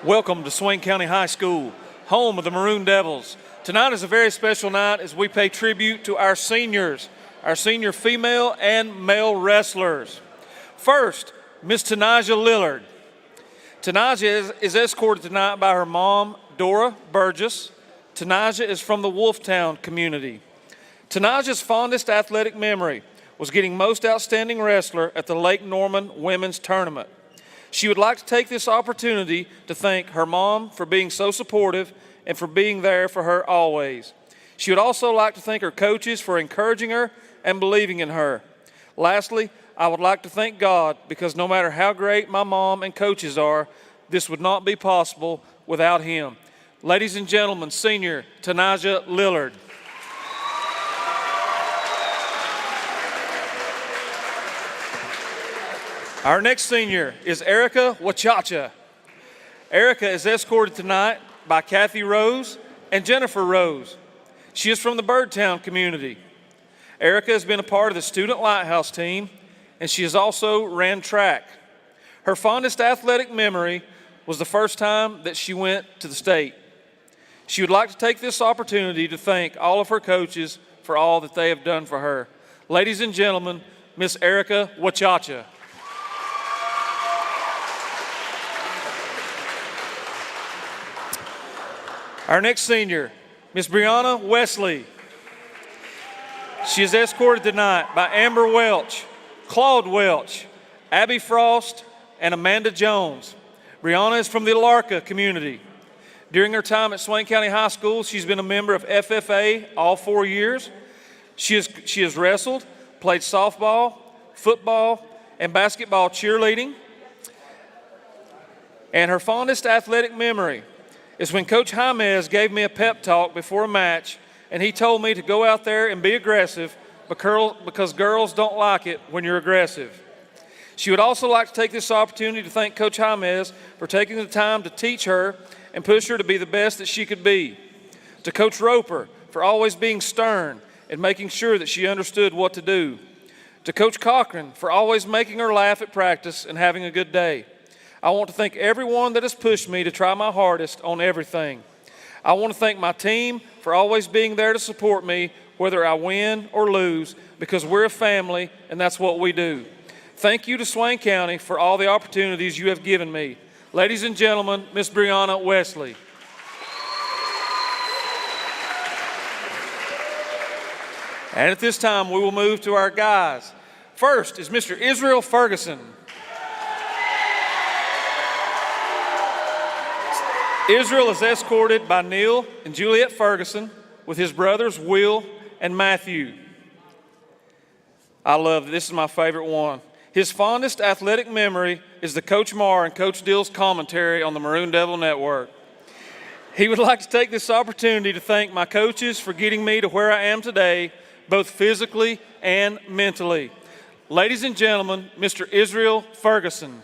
Welcome to Swain County High School, home of the Maroon Devils. Tonight is a very special night as we pay tribute to our seniors, our senior female and male wrestlers. First, Miss Tanaja Lillard. Tanaja is escorted tonight by her mom, Dora Burgess. Tanaja is from the Wolftown community. Tanaja's fondest athletic memory was getting most outstanding wrestler at the Lake Norman Women's Tournament. She would like to take this opportunity to thank her mom for being so supportive and for being there for her always. She would also like to thank her coaches for encouraging her and believing in her. Lastly, I would like to thank God because no matter how great my mom and coaches are, this would not be possible without Him. Ladies and gentlemen, senior Tanaja Lillard. Our next senior is Erica Wachacha. Erica is escorted tonight by Kathy Rose and Jennifer Rose. She is from the Birdtown community. Erica has been a part of the Student Lighthouse team, and she has also ran track. Her fondest athletic memory was the first time that she went to the state. She would like to take this opportunity to thank all of her coaches for all that they have done for her. Ladies and gentlemen, Miss Erica Wachacha. Our next senior, Miss Brianna Wesley. She is escorted tonight by Amber Welch, Claude Welch, Abby Frost, and Amanda Jones. Brianna is from the Alarka community. During her time at Swain County High School, she's been a member of FFA all 4 years. She has wrestled, played softball, football, and basketball cheerleading. And her fondest athletic memory is when Coach Jaimez gave me a pep talk before a match, and he told me to go out there and be aggressive because girls don't like it when you're aggressive. She would also like to take this opportunity to thank Coach Jaimez for taking the time to teach her and push her to be the best that she could be. To Coach Roper for always being stern and making sure that she understood what to do. To Coach Cochran for always making her laugh at practice and having a good day. I want to thank everyone that has pushed me to try my hardest on everything. I want to thank my team for always being there to support me, whether I win or lose, because we're a family and that's what we do. Thank you to Swain County for all the opportunities you have given me. Ladies and gentlemen, Miss Brianna Wesley. And at this time, we will move to our guys. First is Mr. Israel Ferguson. Israel is escorted by Neil and Juliet Ferguson with his brothers Will and Matthew. I love this. This is my favorite one. His fondest athletic memory is the Coach Marr and Coach Dill's commentary on the Maroon Devil Network. He would like to take this opportunity to thank my coaches for getting me to where I am today, both physically and mentally. Ladies and gentlemen, Mr. Israel Ferguson.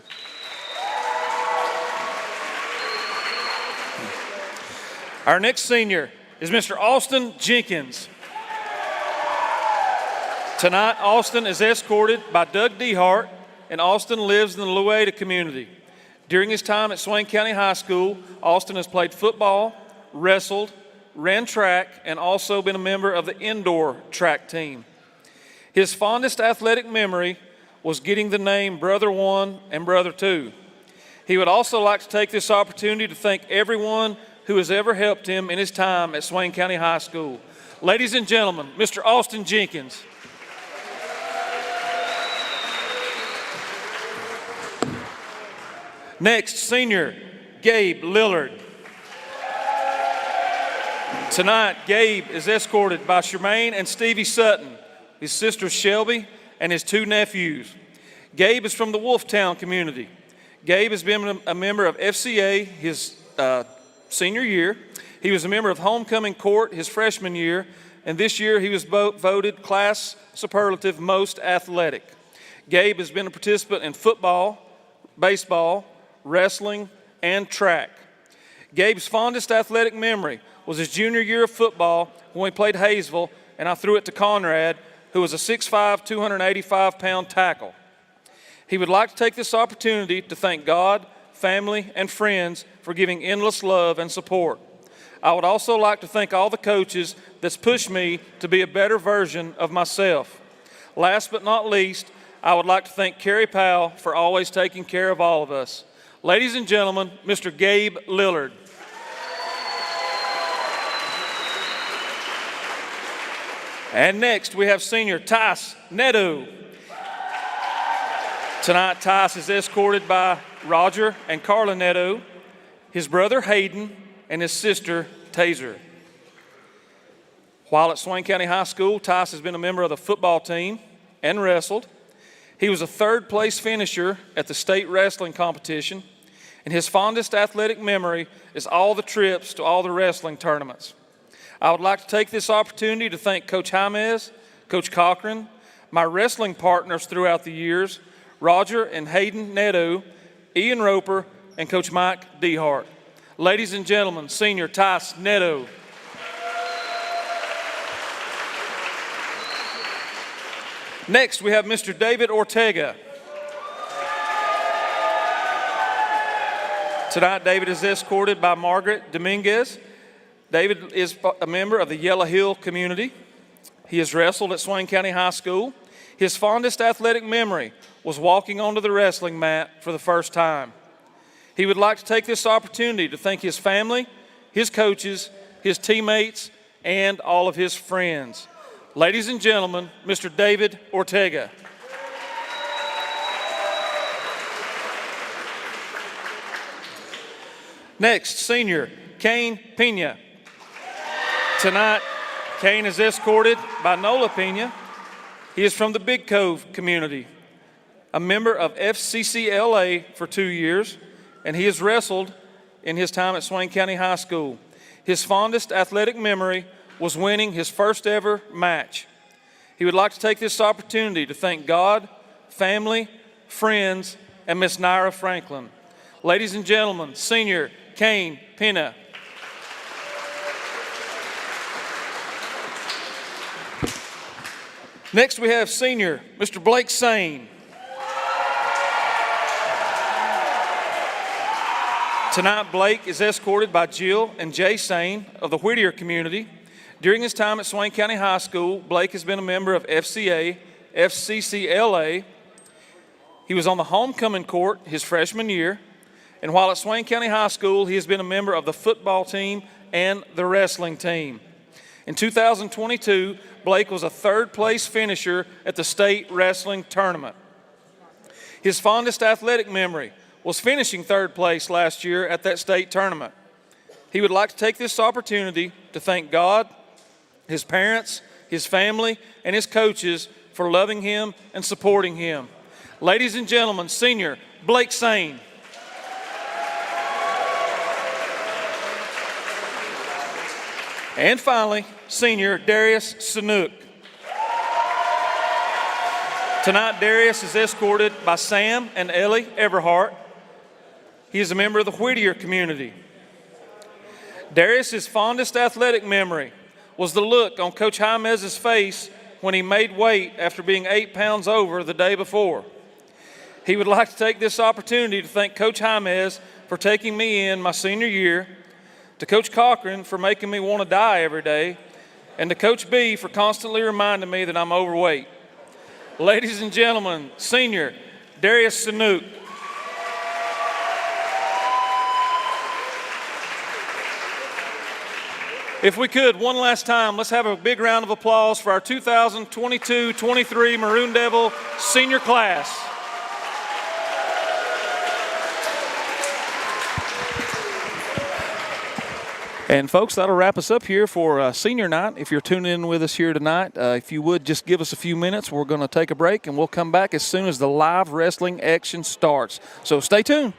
Our next senior is Mr. Austin Jenkins. Tonight, Austin is escorted by Doug Dehart, and Austin lives in the Lueda community. During his time at Swain County High School, Austin has played football, wrestled, ran track, and also been a member of the indoor track team. His fondest athletic memory was getting the name Brother One and Brother Two. He would also like to take this opportunity to thank everyone who has ever helped him in his time at Swain County High School. Ladies and gentlemen, Mr. Austin Jenkins. Next, senior Gabe Lillard. Tonight, Gabe is escorted by Shermaine and Stevie Sutton, his sister Shelby, and his two nephews. Gabe is from the Wolftown community. Gabe has been a member of FCA his senior year. He was a member of Homecoming Court his freshman year, and this year he was voted class superlative most athletic. Gabe has been a participant in football, baseball, wrestling, and track. Gabe's fondest athletic memory was his junior year of football when we played Hayesville, and I threw it to Conrad, who was a 6'5", 285-pound tackle. He would like to take this opportunity to thank God family, and friends for giving endless love and support. I would also like to thank all the coaches that's pushed me to be a better version of myself. Last but not least, I would like to thank Kerry Powell for always taking care of all of us. Ladies and gentlemen, Mr. Gabe Lillard. And next, we have senior Tice Nedu. Tonight, Tice is escorted by Roger and Carla Nedu, his brother Hayden, and his sister Taser. While at Swain County High School, Tice has been a member of the football team and wrestled. He was a third-place finisher at the state wrestling competition, and his fondest athletic memory is all the trips to all the wrestling tournaments. I would like to take this opportunity to thank Coach Jaimez, Coach Cochran, my wrestling partners throughout the years, Roger and Hayden Nedu, Ian Roper, and Coach Mike Dehart. Ladies and gentlemen, senior Tice Nedu. Next, we have Mr. David Ortega. Tonight, David is escorted by Margaret Dominguez. David is a member of the Yellow Hill community. He has wrestled at Swain County High School. His fondest athletic memory was walking onto the wrestling mat for the first time. He would like to take this opportunity to thank his family, his coaches, his teammates, and all of his friends. Ladies and gentlemen, Mr. David Ortega. Next, senior Kane Pena. Tonight, Kane is escorted by Nola Pena. He is from the Big Cove community, a member of FCCLA for 2 years, and he has wrestled in his time at Swain County High School. His fondest athletic memory was winning his first ever match. He would like to take this opportunity to thank God, family, friends, and Miss Naira Franklin. Ladies and gentlemen, senior Kane Pena. Next, we have senior Mr. Blake Swain. Tonight, Blake is escorted by Jill and Jay Swain of the Whittier community. During his time at Swain County High School, Blake has been a member of FCA, FCCLA. He was on the homecoming court his freshman year, and while at Swain County High School, he has been a member of the football team and the wrestling team. In 2022, Blake was a third-place finisher at the state wrestling tournament. His fondest athletic memory was finishing third place last year at that state tournament. He would like to take this opportunity to thank God, his parents, his family, and his coaches for loving him and supporting him. Ladies and gentlemen, senior Blake Swain. And finally, senior Darius Sanook. Tonight, Darius is escorted by Sam and Ellie Everhart. He is a member of the Whittier community. Darius's fondest athletic memory was the look on Coach Jaimez's face when he made weight after being 8 pounds over the day before. He would like to take this opportunity to thank Coach Jaimez for taking me in my senior year, to Coach Cochran for making me want to die every day, and to Coach B for constantly reminding me that I'm overweight. Ladies and gentlemen, senior Darius Sanook. If we could, one last time, let's have a big round of applause for our 2022-23 Maroon Devil senior class. And folks, that'll wrap us up here for senior night. If you're tuning in with us here tonight, if you would just give us a few minutes, we're going to take a break and we'll come back as soon as the live wrestling action starts. So stay tuned.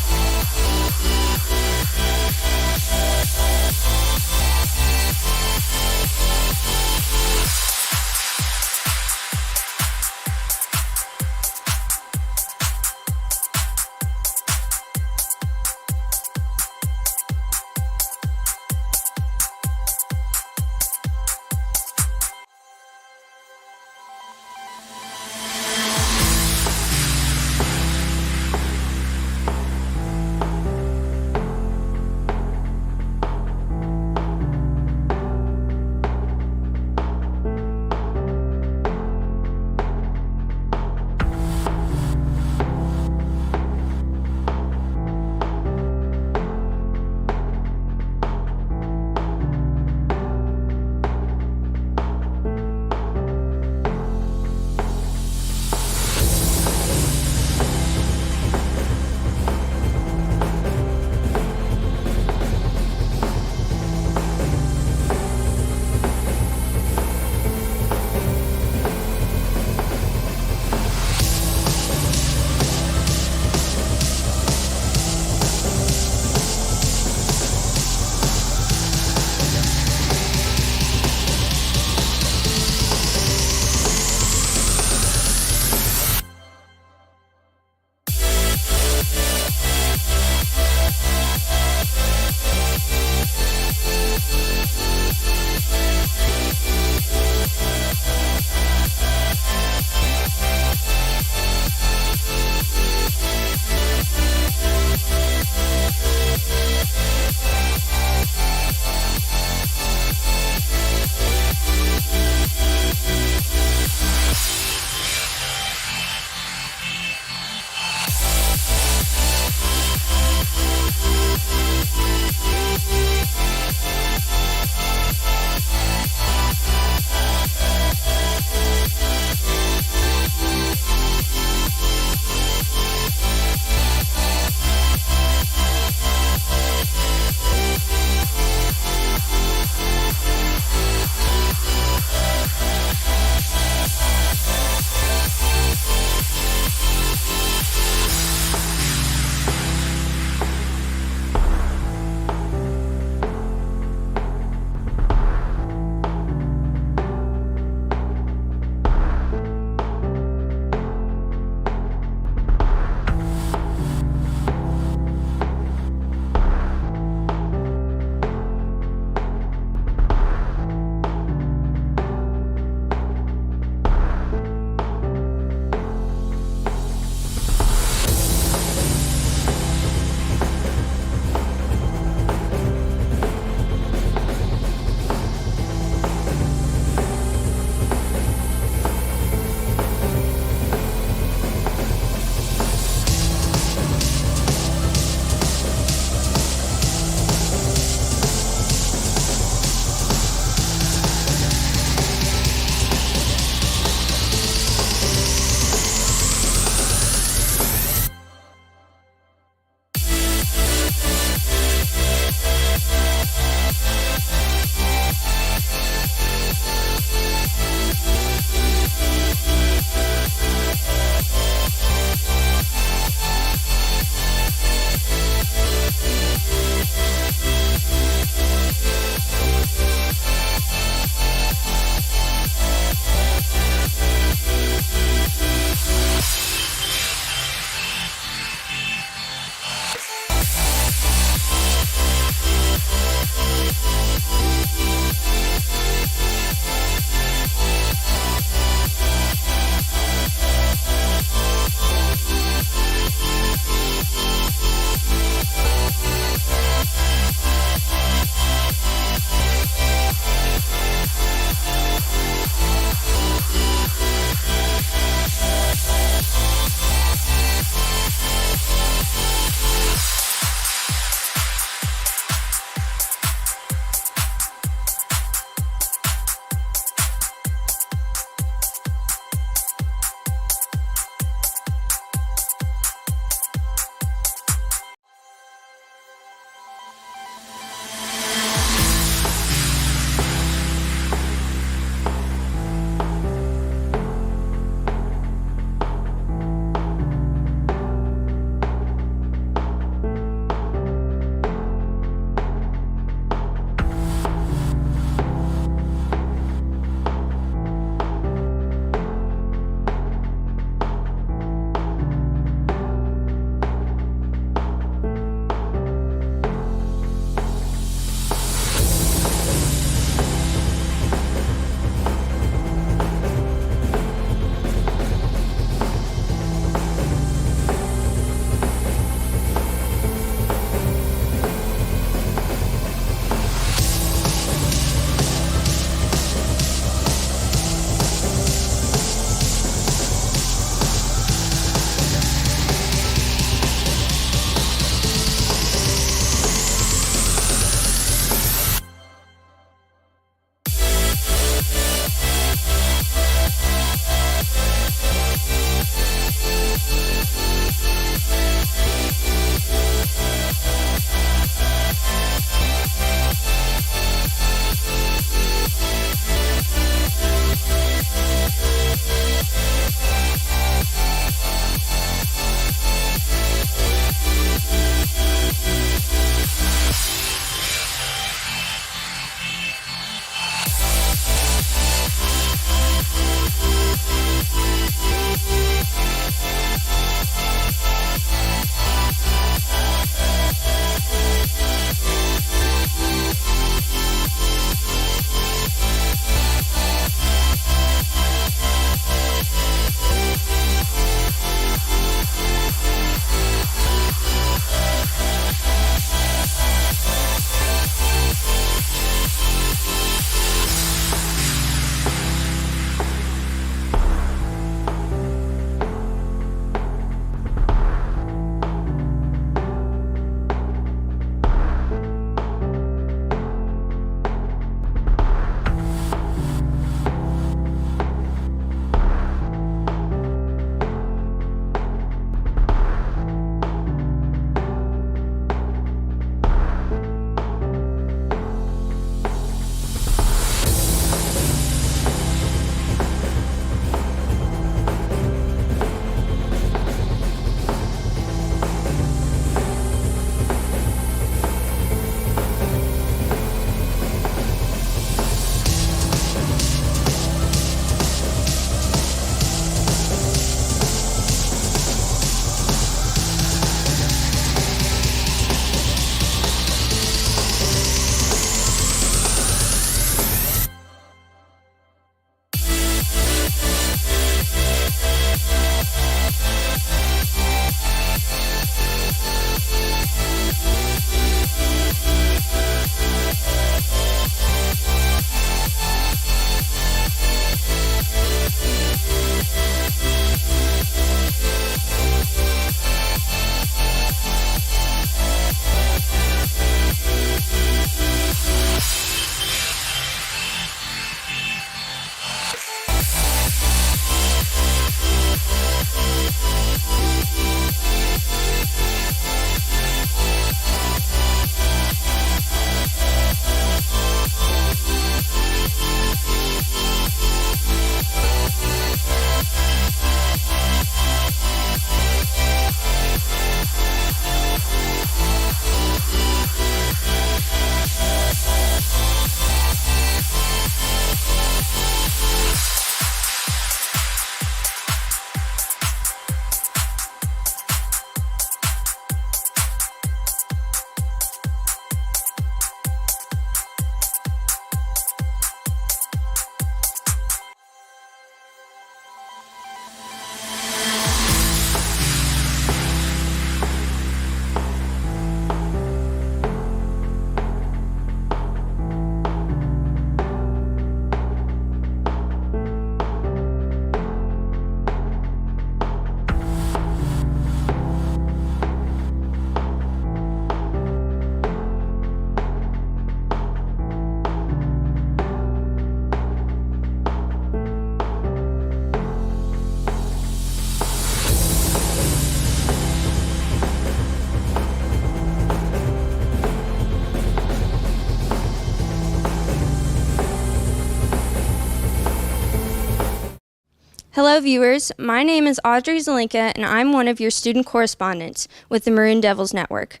Hello viewers, my name is Audrey Zelinka and I'm one of your student correspondents with the Maroon Devils Network.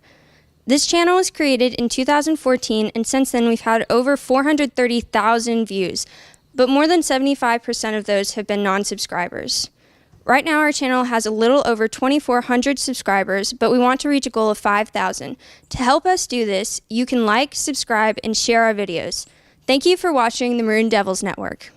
This channel was created in 2014 and since then we've had over 430,000 views, but more than 75% of those have been non-subscribers. Right now our channel has a little over 2,400 subscribers, but we want to reach a goal of 5,000. To help us do this, you can like, subscribe, and share our videos. Thank you for watching the Maroon Devils Network.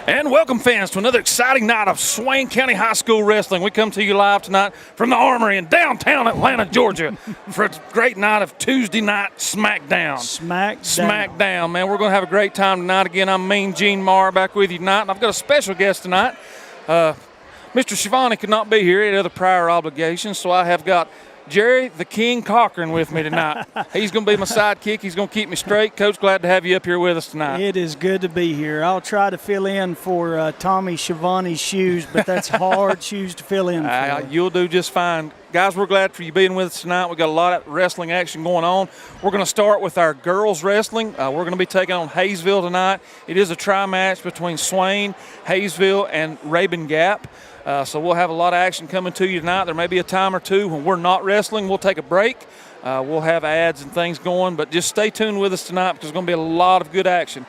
And welcome, fans, to another exciting night of Swain County High School Wrestling. We come to you live tonight from the Armory in downtown Atlanta, Georgia, for a great night of Tuesday night SmackDown. SmackDown, man. We're going to have a great time tonight. Again, I'm Mean Gene Marr back with you tonight, and I've got a special guest tonight. Mr. Shivani could not be here. He had other prior obligations, so I have got Jerry the King Cochran with me tonight. He's going to be my sidekick. He's going to keep me straight. Coach, glad to have you up here with us tonight. It is good to be here. I'll try to fill in for Tommy Shivani's shoes, but that's hard shoes to fill in for. You'll do just fine. Guys, we're glad for you being with us tonight. We've got a lot of wrestling action going on. We're going to start with our girls wrestling. We're going to be taking on Hayesville tonight. It is a tri-match between Swain, Hayesville, and Rabun Gap. So we'll have a lot of action coming to you tonight. There may be a time or two when we're not wrestling. We'll take a break. We'll have ads and things going, but just stay tuned with us tonight because there's going to be a lot of good action.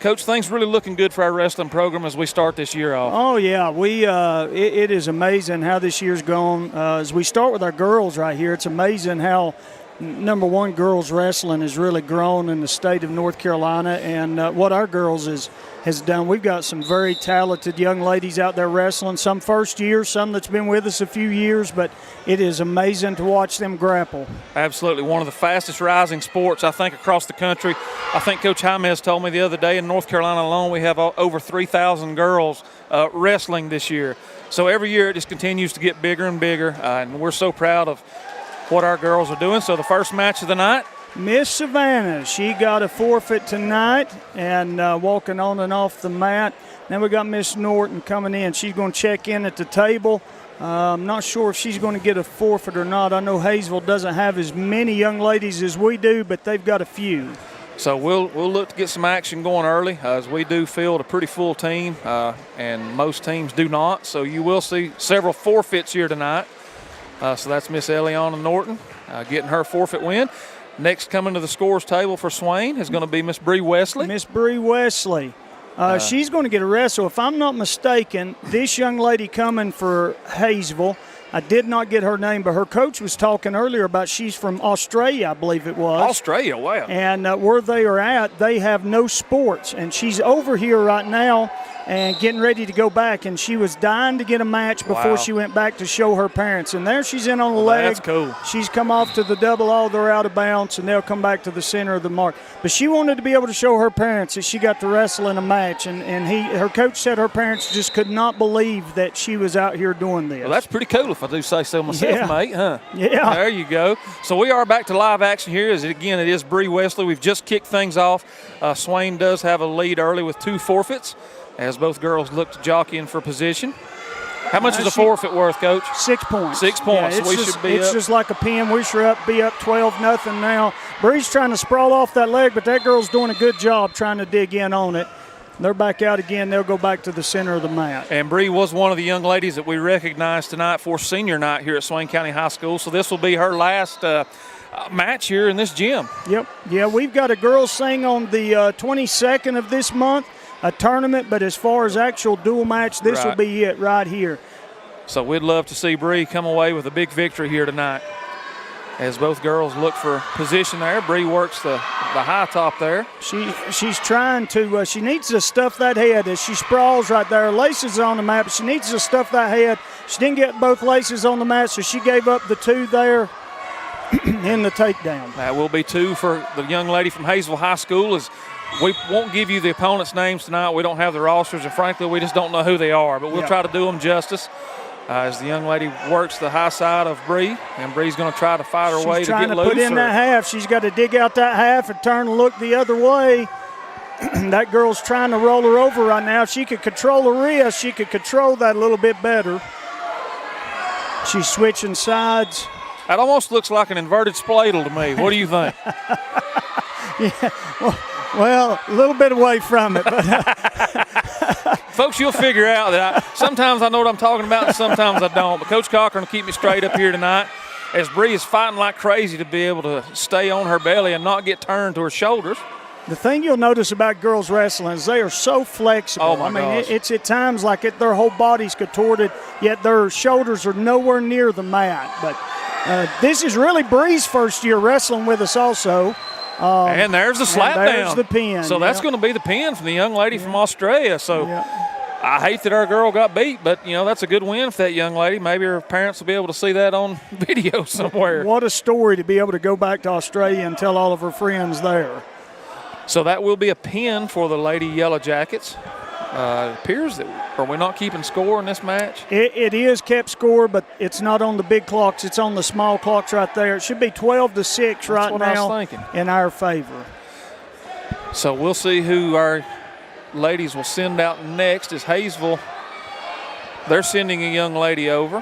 Coach, things really looking good for our wrestling program as we start this year off. Oh, yeah. It is amazing how this year's gone. As we start with our girls right here, it's amazing how number one, girls wrestling has really grown in the state of North Carolina, and what our girls has done. We've got some very talented young ladies out there wrestling, some first year, some that's been with us a few years, but it is amazing to watch them grapple. Absolutely. One of the fastest rising sports, I think, across the country. I think Coach Jaimez told me the other day in North Carolina alone we have over 3,000 girls wrestling this year. So every year it just continues to get bigger and bigger, and we're so proud of what our girls are doing. So the first match of the night, Miss Savannah, she got a forfeit tonight and walking on and off the mat. Then we got Miss Norton coming in. She's going to check in at the table. I'm not sure if she's going to get a forfeit or not. I know Hayesville doesn't have as many young ladies as we do, but they've got a few. So we'll look to get some action going early, as we do field a pretty full team, and most teams do not. So you will see several forfeits here tonight. So that's Miss Eliana Norton getting her forfeit win. Next coming to the scores table for Swain is going to be Miss Bree Wesley. Miss Bree Wesley. She's going to get a wrestle. If I'm not mistaken, this young lady coming for Hayesville, I did not get her name, but her coach was talking earlier about she's from Australia, I believe it was. Australia, wow. And where they are at, they have no sports. And she's over here right now and getting ready to go back. And she was dying to get a match before she went back to show her parents. And there she's in on the leg. That's cool. She's come off to the double all. They're out of bounds, and they'll come back to the center of the mark. But she wanted to be able to show her parents that she got to wrestle in a match. And her coach said her parents just could not believe that she was out here doing this. Well, that's pretty cool if I do say so myself, mate, huh? Yeah. There you go. So we are back to live action here. Again, it is Bree Wesley. We've just kicked things off. Swain does have a lead early with 2 forfeits, as both girls look to jockey in for position. How much is a forfeit worth, Coach? 6 points. 6 points. Yeah, So we should be it's up. just like a pin. We should be up 12-0 now. Bree's trying to sprawl off that leg, but that girl's doing a good job trying to dig in on it. They're back out again. They'll go back to the center of the mat. And Bree was one of the young ladies that we recognized tonight for senior night here at Swain County High School. So this will be her last match here in this gym. Yep. Yeah, we've got a girls sing on the 22nd of this month, a tournament. But as far as actual dual match, this will be it right here. So we'd love to see Bree come away with a big victory here tonight. As both girls look for position there, Bree works the high top there. She's trying to, she needs to stuff that head as she sprawls right there. Laces are on the mat, but she needs to stuff that head. She didn't get both laces on the mat, so she gave up the 2 there in the takedown. That will be 2 for the young lady from Hayesville High School. As we won't give you the opponents' names tonight. We don't have the rosters, and frankly, we just don't know who they are, but we'll try to do them justice. As the young lady works the high side of Bree, and Bree's going to try to fight her way to get loose. She's trying to put in that half. She's got to dig out that half and turn and look the other way. That girl's trying to roll her over right now. If she could control her wrist, she could control that a little bit better. She's switching sides. That almost looks like an inverted spladle to me. What do you think? Yeah, well, a little bit away from it, but folks, you'll figure out that sometimes I know what I'm talking about and sometimes I don't. But Coach Cochran will keep me straight up here tonight as Bree is fighting like crazy to be able to stay on her belly and not get turned to her shoulders. The thing you'll notice about girls wrestling is they are so flexible. Oh, my gosh. It's at times like their whole body's contorted, yet their shoulders are nowhere near the mat. But this is really Bree's first year wrestling with us also. And there's the slap down. There's the pin. So that's going to be the pin from the young lady from Australia. So I hate that our girl got beat, but, that's a good win for that young lady. Maybe her parents will be able to see that on video somewhere. What a story to be able to go back to Australia and tell all of her friends there. So that will be a pin for the Lady Yellow Jackets. It appears that are we not keeping score in this match? It is kept score, but it's not on the big clocks. It's on the small clocks right there. It should be 12-6 right now I was thinking. In our favor. So we'll see who our ladies will send out next. Is Hayesville. They're sending a young lady over.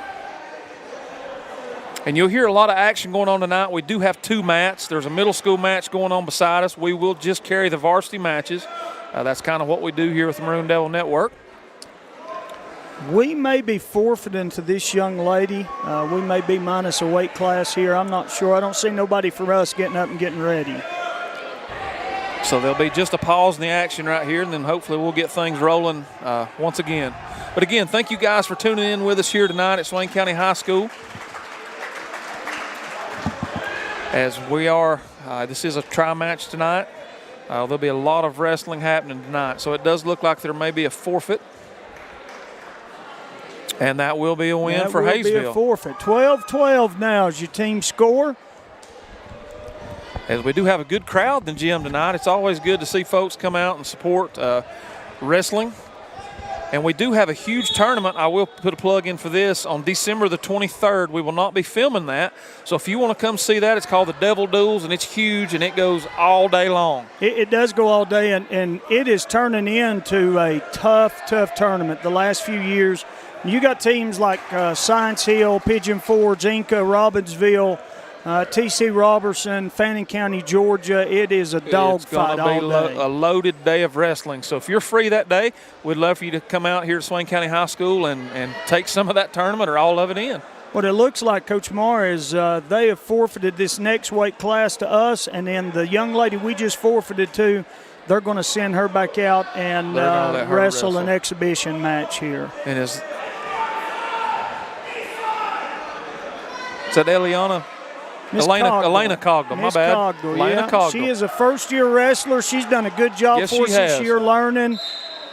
And you'll hear a lot of action going on tonight. We do have 2 mats. There's a middle school match going on beside us. We will just carry the varsity matches. That's kind of what we do here with the Maroon Devil Network. We may be forfeiting to this young lady. We may be minus a weight class here. I'm not sure. I don't see nobody for us getting up and getting ready. So there'll be just a pause in the action right here, and then hopefully we'll get things rolling once again. But again, thank you guys for tuning in with us here tonight at Swain County High School. as we are, this is a tri-match tonight. There'll be a lot of wrestling happening tonight. So it does look like there may be a forfeit. And that will be a win for Hayesville. That will be a forfeit. 12-12 now is your team score. As we do have a good crowd in the gym tonight. It's always good to see folks come out and support wrestling. And we do have a huge tournament. I will put a plug in for this on December the 23rd. We will not be filming that. So if you want to come see that, it's called the Devil Duels, and it's huge, and it goes all day long. It does go all day, and it is turning into a tough tournament the last few years. You got teams like Science Hill, Pigeon Forge, Inca, Robbinsville, T.C. Robertson, Fannin County, Georgia. It is a dogfight all day. It's going to be a loaded day of wrestling. So if you're free that day, we'd love for you to come out here to Swain County High School and take some of that tournament or all of it in. What it looks like, Coach Marr, is they have forfeited this next weight class to us, and then the young lady we just forfeited to, they're going to send her back out and wrestle an exhibition match here. And is that Elena Cogdell, my bad. Elena Cogdell. She is a first-year wrestler. She's done a good job for us this year learning,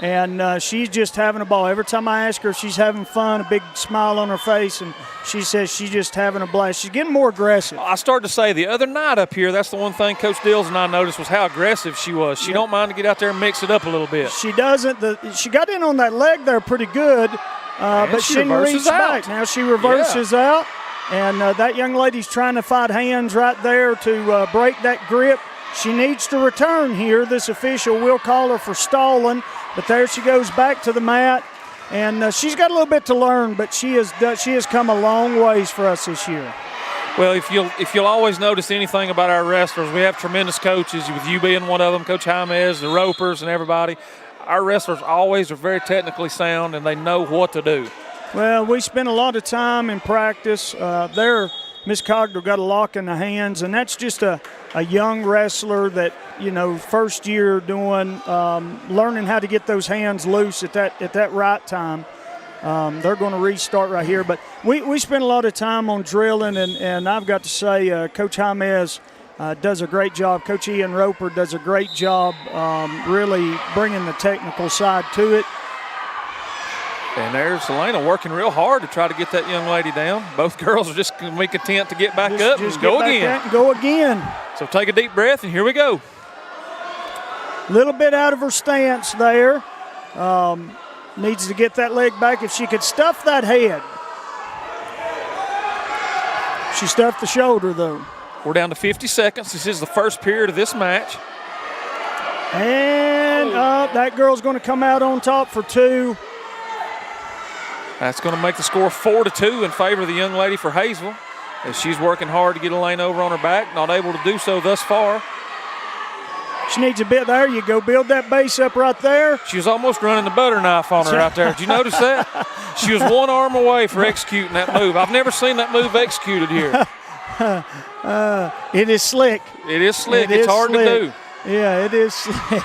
and she's just having a ball. Every time I ask her if she's having fun, a big smile on her face, and she says she's just having a blast. She's getting more aggressive. I started to say the other night up here, that's the one thing Coach Dills and I noticed was how aggressive she was. She don't mind to get out there and mix it up a little bit. She doesn't. She got in on that leg there pretty good, but she didn't reach back. Now she reverses out. And that young lady's trying to fight hands right there to break that grip. She needs to return here. This official will call her for stalling, but there she goes back to the mat. And she's got a little bit to learn, but she has come a long ways for us this year. Well, if you'll always notice anything about our wrestlers, we have tremendous coaches, with you being one of them, Coach Jaimez, the ropers, and everybody. Our wrestlers always are very technically sound, and they know what to do. Well, we spent a lot of time in practice. Miss Cogdell got a lock in the hands, and that's just a young wrestler that, first year doing, learning how to get those hands loose at that right time. They're going to restart right here. But we spent a lot of time on drilling, and I've got to say Coach Jaimez does a great job. Coach Ian Roper does a great job really bringing the technical side to it. And there's Elena working real hard to try to get that young lady down. Both girls are just going to be content to get back up and go again. Go again. So take a deep breath, and here we go. A little bit out of her stance there. Needs to get that leg back. If she could stuff that head. She stuffed the shoulder, though. We're down to 50 seconds. This is the first period of this match. And that girl's going to come out on top for two. That's going to make the score 4-2 in favor of the young lady for Hayesville, as she's working hard to get Elena over on her back, not able to do so thus far. She needs a bit there. You go build that base up right there. She was almost running the butter knife on her right there. Did you notice that? She was one arm away for executing that move. I've never seen that move executed here. It is slick. It is slick. It's hard to do. Yeah, it is slick.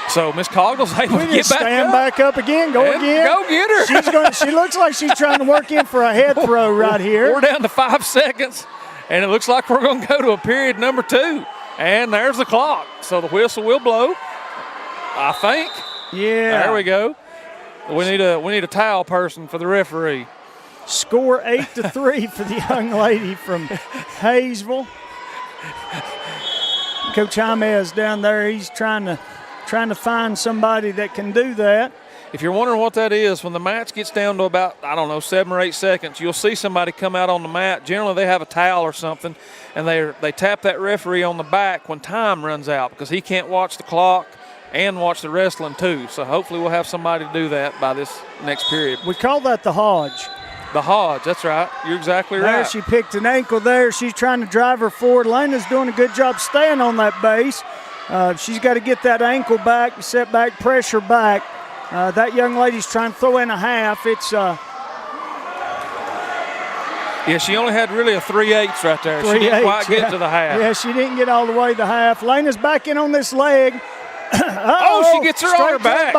So Miss Cogdell's able to get back up again. Go again. Go get her. She looks like she's trying to work in for a head throw right here. We're down to 5 seconds, and it looks like we're going to go to a period number 2. And there's the clock. So the whistle will blow, I think. Yeah. There we go. We need a towel person for the referee. Score 8-3 for the young lady from Hayesville. Coach Jaimez down there, he's trying to find somebody that can do that. If you're wondering what that is, when the match gets down to about, 7 or 8 seconds, you'll see somebody come out on the mat. Generally, they have a towel or something, and they tap that referee on the back when time runs out, because he can't watch the clock and watch the wrestling too. So hopefully we'll have somebody to do that by this next period. We call that the Hodge. The Hodge, that's right. You're exactly right. There she picked an ankle there. She's trying to drive her forward. Lena's doing a good job staying on that base. She's got to get that ankle back, set back, pressure back. That young lady's trying to throw in a half. It's yeah, she only had really a 3/8 right there. She didn't quite get to the half. Yeah, she didn't get all the way to the half. Lena's back in on this leg. Oh, she gets her on her back.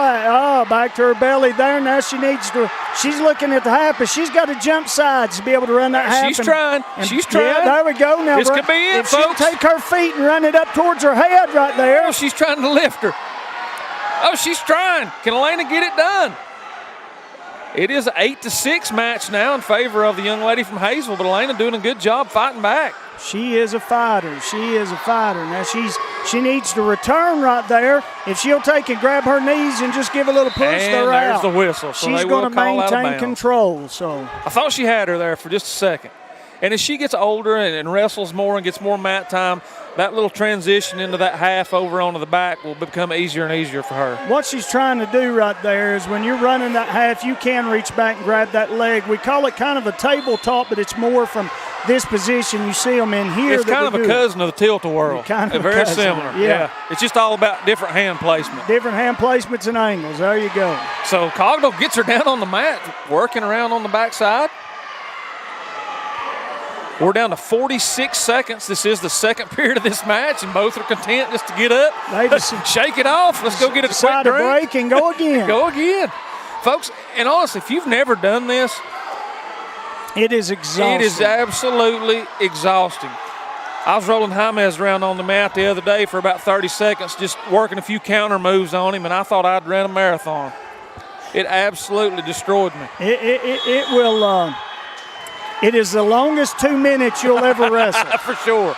Back to her belly there. Now she's looking at the half, but she's got to jump sides to be able to run that half. She's trying. Yeah, there we go. Now, this could be it, if folks. she'll take her feet and run it up towards her head right there. Oh, she's trying to lift her. Oh, she's trying. Can Elena get it done? It is an 8-6 match now in favor of the young lady from Hayesville, but Elena doing a good job fighting back. She is a fighter. She is a fighter. Now she needs to return right there. If she'll take and grab her knees and just give a little push, and they're there's out. The whistle. So she's going to maintain control. So I thought she had her there for just a second. And as she gets older and wrestles more and gets more mat time, that little transition into that half over onto the back will become easier and easier for her. What she's trying to do right there is when you're running that half, you can reach back and grab that leg. We call it kind of a tabletop, but it's more from this position. You see them in here. It's kind of a cousin of the tilt-a-whirl. Kind of very similar. Yeah. It's just all about different hand placement. Different hand placements and angles. There you go. So Cogdell gets her down on the mat, working around on the backside. We're down to 46 seconds. This is the second period of this match, and both are content just to get up, shake it off. Let's go get a quick drink. Break and go again. Go again. Folks, and honestly, if you've never done this, it is exhausting. It is absolutely exhausting. I was rolling Jaimez around on the mat the other day for about 30 seconds, just working a few counter moves on him, and I thought I'd ran a marathon. It absolutely destroyed me. It will. It is the longest 2 minutes you'll ever wrestle. For sure.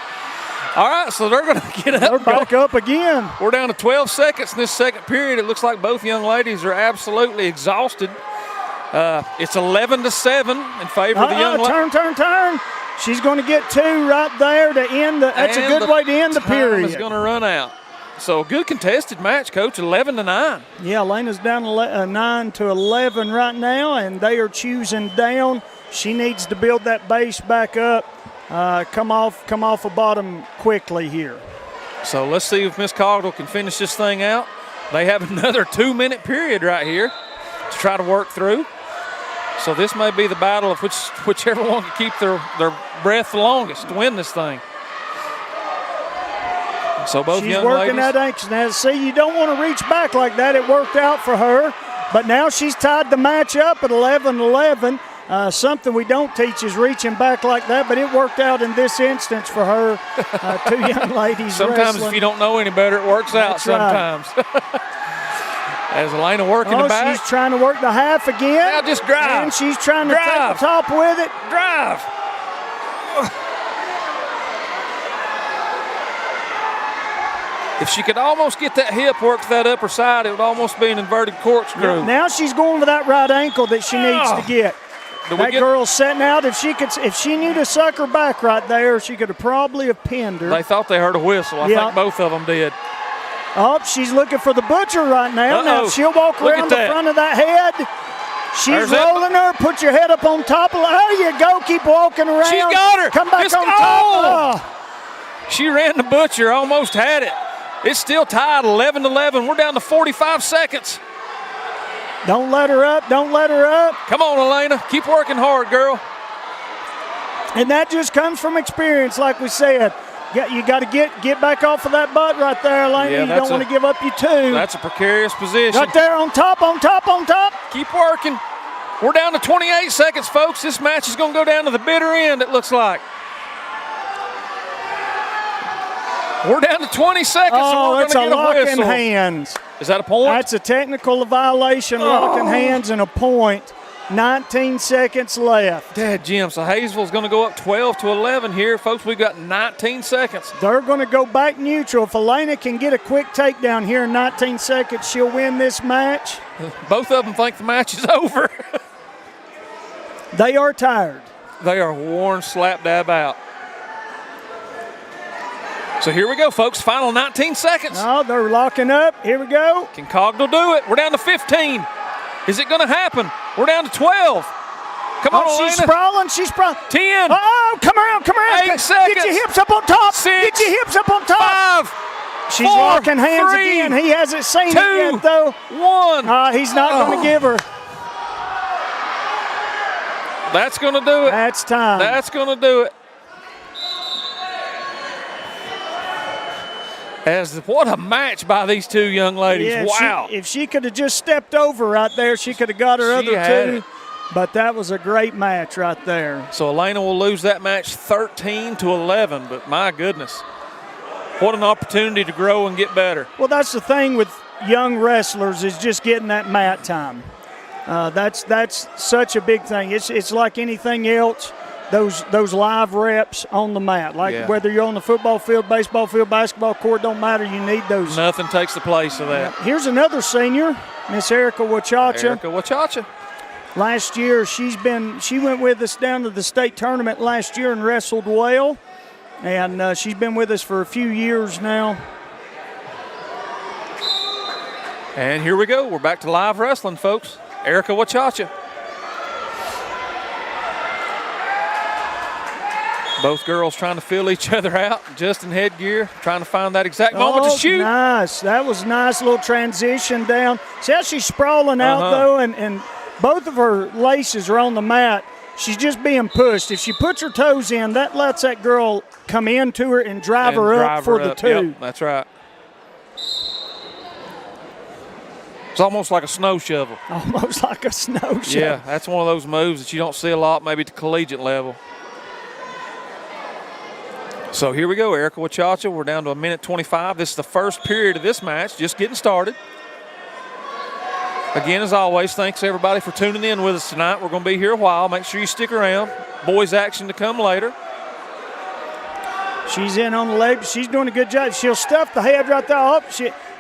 All right, so they're going to get up. They're back up again. We're down to 12 seconds in this second period. It looks like both young ladies are absolutely exhausted. It's 11-7 in favor of the young ladies. Turn. She's going to get 2 right there to end. That's a good way to end the period. Time is going to run out. So a good contested match, Coach, 11-9. Yeah, Elena's down 9-11 right now, and they are choosing down. She needs to build that base back up, come off a bottom quickly here. So let's see if Miss Cogdell can finish this thing out. They have another 2-minute period right here to try to work through. So this may be the battle of whichever one can keep their breath the longest to win this thing. So both young ladies. She's working that ankle. Now, see, you don't want to reach back like that. It worked out for her. But now she's tied the match up at 11-11. Something we don't teach is reaching back like that, but it worked out in this instance for her. 2 young ladies Sometimes wrestling. if you don't know any better, it works out sometimes. Right. As Elena working the back. She's trying to work the half again. Now just drive. And she's trying to take the top with it. Drive. If she could almost get that hip worked to that upper side, it would almost be an inverted corkscrew. Yeah, now she's going for that right ankle that she needs to get. That girl's setting out. If she knew to suck her back right there, she could have probably have pinned her. They thought they heard a whistle. I think both of them did. Oh, she's looking for the butcher right now. Now she'll walk around the front of that head. She's rolling her. Put your head up on top of her. There you go. Keep walking around. She's got her. Come back on top. She ran the butcher. Almost had it. It's still tied 11-11. We're down to 45 seconds. Don't let her up. Don't let her up. Come on, Elena. Keep working hard, girl. And that just comes from experience, like we said. You got to get back off of that butt right there, Elena. Yeah, you don't want to give up your 2. That's a precarious position. Right there on top. Keep working. We're down to 28 seconds, folks. This match is going to go down to the bitter end, it looks like. We're down to 20 seconds, and we're going to get a locking whistle. Hands. Is that a point? That's a technical violation, locking hands and a point. 19 seconds left. Dad, Jim, so Hayesville's going to go up 12-11 here. Folks, we've got 19 seconds. They're going to go back neutral. If Elena can get a quick takedown here in 19 seconds, she'll win this match. Both of them think the match is over. They are tired. They are worn slap dab out. So here we go, folks. Final 19 seconds. Oh, they're locking up. Here we go. Can Cogdell do it? We're down to 15. Is it going to happen? We're down to 12. Come on, Elena. She's sprawling. 10. Oh, come around. 8 seconds. Get your hips up on top. 6. Get your hips up on top. 5. She's 4, locking hands 3, again. He hasn't seen 2, it yet, though. 1. He's not going to give her. That's going to do it. That's time. That's going to do it. What a match by these two young ladies. Yeah, wow. If she could have just stepped over right there, she could have got her other two. It. But that was a great match right there. So Elena will lose that match 13-11, but my goodness, what an opportunity to grow and get better. Well, that's the thing with young wrestlers is just getting that mat time. That's such a big thing. It's like anything else. Those live reps on the mat, whether you're on the football field, baseball field, basketball court, don't matter. You need those. Nothing takes the place of that. Here's another senior, Miss Erica Wachacha. Last year, she went with us down to the state tournament last year and wrestled well, and she's been with us for a few years now. And here we go. We're back to live wrestling, folks. Erica Wachacha. Both girls trying to feel each other out, just in headgear, trying to find that exact moment to shoot. Nice. That was a nice little transition down. See how she's sprawling out, though, and both of her laces are on the mat. She's just being pushed. If she puts her toes in, that lets that girl come into her and drive her up for the two. Yep, that's right. It's almost like a snow shovel. Almost like a snow shovel. Yeah, that's one of those moves that you don't see a lot, maybe at the collegiate level. So here we go, Erica Wachacha. We're down to 1:25. This is the first period of this match, just getting started. Again, as always, thanks everybody for tuning in with us tonight. We're going to be here a while. Make sure you stick around. Boys action to come later. She's in on the leg. She's doing a good job. She'll stuff the head right there up.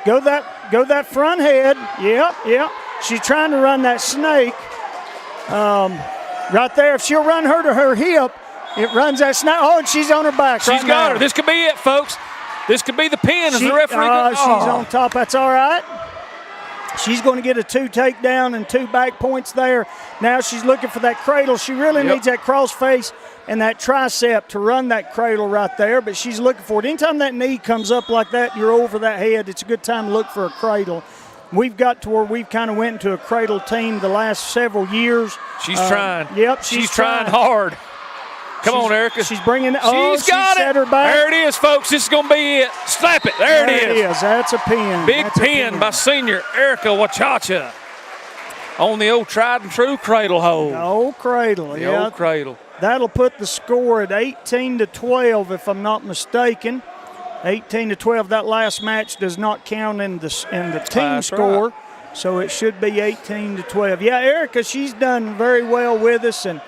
Go that front head. Yeah. She's trying to run that snake right there. If she'll run her to her hip, it runs that snake. Oh, and she's on her back. She's got her. This could be it, folks. This could be the pin as the referee goes. She's on top. That's all right. She's going to get a 2 takedown and 2 back points there. Now she's looking for that cradle. She really needs that cross face and that tricep to run that cradle right there, but she's looking for it. Anytime that knee comes up like that, you're over that head, it's a good time to look for a cradle. We've got to where we've kind of went into a cradle team the last several years. She's trying. Yep, she's trying hard. Come on, Erica. She's bringing it. She's got it. Her back. There it is, folks. This is going to be it. Slap it. There it is. That's a pin. Big pin by senior Erica Wachacha on the old tried and true cradle hold. The old cradle. The old cradle. That'll put the score at 18-12, if I'm not mistaken. 18-12. That last match does not count in the team score, right. So it should be 18-12. Yeah, Erica, she's done very well with us, and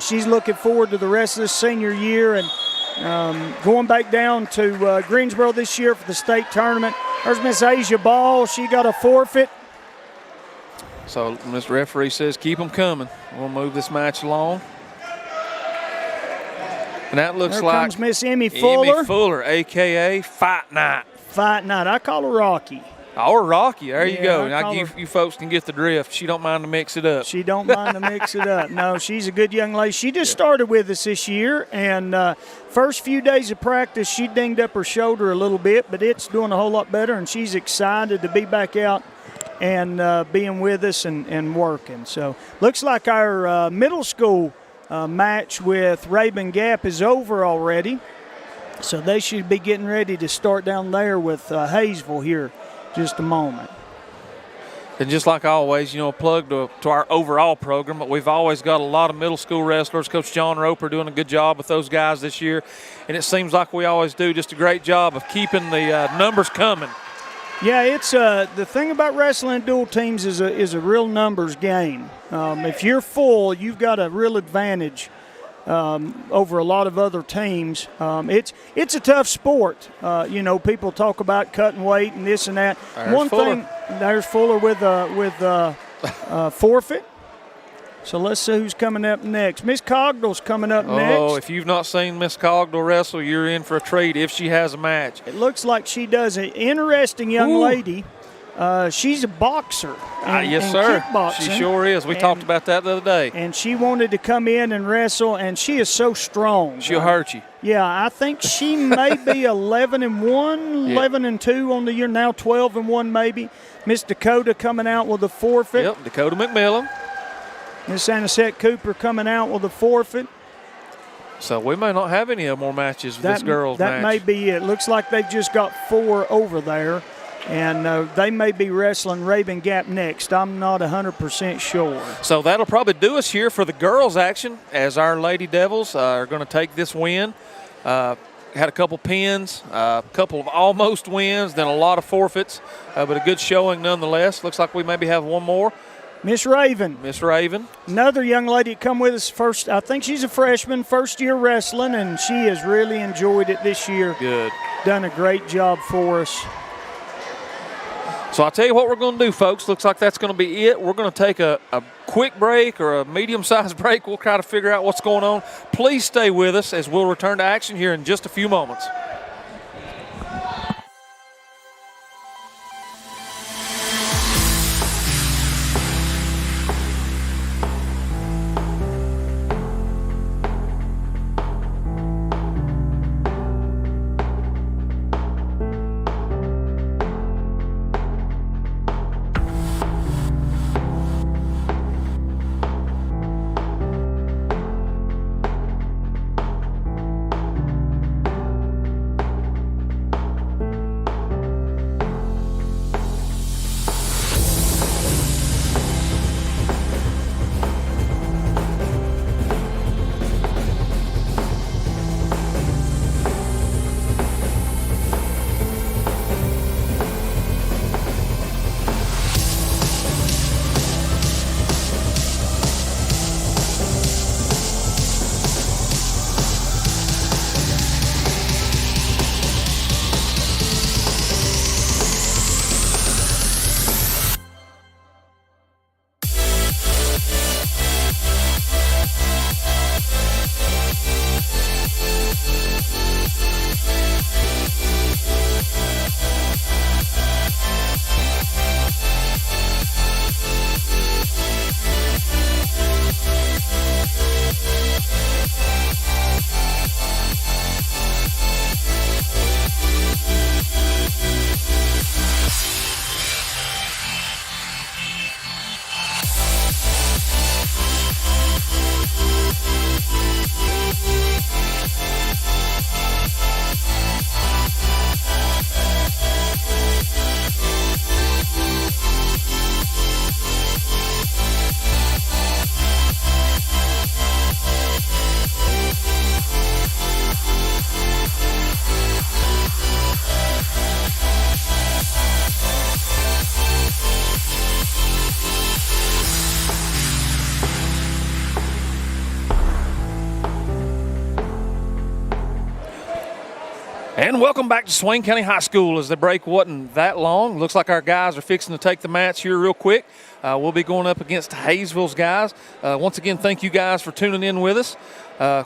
she's looking forward to the rest of this senior year and going back down to Greensboro this year for the state tournament. There's Miss Asia Ball. She got a forfeit. So Mr. Referee says keep them coming. We'll move this match along. And that looks there like comes Miss Emmy Fuller. Emmy Fuller, a.k.a. Fight Night. Fight Night. I call her Rocky. Or Rocky. There you go. Now you folks can get the drift. She don't mind to mix it up. She don't mind to mix it up. No, she's a good young lady. She just started with us this year, and first few days of practice, she dinged up her shoulder a little bit, but it's doing a whole lot better, and she's excited to be back out and being with us and working. So looks like our middle school match with Rabun Gap is over already. So they should be getting ready to start down there with Hayesville here just a moment. And just like always, a plug to our overall program, but we've always got a lot of middle school wrestlers. Coach John Roper doing a good job with those guys this year, and it seems like we always do just a great job of keeping the numbers coming. Yeah, it's the thing about wrestling dual teams is a real numbers game. If you're full, you've got a real advantage over a lot of other teams. It's a tough sport. People talk about cutting weight and this and that. There's Fuller with forfeit. So let's see who's coming up next. Miss Cogdell's coming up next. Oh, if you've not seen Miss Cogdell wrestle, you're in for a treat if she has a match. It looks like she does. An interesting young lady. She's a boxer. Yes, sir. She sure is. We talked about that the other day. And she wanted to come in and wrestle, and she is so strong. She'll hurt you. Yeah, I think she may be 11-1, 11-2 on the year, now 12-1 maybe. Miss Dakota coming out with a forfeit. Yep, Dakota McMillan. Miss Anisette Cooper coming out with a forfeit. So we may not have any more matches of this girls' match. That may be it. Looks like they've just got 4 over there, and they may be wrestling Rabun Gap next. I'm not 100% sure. So that'll probably do us here for the girls' action, as our Lady Devils are going to take this win. Had a couple pins, a couple of almost wins, then a lot of forfeits, but a good showing nonetheless. Looks like we maybe have one more. Miss Raven. Miss Raven. Another young lady that come with us first. I think she's a freshman, first year wrestling, and she has really enjoyed it this year. Good. Done a great job for us. So I'll tell you what we're going to do, folks. Looks like that's going to be it. We're going to take a quick break or a medium-sized break. We'll try to figure out what's going on. Please stay with us as we'll return to action here in just a few moments. And welcome back to Swain County High School as the break wasn't that long. Looks like our guys are fixing to take the match here real quick. We'll be going up against Hayesville's guys. Once again, thank you guys for tuning in with us.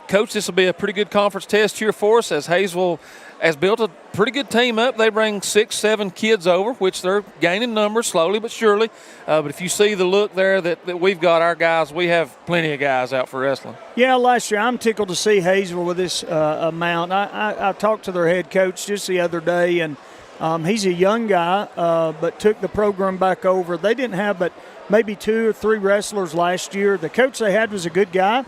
Coach, this will be a pretty good conference test here for us as Hayesville has built a pretty good team up. They bring 6-7 kids over, which they're gaining numbers slowly but surely. But if you see the look there that we've got our guys, we have plenty of guys out for wrestling. Yeah, last year I'm tickled to see Hayesville with this amount. I talked to their head coach just the other day, and he's a young guy, but took the program back over. They didn't have but maybe 2 or 3 wrestlers last year. The coach they had was a good guy.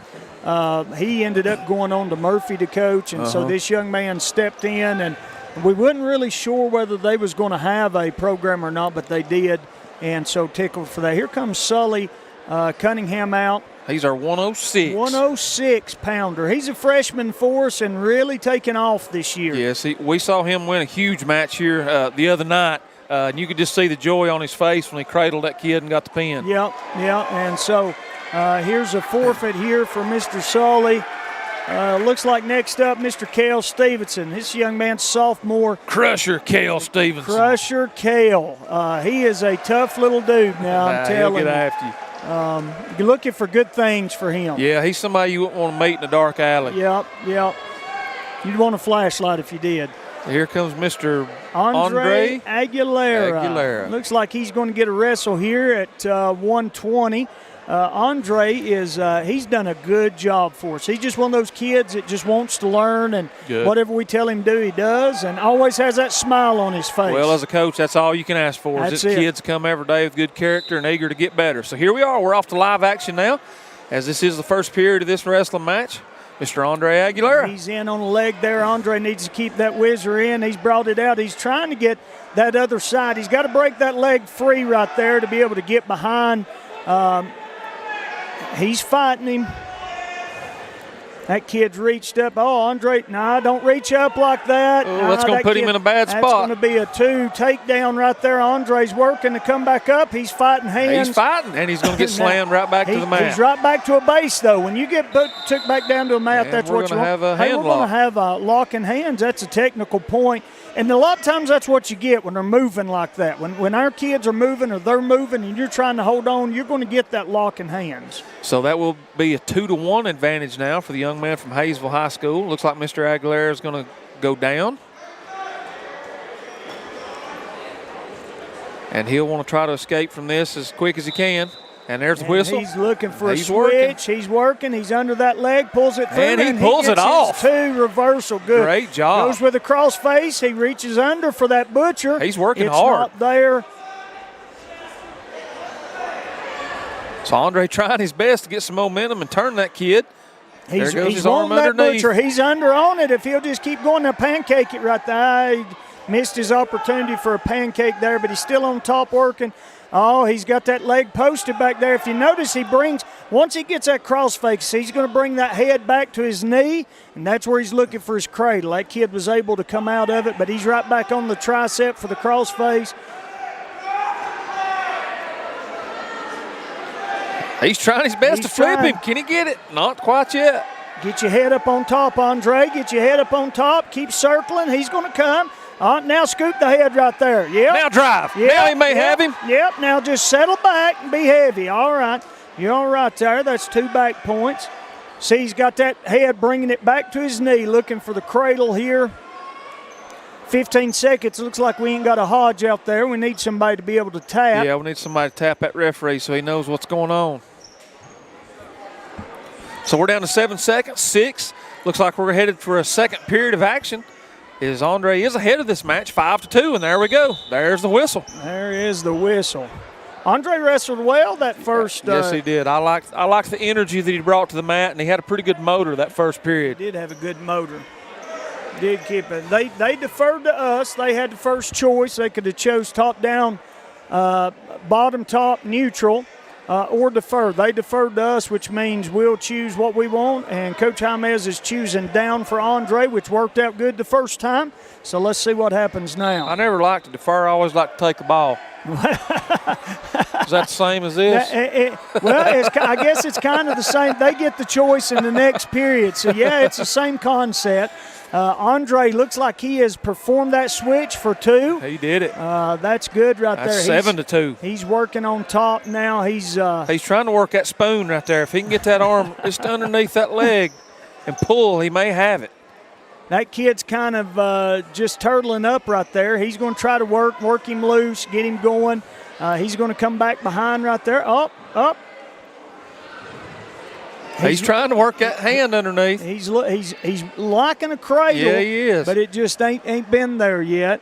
He ended up going on to Murphy to coach, and so this young man stepped in, and we wasn't really sure whether they was going to have a program or not, but they did, and so tickled for that. Here comes Sully Cunningham out. He's our 106. 106 pounder. He's a freshman for us and really taking off this year. Yes, we saw him win a huge match here the other night. And you could just see the joy on his face when he cradled that kid and got the pin. Yep, and so here's a forfeit here for Mr. Sully. Looks like next up, Mr. Cale Stevenson. This young man's sophomore. Crusher Cale Stevenson. Crusher Cale. He is a tough little dude now, I'm telling he'll you. get after you. You're looking for good things for him. Yeah, he's somebody you wouldn't want to meet in a dark alley. Yep. You'd want a flashlight if you did. Here comes Mr. Andre Aguilera. Looks like he's going to get a wrestle here at 120. Andre he's done a good job for us. He's just one of those kids that just wants to learn, and whatever we tell him to do, he does, and always has that smile on his face. Well, as a coach, that's all you can ask for. Is kids come every day with good character and eager to get better. So here we are. We're off to live action now, as this is the first period of this wrestling match. Mr. Andre Aguilera. He's in on the leg there. Andre needs to keep that whizzer in. He's brought it out. He's trying to get that other side. He's got to break that leg free right there to be able to get behind. He's fighting him. That kid's reached up. Oh, Andre, nah, don't reach up like that. Oh, that's going to put him in a bad spot. That's going to be a 2 takedown right there. Andre's working to come back up. He's fighting hands. He's fighting, and he's going to get slammed right back to the mat. He's right back to a base, though. When you get took back down to a mat, that's what you want. We're going to have a lock in hands. That's a technical point. And a lot of times that's what you get when they're moving like that. When our kids are moving or they're moving and you're trying to hold on, you're going to get that lock in hands. So that will be a 2-1 advantage now for the young man from Hayesville High School. Looks like Mr. Aguilera is going to go down. And he'll want to try to escape from this as quick as he can. And there's the whistle. He's looking for a switch. He's working. He's under that leg, pulls it through. And he pulls it off. 2 reversal. Good. Great job. Goes with a cross face. He reaches under for that butcher. He's working it's hard. Not there. So Andre trying his best to get some momentum and turn that kid. There goes his arm underneath. Butcher. He's under on it. If he'll just keep going, to pancake it right there. He missed his opportunity for a pancake there, but he's still on top working. Oh, he's got that leg posted back there. If you notice, once he gets that cross face, he's going to bring that head back to his knee, and that's where he's looking for his cradle. That kid was able to come out of it, but he's right back on the tricep for the cross face. He's trying his best to flip him. Can he get it? Not quite yet. Get your head up on top, Andre. Get your head up on top. Keep circling. He's going to come. Now scoop the head right there. Yep. Now drive. Yep. Now he may have him. Yep. Now just settle back and be heavy. All right. You're all right there. That's 2 back points. See, he's got that head bringing it back to his knee, looking for the cradle here. 15 seconds. Looks like we ain't got a Hodge out there. We need somebody to be able to tap. Yeah, we need somebody to tap that referee so he knows what's going on. So we're down to 7 seconds. 6. Looks like we're headed for a second period of action. Andre is ahead of this match, 5-2, and there we go. There's the whistle. There is the whistle. Andre wrestled well that first. Yes, he did. I liked the energy that he brought to the mat, and he had a pretty good motor that first period. He did have a good motor. Did keep it. They deferred to us. They had the first choice. They could have chose top down, bottom top, neutral. Or defer. They deferred to us, which means we'll choose what we want, and Coach Jaimez is choosing down for Andre, which worked out good the first time. So let's see what happens now. I never liked to defer. I always like to take the ball. Is that the same as this? I guess it's kind of the same. They get the choice in the next period. So, yeah, it's the same concept. Andre looks like he has performed that switch for 2. He did it. That's good right there. That's 7-2. He's working on top now. He's trying to work that spoon right there. If he can get that arm just underneath that leg and pull, he may have it. That kid's kind of just turtling up right there. He's going to try to work him loose, get him going. He's going to come back behind right there. Up. He's trying to work that hand underneath. He's liking a cradle. Yeah, he is. But it just ain't been there yet.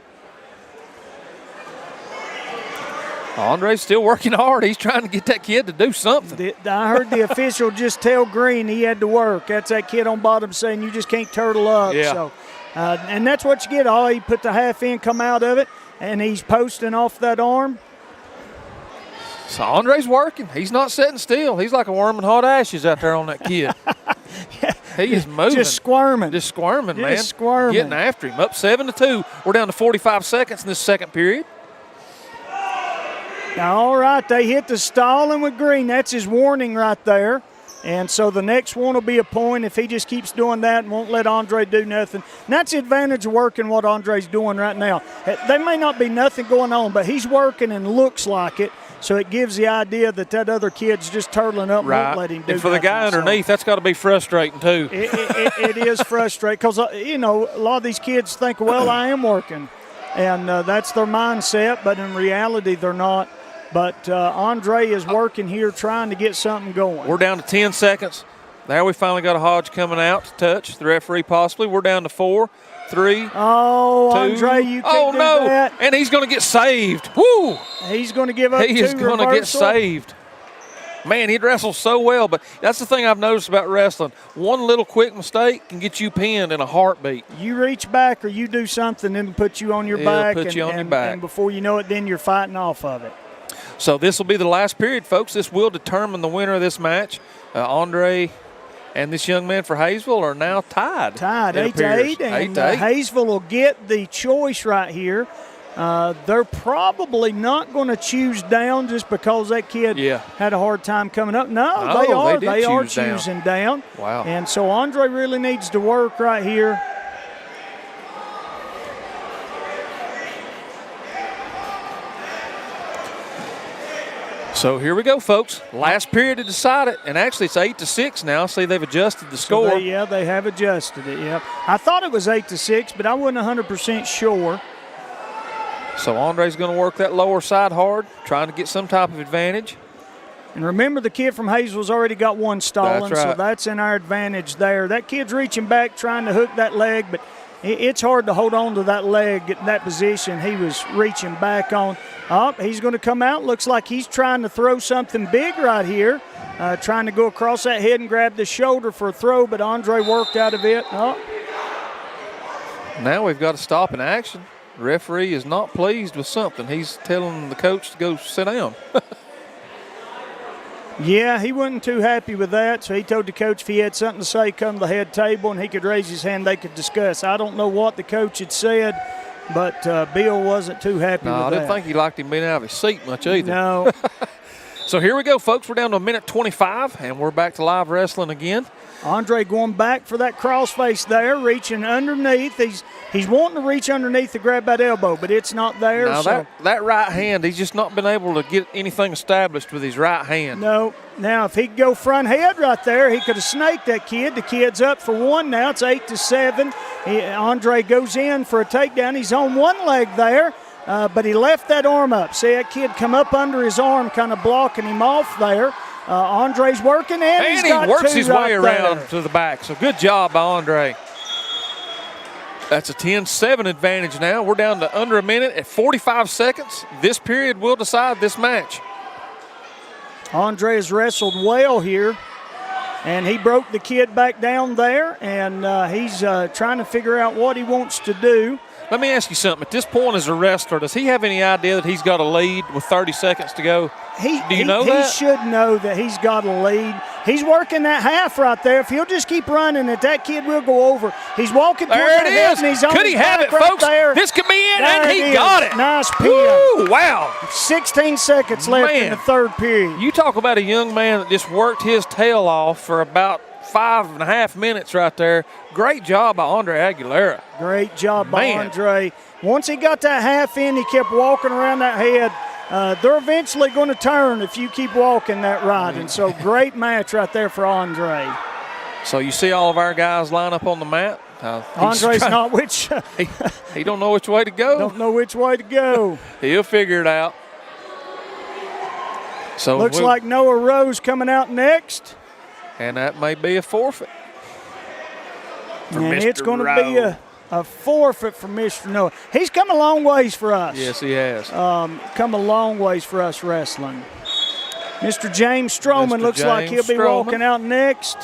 Andre's still working hard. He's trying to get that kid to do something. I heard the official just tell Green he had to work. That's that kid on bottom saying you just can't turtle up. Yeah. So, and that's what you get. He put the half in, come out of it, and he's posting off that arm. So Andre's working. He's not sitting still. He's like a worm in hot ashes out there on that kid. He is moving. Just squirming. Just squirming, man. Squirming. Getting after him. Up 7-2. We're down to 45 seconds in this second period. All right, they hit the stalling with Green. That's his warning right there. And so the next one will be a point if he just keeps doing that and won't let Andre do nothing. And that's the advantage of working what Andre's doing right now. There may not be nothing going on, but he's working and looks like it. So it gives the idea that other kid's just turtling up and won't let him do And for the guy underneath, that's got to be frustrating too. It is frustrating because, a lot of these kids think, well, I am working. And that's their mindset, but in reality they're not. But Andre is working here trying to get something going. We're down to 10 seconds. There we finally got a Hodge coming out to touch the referee possibly. We're down to 4, 3, Oh, 2. Andre, you can't do that. And he's going to get saved. Woo! He's going to give up He is going to get saved. Man, he'd wrestle so well, but that's the thing I've noticed about wrestling. One little quick mistake can get you pinned in a heartbeat. You reach back or you do something, it'll put you on your back. It'll put you on your back. And before you know it, then you're fighting off of it. So this will be the last period, folks. This will determine the winner of this match. Andre and this young man for Hayesville are now tied. Tied, 8-8. And 8-8. Hayesville will get the choice right here. They're probably not going to choose down just because that kid had a hard time coming up. No, they are choosing down. Wow. And so Andre really needs to work right here. So here we go, folks. Last period to decide it, and actually it's 8-6 now. See, they've adjusted the score. So they have adjusted it. Yep. I thought it was 8-6, but I wasn't 100% sure. So Andre's going to work that lower side hard, trying to get some type of advantage. And remember, the kid from Hayesville's already got one stolen, that's right. So that's in our advantage there. That kid's reaching back, trying to hook that leg, but it's hard to hold on to that leg in that position he was reaching back on. He's going to come out. Looks like he's trying to throw something big right here, trying to go across that head and grab the shoulder for a throw, but Andre worked out of it. Now we've got to stop in action. The referee is not pleased with something. He's telling the coach to go sit down. Yeah, he wasn't too happy with that, so he told the coach if he had something to say, come to the head table, and he could raise his hand, they could discuss. I don't know what the coach had said, but Bill wasn't too happy with that. I didn't think he liked him being out of his seat much either. No. So here we go, folks. We're down to a minute 25, and we're back to live wrestling again. Andre going back for that crossface there, reaching underneath. He's wanting to reach underneath to grab that elbow, but it's not there. Now that right hand, he's just not been able to get anything established with his right hand. No. Now, if he could go front head right there, he could have snaked that kid. The kid's up for one now. It's 8-7. Andre goes in for a takedown. He's on one leg there, but he left that arm up. See that kid come up under his arm, kind of blocking him off there. Andre's working, and he's got he works two his right way around there. to the back. So good job by Andre. That's a 10-7 advantage now. We're down to under a minute at 45 seconds. This period will decide this match. Andre has wrestled well here, and he broke the kid back down there, and he's trying to figure out what he wants to do. Let me ask you something. At this point as a wrestler, does he have any idea that he's got a lead with 30 seconds to go? Do you know that? He should know that he's got a lead. He's working that half right there. If he'll just keep running it, that kid will go over. He's walking towards there it that is. And he's on Could he have it, right folks? there. This could be in, There and he is. got it. Nice pin. Woo, wow. 16 seconds left in the third period. You talk about a young man that just worked his tail off for about 5.5 minutes right there. Great job by Andre Aguilera. Great job by Andre. Once he got that half in, he kept walking around that head. They're eventually going to turn if you keep walking that right. And so great match right there for Andre. So you see all of our guys line up on the mat. Andre's not which. he don't know which way to go. Don't know which way to go. He'll figure it out. So looks like Noah Rose coming out next. And that may be a forfeit. And it's going to be a forfeit for Mr. Noah. He's come a long ways for us. Yes, he has. Come a long ways for us wrestling. Mr. James Stroman looks like he'll be walking out next.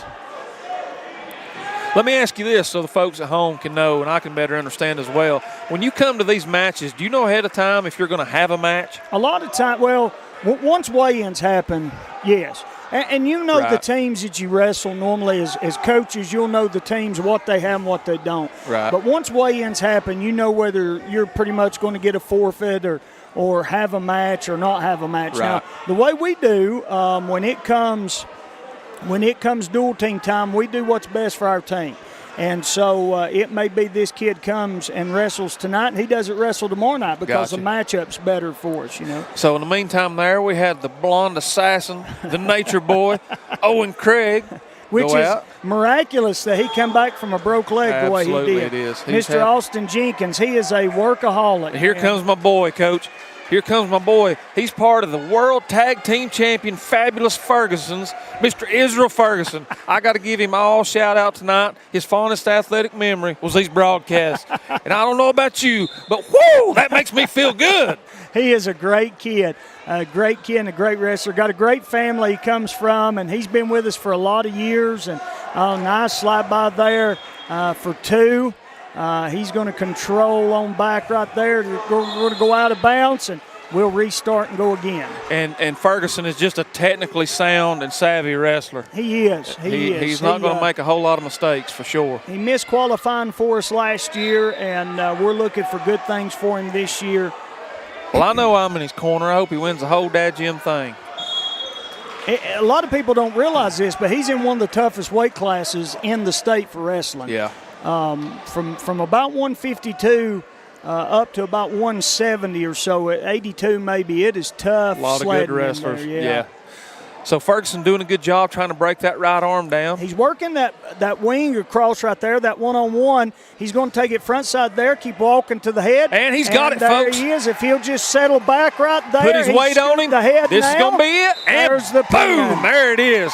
Let me ask you this so the folks at home can know and I can better understand as well. When you come to these matches, do you know ahead of time if you're going to have a match? A lot of time, well, once weigh-ins happen, yes. And you know the teams that you wrestle normally as coaches, you'll know the teams, what they have and what they don't. Right. But once weigh-ins happen, you know whether you're pretty much going to get a forfeit or have a match or not have a match. Right. Now, the way we do when it comes dual team time, we do what's best for our team. And so it may be this kid comes and wrestles tonight, and he doesn't wrestle tomorrow night because the matchup's better for us, you know. So in the meantime there, we had the blonde assassin, the nature boy, Owen Craig, which is miraculous that he come back from a broke leg the way he did. It is. Mr. Austin Jenkins, he is a workaholic. Here comes my boy, Coach. Here comes my boy. He's part of the World Tag Team Champion Fabulous Fergusons, Mr. Israel Ferguson. I got to give him all shout out tonight. His fondest athletic memory was these broadcasts. And I don't know about you, but whoo, that makes me feel good. He is a great kid and a great wrestler. Got a great family he comes from, and he's been with us for a lot of years. And nice slide by there for 2. He's going to control on back right there. We're going to go out of bounds, and we'll restart and go again. And Ferguson is just a technically sound and savvy wrestler. He is. He's not going to make a whole lot of mistakes for sure. He missed qualifying for us last year, and we're looking for good things for him this year. Well, I know I'm in his corner. I hope he wins the whole dadgum thing. A lot of people don't realize this, but he's in one of the toughest weight classes in the state for wrestling. Yeah. From about 152 up to about 170 or so, at 82 maybe, it is tough. A lot of good wrestlers. Yeah. So Ferguson doing a good job trying to break that right arm down. He's working that wing across right there, that one-on-one. He's going to take it front side there, keep walking to the head. And he's got it, folks. There he is. If he'll just settle back right there. Put his weight on him. The head this is going to be it. And there's the boom, there it is.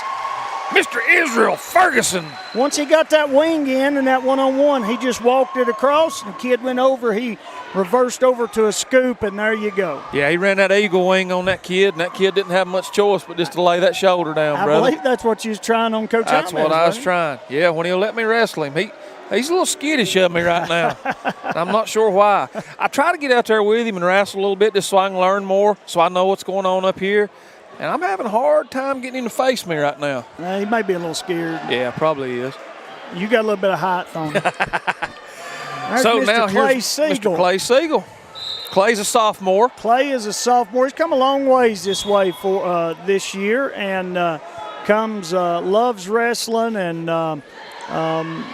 Mr. Israel Ferguson. Once he got that wing in and that one-on-one, he just walked it across, and the kid went over. He reversed over to a scoop, and there you go. Yeah, he ran that eagle wing on that kid, and that kid didn't have much choice but just to lay that shoulder down, brother. I believe that's what you was trying on Coach That's Almez, what I was right? trying. Yeah, when he'll let me wrestle him. He's a little skittish of me right now. I'm not sure why. I try to get out there with him and wrestle a little bit just so I can learn more, so I know what's going on up here. And I'm having a hard time getting him to face me right now. He may be a little scared. Yeah, probably is. You got a little bit of height on him. So Mr. now Clay here's Siegel. Mr. Clay Siegel. Clay's a sophomore. Clay is a sophomore. He's come a long ways this way for this year, and loves wrestling, and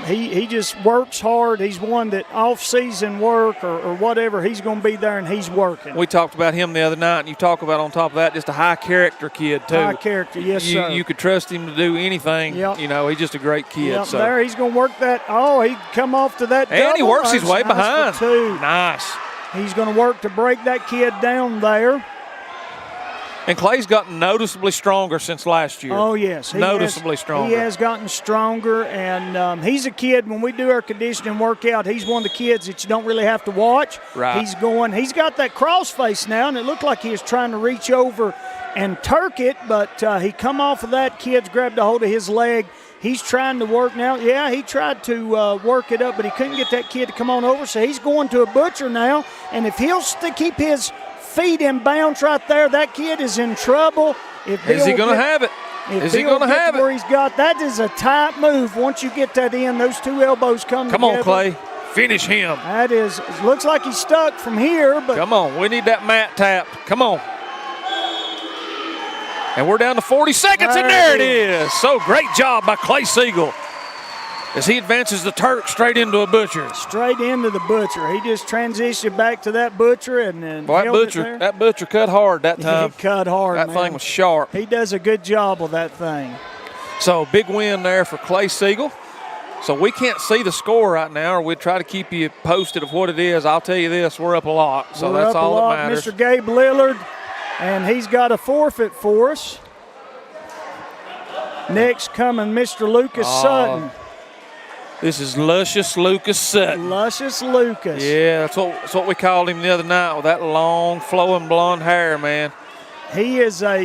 he just works hard. He's one that off-season work or whatever, he's going to be there and he's working. We talked about him the other night, and you talk about on top of that just a high-character kid, too. High character, yes, sir. You could trust him to do anything. Yep. You know, he's just a great kid. Yep, so. there he's going to work that. Oh, he come off to that double. And he works his way Nice behind. for 2. Nice. He's going to work to break that kid down there. And Clay's gotten noticeably stronger since last year. Oh, yes. Noticeably stronger. He has gotten stronger, and he's a kid, when we do our conditioning workout, he's one of the kids that you don't really have to watch. Right. He's got that cross face now, and it looked like he was trying to reach over and turk it, but he come off of that. Kids grabbed a hold of his leg. He's trying to work now. Yeah, he tried to work it up, but he couldn't get that kid to come on over, so he's going to a butcher now, and if he'll keep his feet in bounds right there, that kid is in trouble. Is he going to have it? Is he going to have it? Where he's got, that is a tight move. Once you get that in, those 2 elbows come Come together. on, Clay. Finish him. That is, it looks like he's stuck from here, but come on. We need that mat tapped. Come on. And we're down to 40 seconds, and there it is. So great job by Clay Siegel as he advances the Turk straight into a butcher. Straight into the butcher. He just transitioned back to that butcher and then that butcher cut hard that time. He cut hard, That thing was sharp. He does a good job with that thing. So big win there for Clay Siegel. So we can't see the score right now, or we'd try to keep you posted of what it is. I'll tell you this, we're up a lot, so that's all that matters. Mr. Gabe Lillard, and he's got a forfeit for us. Next coming Mr. Lucas Sutton. This is Luscious Lucas Sutton. Luscious Lucas. Yeah, that's what we called him the other night, with that long, flowing blonde hair, man. He is a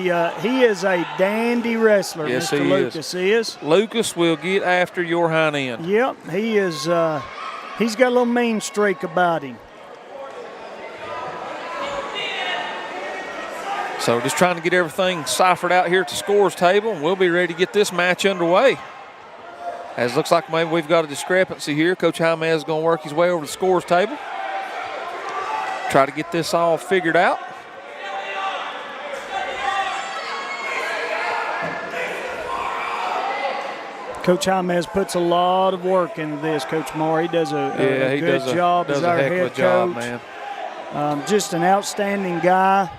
dandy wrestler, yes, Mr. Lucas is. Lucas will get after your hind end. Yep, he is. He's got a little mean streak about him. So just trying to get everything ciphered out here at the scores table, and we'll be ready to get this match underway. As it looks like maybe we've got a discrepancy here. Coach Jaime is going to work his way over to the scores table. Try to get this all figured out. Coach Jaimez puts a lot of work into this, Coach Moore. He does a good job as our head coach. Man. Just an outstanding guy.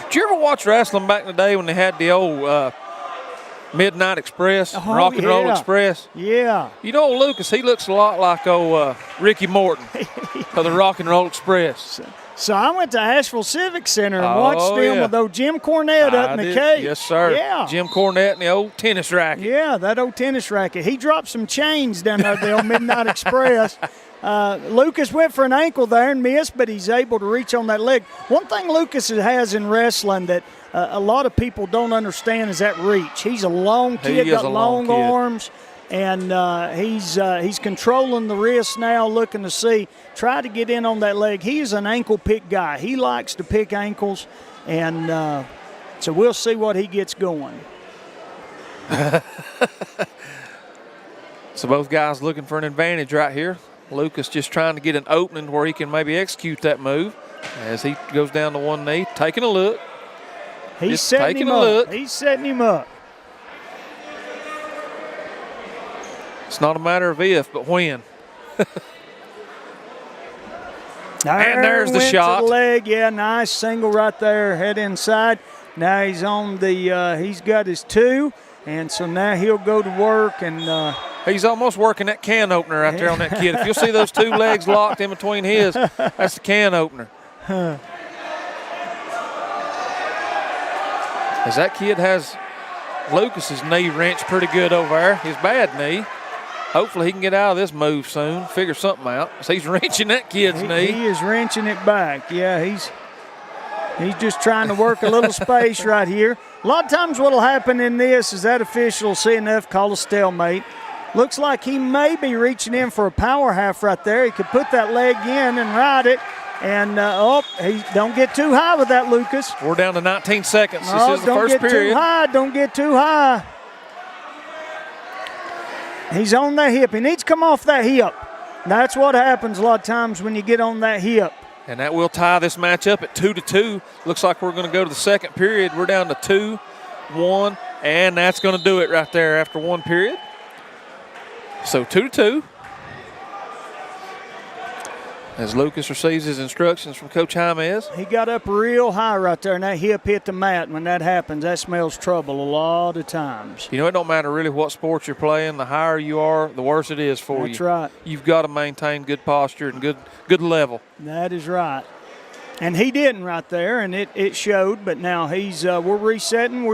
Did you ever watch wrestling back in the day when they had the old Midnight Express, Rock and Roll Express? Yeah. You know, Lucas, he looks a lot like Ricky Morton of the Rock and Roll Express. So I went to Asheville Civic Center and watched them with old Jim Cornette up in the cage. Yes, sir. Yeah. Jim Cornette and the old tennis racket. Yeah, that old tennis racket. He dropped some chains down there at the old Midnight Express. Lucas went for an ankle there and missed, but he's able to reach on that leg. One thing Lucas has in wrestling that a lot of people don't understand is that reach. He's a long kid, got long arms. And he's controlling the wrist now, looking to see, try to get in on that leg. He's an ankle pick guy. He likes to pick ankles, and so we'll see what he gets going. So both guys looking for an advantage right here. Lucas just trying to get an opening where he can maybe execute that move as he goes down to one knee, taking a look. He's setting him up. He's setting him up. It's not a matter of if, but when. And there's the went shot. To the leg, yeah, nice single right there, head inside. Now he's on the, he's got his 2, and so now he'll go to work and. He's almost working that can opener right there on that kid. If you'll see those 2 legs locked in between his, that's the can opener. As that kid has Lucas's knee wrenched pretty good over there, his bad knee. Hopefully he can get out of this move soon, figure something out. So he's wrenching that kid's knee. He is wrenching it back. Yeah, he's just trying to work a little space right here. A lot of times what will happen in this is that official will see enough, call a stalemate. Looks like he may be reaching in for a power half right there. He could put that leg in and ride it. And, he don't get too high with that, Lucas. We're down to 19 seconds. This is the first period. Don't get too high. He's on that hip. He needs to come off that hip. That's what happens a lot of times when you get on that hip. And that will tie this match up at 2-2. Looks like we're going to go to the second period. We're down to 2-1, and that's going to do it right there after one period. So 2-2. As Lucas receives his instructions from Coach Jaimez. He got up real high right there, and that hip hit the mat. When that happens, that smells trouble a lot of times. You know, it don't matter really what sport you're playing. The higher you are, the worse it is for you. That's right. You've got to maintain good posture and good level. That is right. And he didn't right there, and it showed. But now he's we're resetting.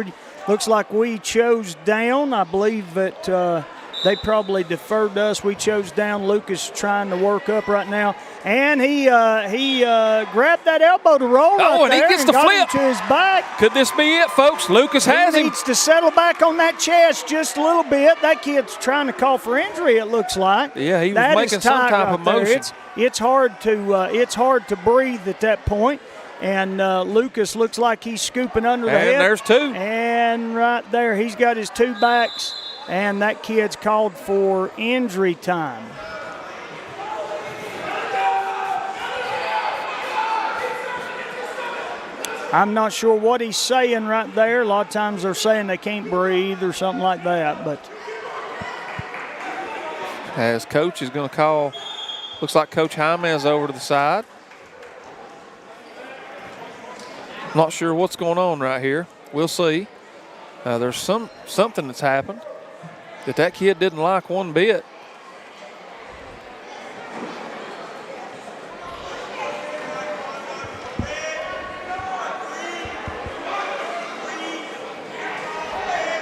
Looks like we chose down. I believe that they probably deferred to us. We chose down. Lucas trying to work up right now. And he grabbed that elbow to roll and he gets the flip to his back. Could this be it, folks? Lucas has him. He needs to settle back on that chest just a little bit. That kid's trying to call for injury, it looks like. Yeah, he was making some type of motion. It's hard to breathe at that point. And Lucas looks like he's scooping under the head. And there's 2. And right there, he's got his 2 backs. And that kid's called for injury time. I'm not sure what he's saying right there. A lot of times they're saying they can't breathe or something like that. But as coach is going to call, looks like Coach Jaimez over to the side. Not sure what's going on right here. We'll see. There's something that's happened that kid didn't like one bit.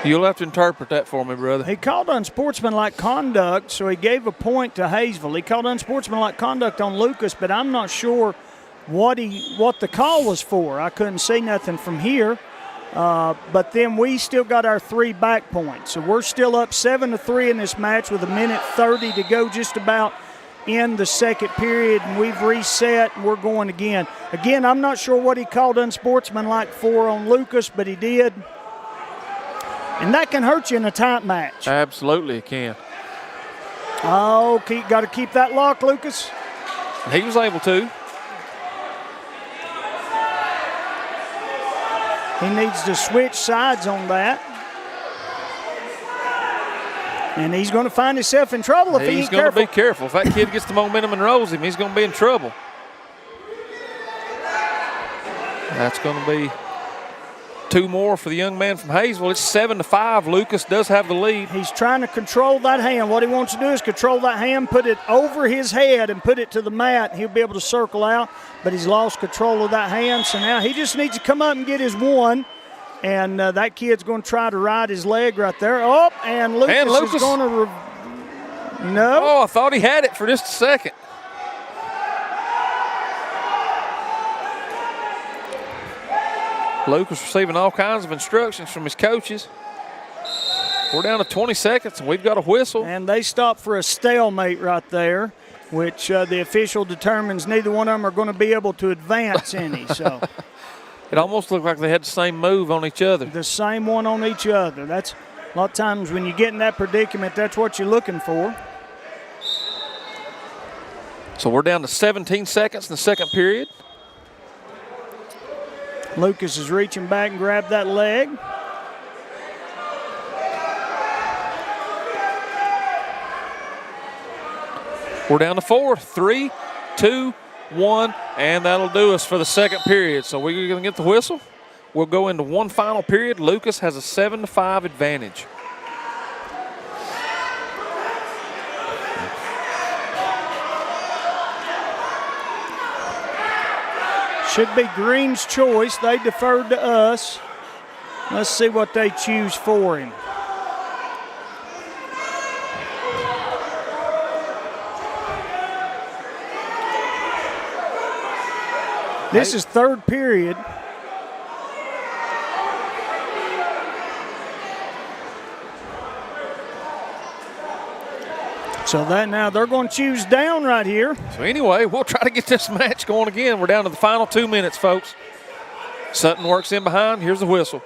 You'll have to interpret that for me, brother. He called unsportsmanlike conduct, so he gave a point to Hayesville. He called unsportsmanlike conduct on Lucas, but I'm not sure what the call was for. I couldn't see nothing from here. But then we still got our 3 back points. So we're still up 7-3 in this match with 1:30 to go just about in the second period. And we've reset and we're going again. Again, I'm not sure what he called unsportsmanlike for on Lucas, but he did. And that can hurt you in a tight match. Absolutely it can. Oh, got to keep that lock, Lucas. He was able to. He needs to switch sides on that. And he's going to find himself in trouble if he ain't careful. He's going to be careful. If that kid gets the momentum and rolls him, he's going to be in trouble. That's going to be 2 more for the young man from Hayesville. It's 7-5. Lucas does have the lead. He's trying to control that hand. What he wants to do is control that hand, put it over his head and put it to the mat. He'll be able to circle out, but he's lost control of that hand. So now he just needs to come up and get his one. And that kid's going to try to ride his leg right there. Oh, and Lucas is going to no. Oh, I thought he had it for just a second. Lucas receiving all kinds of instructions from his coaches. We're down to 20 seconds, and we've got a whistle. And they stop for a stalemate right there, which the official determines neither one of them are going to be able to advance any. So it almost looked like they had the same move on each other. The same one on each other. That's a lot of times when you get in that predicament, that's what you're looking for. So we're down to 17 seconds in the second period. Lucas is reaching back and grabbed that leg. We're down to 4. 3, 2, 1, and that'll do us for the second period. So we're going to get the whistle. We'll go into one final period. Lucas has a 7-5 advantage. Should be Green's choice. They deferred to us. Let's see what they choose for him. This is third period. So that now they're going to choose down right here. So anyway, we'll try to get this match going again. We're down to the final 2 minutes, folks. Sutton works in behind. Here's the whistle.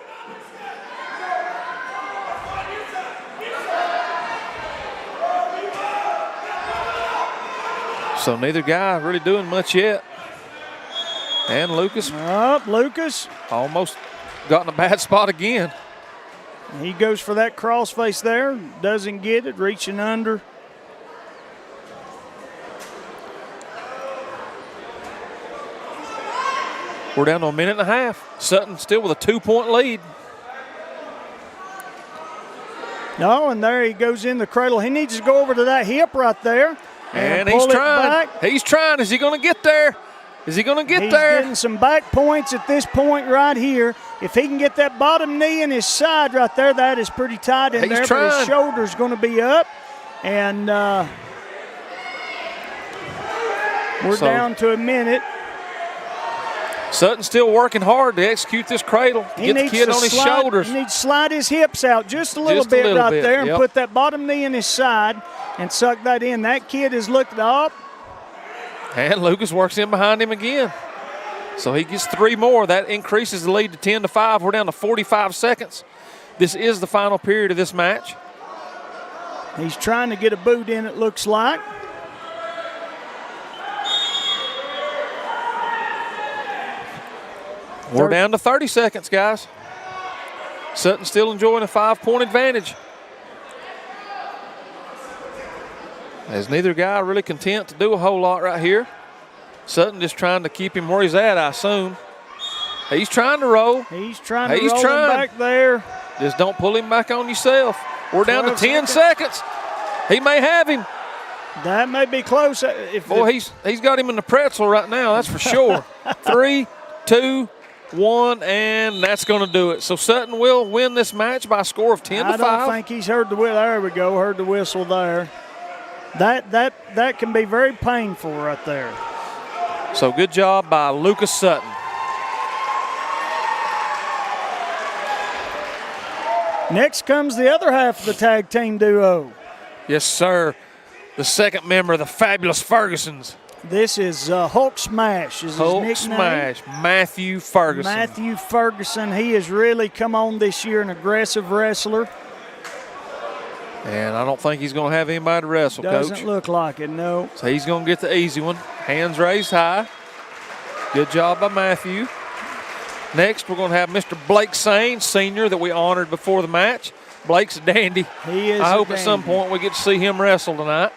So neither guy really doing much yet. And Lucas. Lucas. Almost got in a bad spot again. He goes for that crossface there. Doesn't get it. Reaching under. We're down to a minute and a half. Sutton still with a 2-point lead. No, and there he goes in the cradle. He needs to go over to that hip right there. And he's trying. He's trying. Is he going to get there? Is he going to get there? He's getting some back points at this point right here. If he can get that bottom knee in his side right there, that is pretty tight in there. Trying. But his shoulder's going to be up. And we're down to a minute. Sutton's still working hard to execute this cradle, to get the kid on his shoulders. He needs to slide his hips out just a little bit there and put that bottom knee in his side and suck that in. That kid is looking up. And Lucas works in behind him again. So he gets 3 more. That increases the lead to 10-5. We're down to 45 seconds. This is the final period of this match. He's trying to get a boot in, it looks like. We're down to 30 seconds, guys. Sutton still enjoying a 5-point advantage. As neither guy really content to do a whole lot right here. Sutton just trying to keep him where he's at, I assume. He's trying to roll. He's trying to roll him back there. Just don't pull him back on yourself. We're down to 10 seconds. He may have him. That may be close. Boy, he's got him in the pretzel right now, that's for sure. 3, 2, 1, and that's going to do it. So Sutton will win this match by a score of 10-5. I don't think he's heard the whistle. There we go, heard the whistle there. That can be very painful right there. So good job by Lucas Sutton. Next comes the other half of the tag team duo. Yes, sir. The second member of the fabulous Fergusons. This is Hulk Smash is his nickname. Hulk Smash, Matthew Ferguson. Matthew Ferguson. He has really come on this year, an aggressive wrestler. And I don't think he's going to have anybody to wrestle, Coach. Doesn't look like it, no. So he's going to get the easy one. Hands raised high. Good job by Matthew. Next, we're going to have Mr. Blake Swain, senior, that we honored before the match. Blake's a dandy. He is. I hope at some point we get to see him wrestle tonight.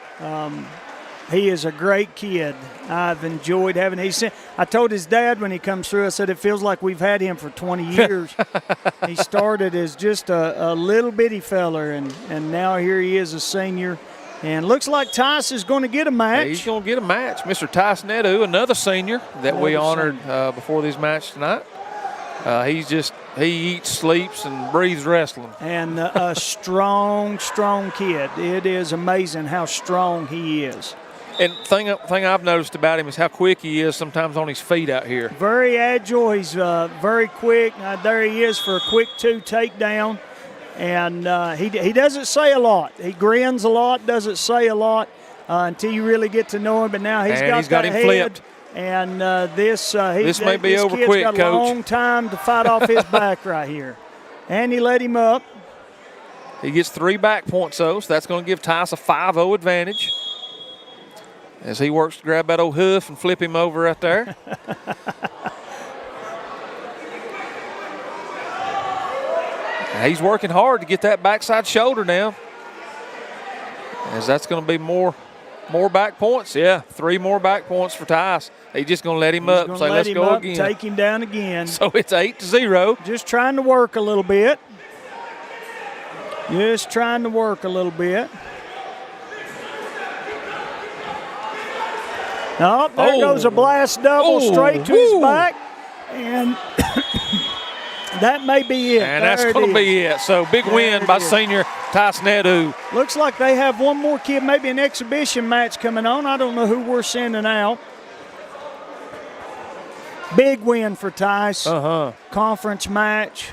He is a great kid. I've enjoyed having him. I told his dad when he comes through, I said, it feels like we've had him for 20 years. He started as just a little bitty feller, and now here he is a senior. And looks like Tice is going to get a match. He's going to get a match. Mr. Tice Nedu, another senior that we honored before this match tonight. He eats, sleeps, and breathes wrestling. And a strong kid. It is amazing how strong he is. And thing I've noticed about him is how quick he is sometimes on his feet out here. Very agile. He's very quick. There he is for a quick 2 takedown. And he doesn't say a lot. He grins a lot, doesn't say a lot until you really get to know him. But now he's got him head. flipped. And this may be over kid's quick, got Coach. a long time to fight off his back right here. And he let him up. He gets 3 back points, though, so that's going to give Tice a 5-0 advantage as he works to grab that old hoof and flip him over right there. He's working hard to get that backside shoulder down, as that's going to be more back points. Yeah, 3 more back points for Tice. He's just going to let him up and say, let's go again. Take him down again. So it's 8-0. Just trying to work a little bit. Just trying to work a little bit. Oh, there goes a blast double straight to his back. And that may be it. And that's going to be it. So big win by senior Tice Nedu. Looks like they have one more kid, maybe an exhibition match coming on. I don't know who we're sending out. Big win for Tice. Conference match.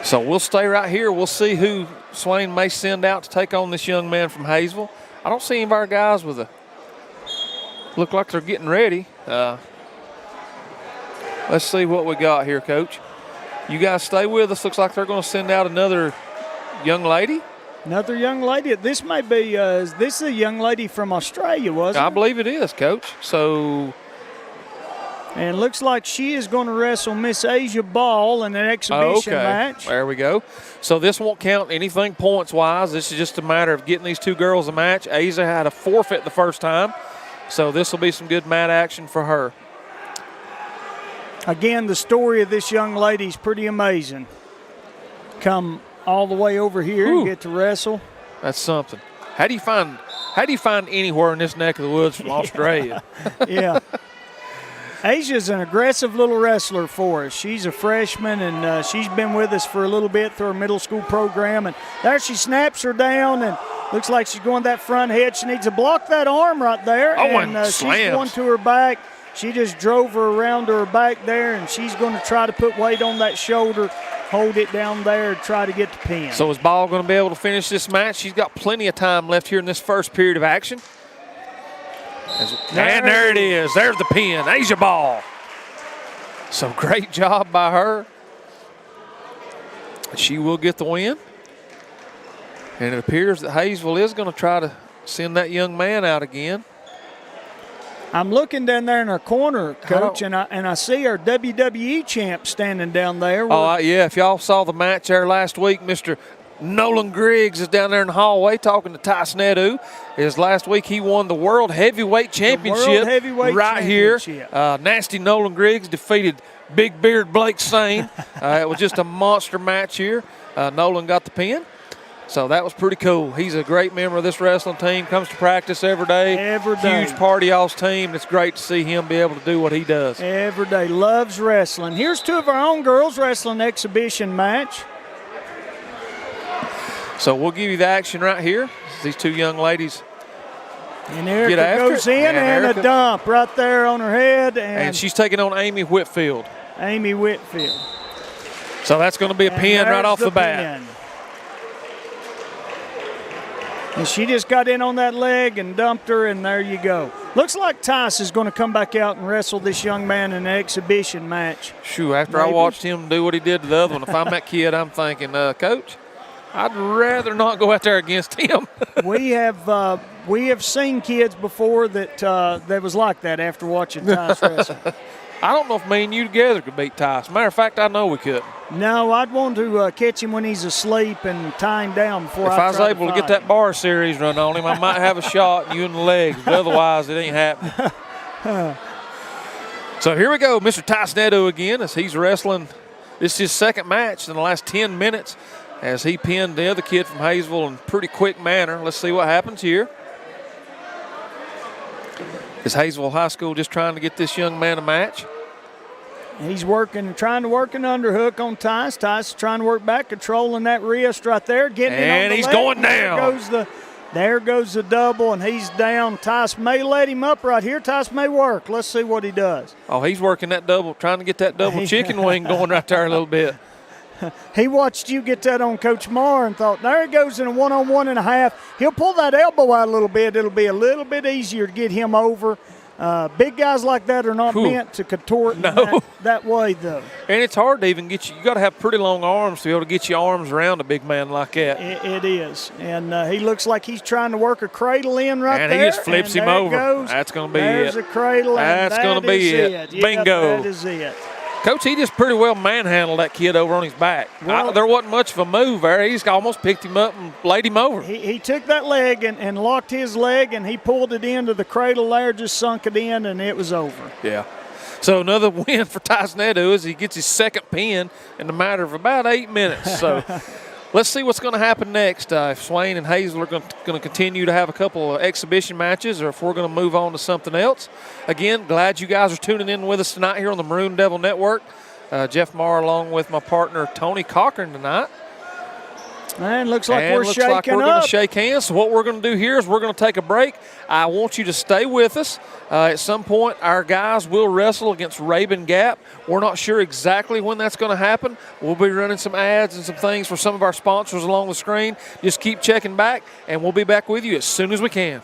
So we'll stay right here. We'll see who Swain may send out to take on this young man from Hayesville. I don't see any of our guys with look like they're getting ready. Let's see what we got here, Coach. You guys stay with us. Looks like they're going to send out another young lady. Another young lady. This may be, this is a young lady from Australia, wasn't it? I believe it is, Coach. So. And looks like she is going to wrestle Miss Asia Ball in an exhibition match. There we go. So this won't count anything points-wise. This is just a matter of getting these 2 girls a match. Asia had a forfeit the first time, so this will be some good mat action for her. Again, the story of this young lady is pretty amazing. Come all the way over here and get to wrestle. That's something. How do you find anywhere in this neck of the woods from Australia? Yeah. Asia's an aggressive little wrestler for us. She's a freshman, and she's been with us for a little bit through our middle school program. And there she snaps her down, and looks like she's going that front head. She needs to block that arm right there. And she's going to her back. She just drove her around to her back there, and she's going to try to put weight on that shoulder, hold it down there, and try to get the pin. So is Ball going to be able to finish this match? She's got plenty of time left here in this first period of action. And there it is. There's the pin. Asia Ball. So great job by her. She will get the win. And it appears that Hayesville is going to try to send that young man out again. I'm looking down there in our corner, Coach, and I see our WWE champ standing down there. Yeah, if y'all saw the match there last week, Mr. Nolan Griggs is down there in the hallway talking to Tice Nedu. Last week he won the World Heavyweight Championship here. Nasty Nolan Griggs defeated Big Beard Blake Sane. It was just a monster match here. Nolan got the pin. So that was pretty cool. He's a great member of this wrestling team, comes to practice every day. Every day. Huge part of y'all's team. It's great to see him be able to do what he does. Every day. Loves wrestling. Here's 2 of our own girls wrestling exhibition match. So we'll give you the action right here. These 2 young ladies. And Erica goes in and a dump right there on her head. And she's taking on Amy Whitfield. Amy Whitfield. So that's going to be a pin right off the bat. Pin. And she just got in on that leg and dumped her, and there you go. Looks like Tice is going to come back out and wrestle this young man in an exhibition match. Sure, after I watched him do what he did to the other one, if I'm that kid, I'm thinking, Coach, I'd rather not go out there against him. We have seen kids before that was like that after watching Tice wrestle. I don't know if me and you together could beat Tyson. Matter of fact, I know we could. No, I'd want to catch him when he's asleep and tie him down before If I was able to get that bar series run on him, I might have a shot, you in the legs, but otherwise it ain't happening. So here we go, Mr. Tyson Edo again as he's wrestling. This is his second match in the last 10 minutes as he pinned the other kid from Hayesville in pretty quick manner. Let's see what happens here. Is Hayesville High School just trying to get this young man a match? He's trying to work an underhook on Tice. Tice trying to work back, controlling that wrist right there, getting it on the And he's leg. going down. There goes the double, and he's down. Tice may let him up right here. Tice may work. Let's see what he does. Oh, he's working that double, trying to get that double chicken wing going right there a little bit. He watched you get that on Coach Marr and thought, there he goes in a 1-on-1.5. He'll pull that elbow out a little bit. It'll be a little bit easier to get him over. Big guys like that are not meant to contort that way, though. And it's hard to even get you. You got to have pretty long arms to be able to get your arms around a big man like that. It is. And he looks like he's trying to work a cradle in right there. And he just flips him over. That's going to be it. There's a cradle. That's going to be it. Bingo. That is it. Coach, he just pretty well manhandled that kid over on his back. Well, there wasn't much of a move there. He just almost picked him up and laid him over. He took that leg and locked his leg, and he pulled it into the cradle there, just sunk it in, and it was over. Yeah. So another win for Tyson Edo as he gets his second pin in a matter of about 8 minutes. So let's see what's going to happen next. If Swain and Hayesville are going to continue to have a couple of exhibition matches or if we're going to move on to something else. Again, glad you guys are tuning in with us tonight here on the Maroon Devil Network. Jeff Marr along with my partner Tony Cochran tonight. And looks like we're looks shaking like we're going to shake hands. So what we're going to do here is we're going to take a break. I want you to stay with us. At some point, our guys will wrestle against Rabun Gap. We're not sure exactly when that's going to happen. We'll be running some ads and some things for some of our sponsors along the screen. Just keep checking back, and we'll be back with you as soon as we can.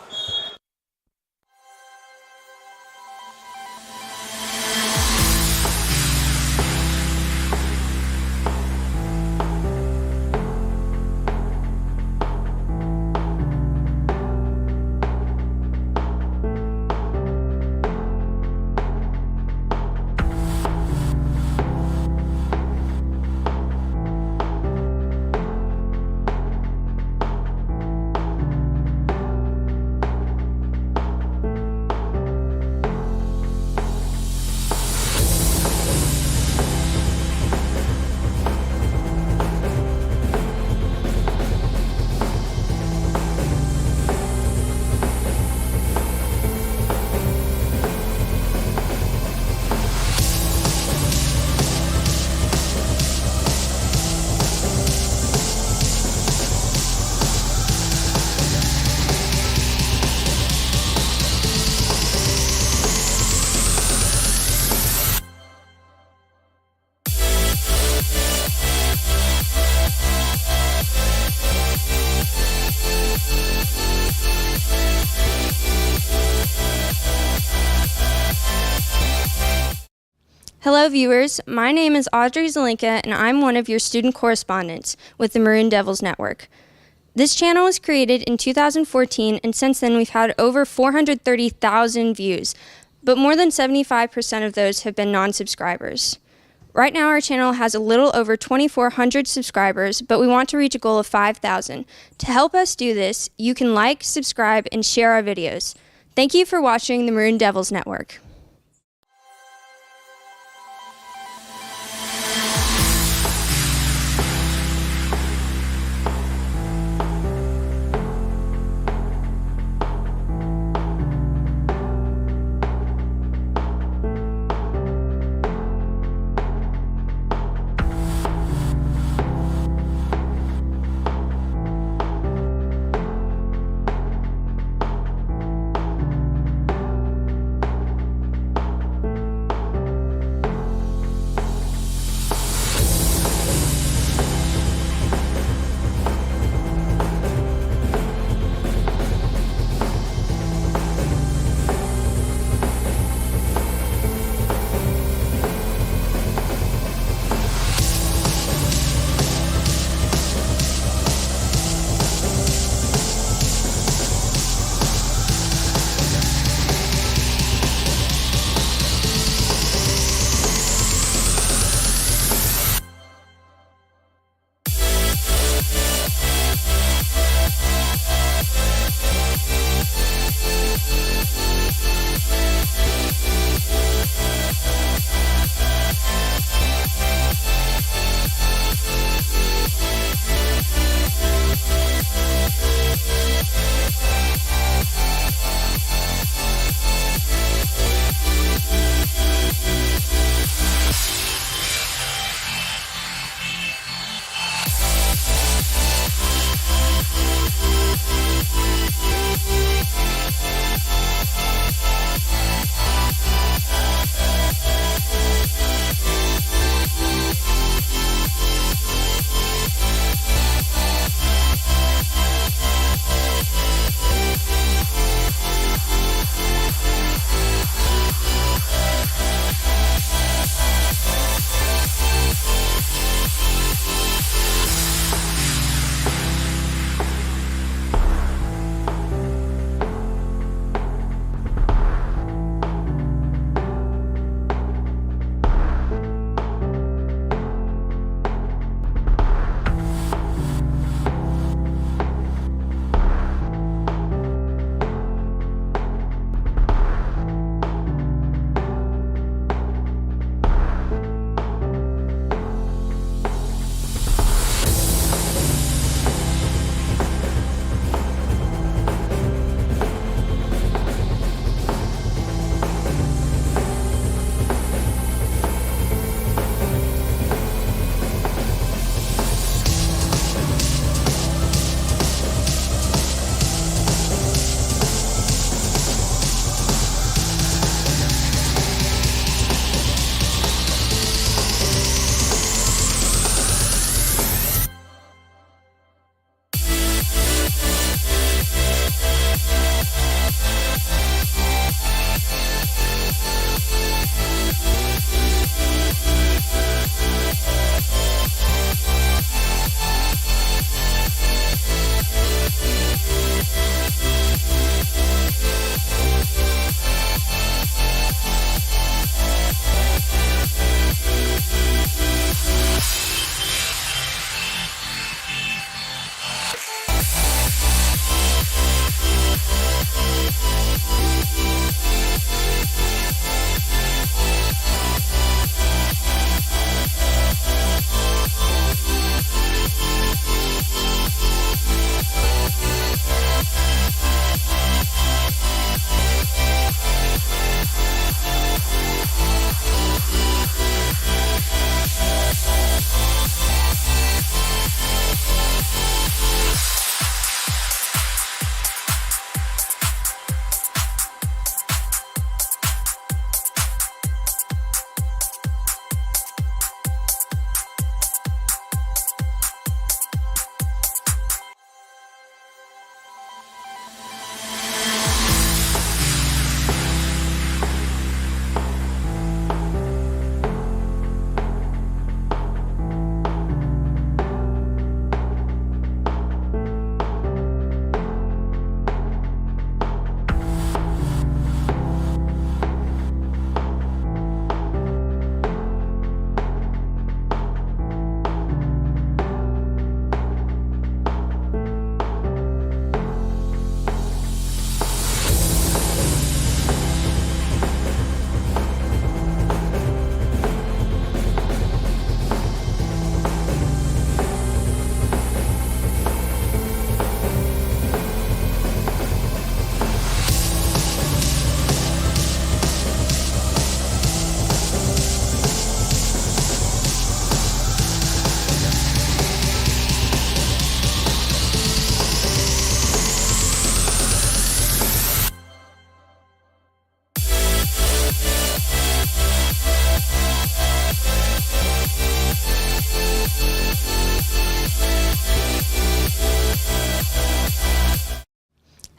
Hello, viewers. My name is Audrey Zelinka, and I'm one of your student correspondents with the Maroon Devils Network. This channel was created in 2014, and since then we've had over 430,000 views, but more than 75% of those have been non-subscribers. Right now our channel has a little over 2,400 subscribers, but we want to reach a goal of 5,000. To help us do this, you can like, subscribe, and share our videos. Thank you for watching the Maroon Devils Network.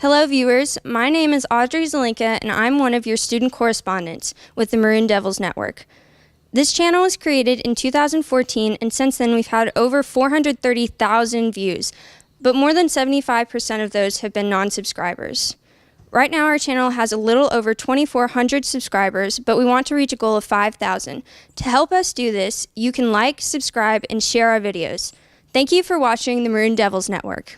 Hello, viewers. My name is Audrey Zelinka, and I'm one of your student correspondents with the Maroon Devils Network. This channel was created in 2014, and since then we've had over 430,000 views, but more than 75% of those have been non-subscribers. Right now our channel has a little over 2,400 subscribers, but we want to reach a goal of 5,000. To help us do this, you can like, subscribe, and share our videos. Thank you for watching the Maroon Devils Network.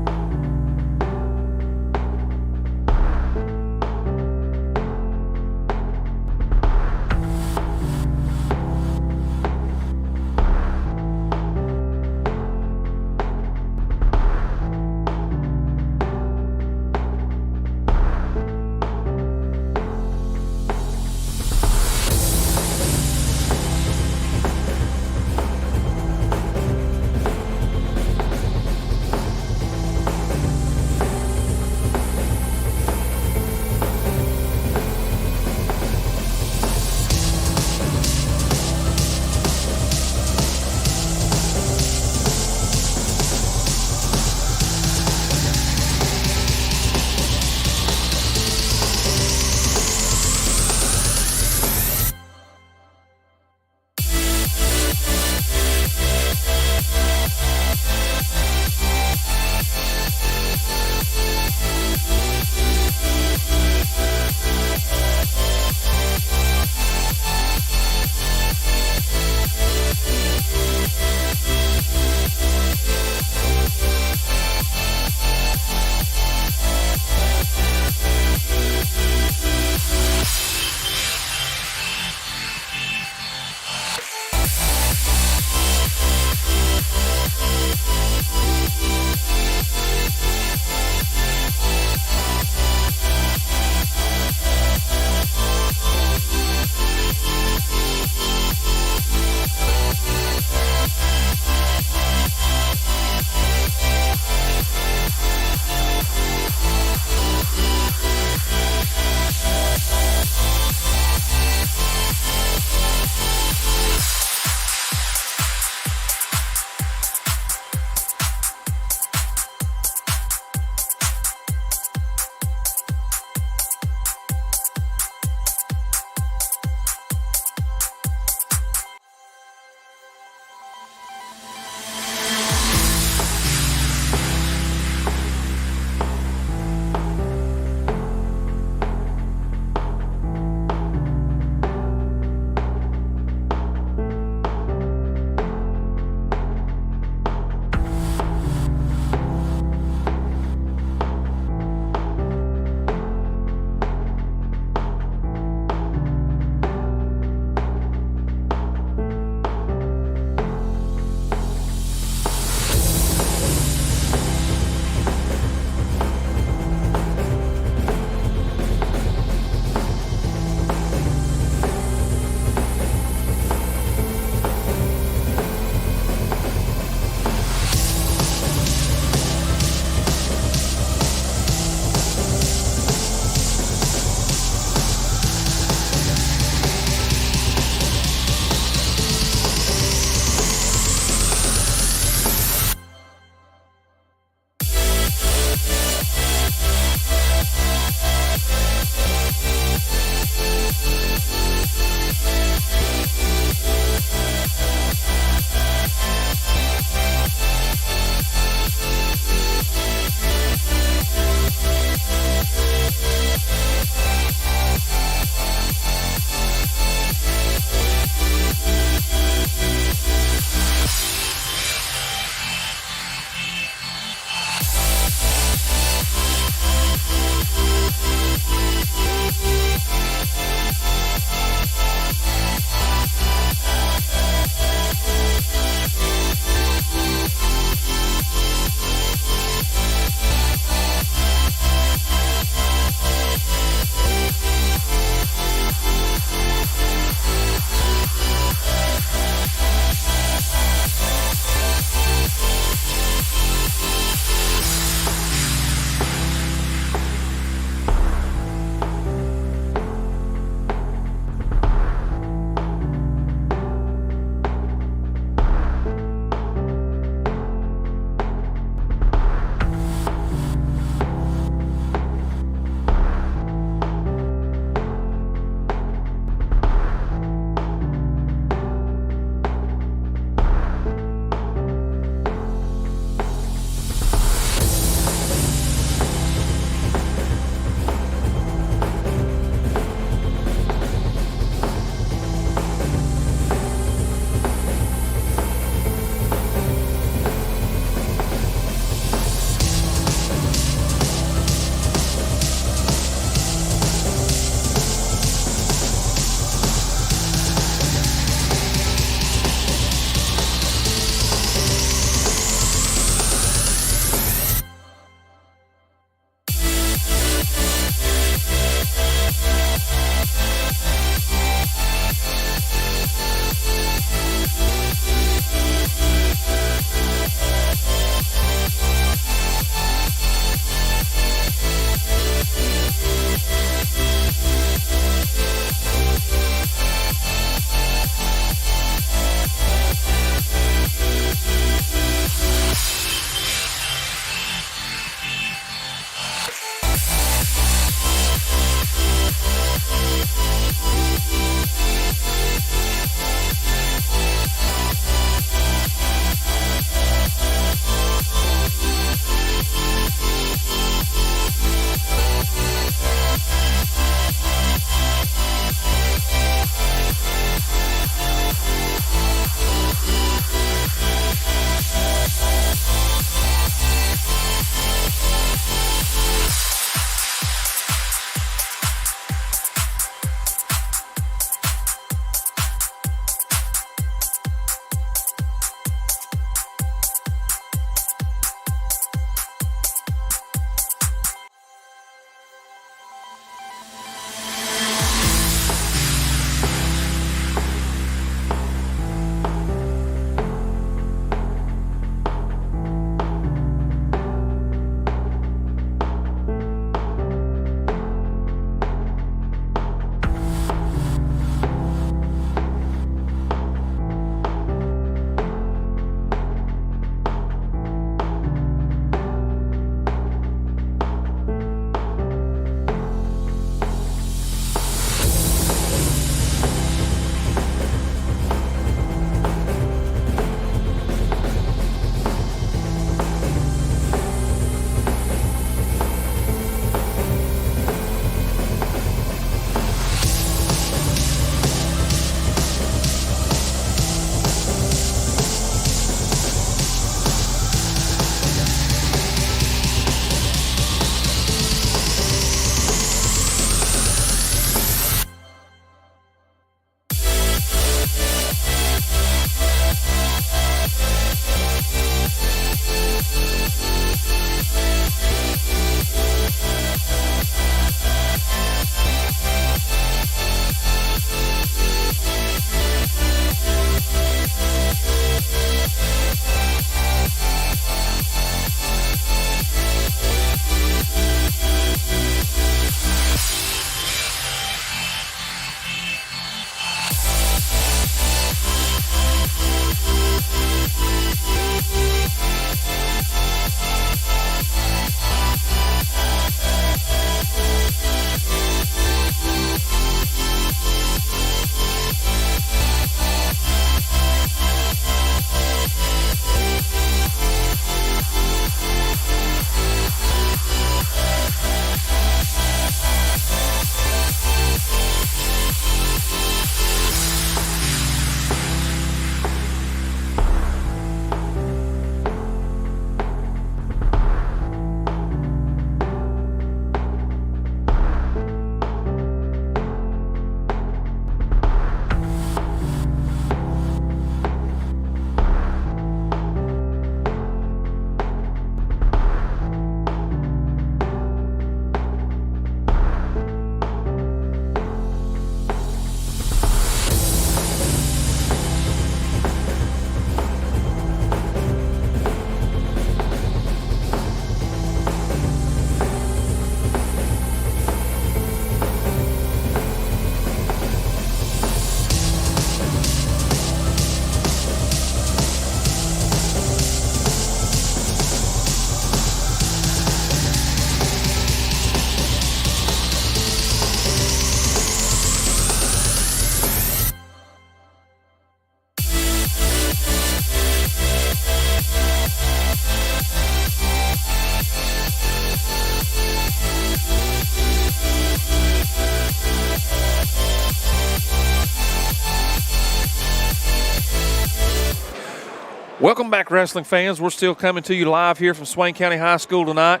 Welcome back, wrestling fans. We're still coming to you live here from Swain County High School tonight.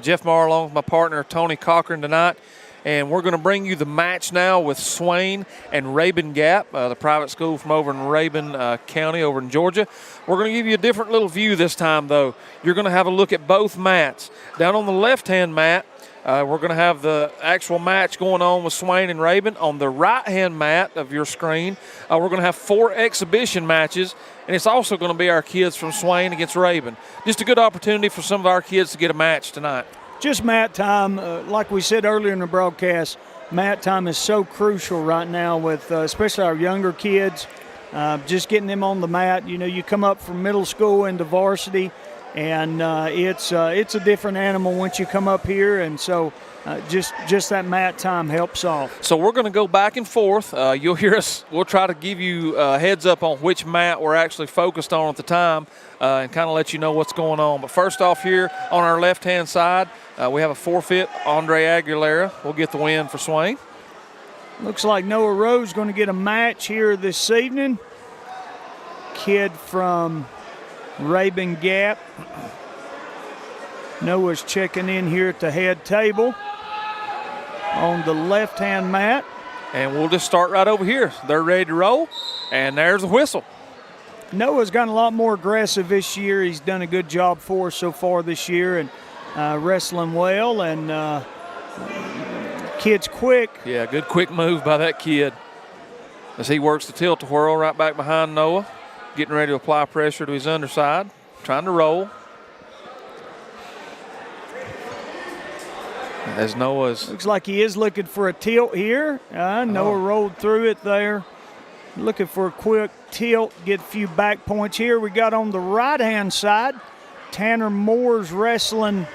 Jeff Marr along with my partner, Tony Cochran, tonight. And we're going to bring you the match now with Swain and Rabun Gap, the private school from over in Rabun County over in Georgia. We're going to give you a different little view this time, though. You're going to have a look at both mats. Down on the left-hand mat, we're going to have the actual match going on with Swain and Rabun. On the right-hand mat of your screen, we're going to have 4 exhibition matches, and it's also going to be our kids from Swain against Rabun. Just a good opportunity for some of our kids to get a match tonight. Just mat time, like we said earlier in the broadcast, mat time is so crucial right now with especially our younger kids, just getting them on the mat. You know, you come up from middle school into varsity, and it's a different animal once you come up here, and so just that mat time helps off. So we're going to go back and forth. You'll hear us. We'll try to give you a heads up on which mat we're actually focused on at the time and kind of let you know what's going on. But first off here on our left-hand side, we have a forfeit. Andre Aguilera will get the win for Swain. Looks like Noah Rose going to get a match here this evening. Kid from Rabun Gap. Noah's checking in here at the head table on the left-hand mat. And we'll just start right over here. They're ready to roll, and there's the whistle. Noah's gotten a lot more aggressive this year. He's done a good job for us so far this year and wrestling well, and kid's quick. Yeah, good quick move by that kid as he works the tilt-a-whirl right back behind Noah, getting ready to apply pressure to his underside, trying to roll. As Noah's... Looks like he is looking for a tilt here. Noah rolled through it there. Looking for a quick tilt, get a few back points here. We got on the right-hand side, Tanner Moore's wrestling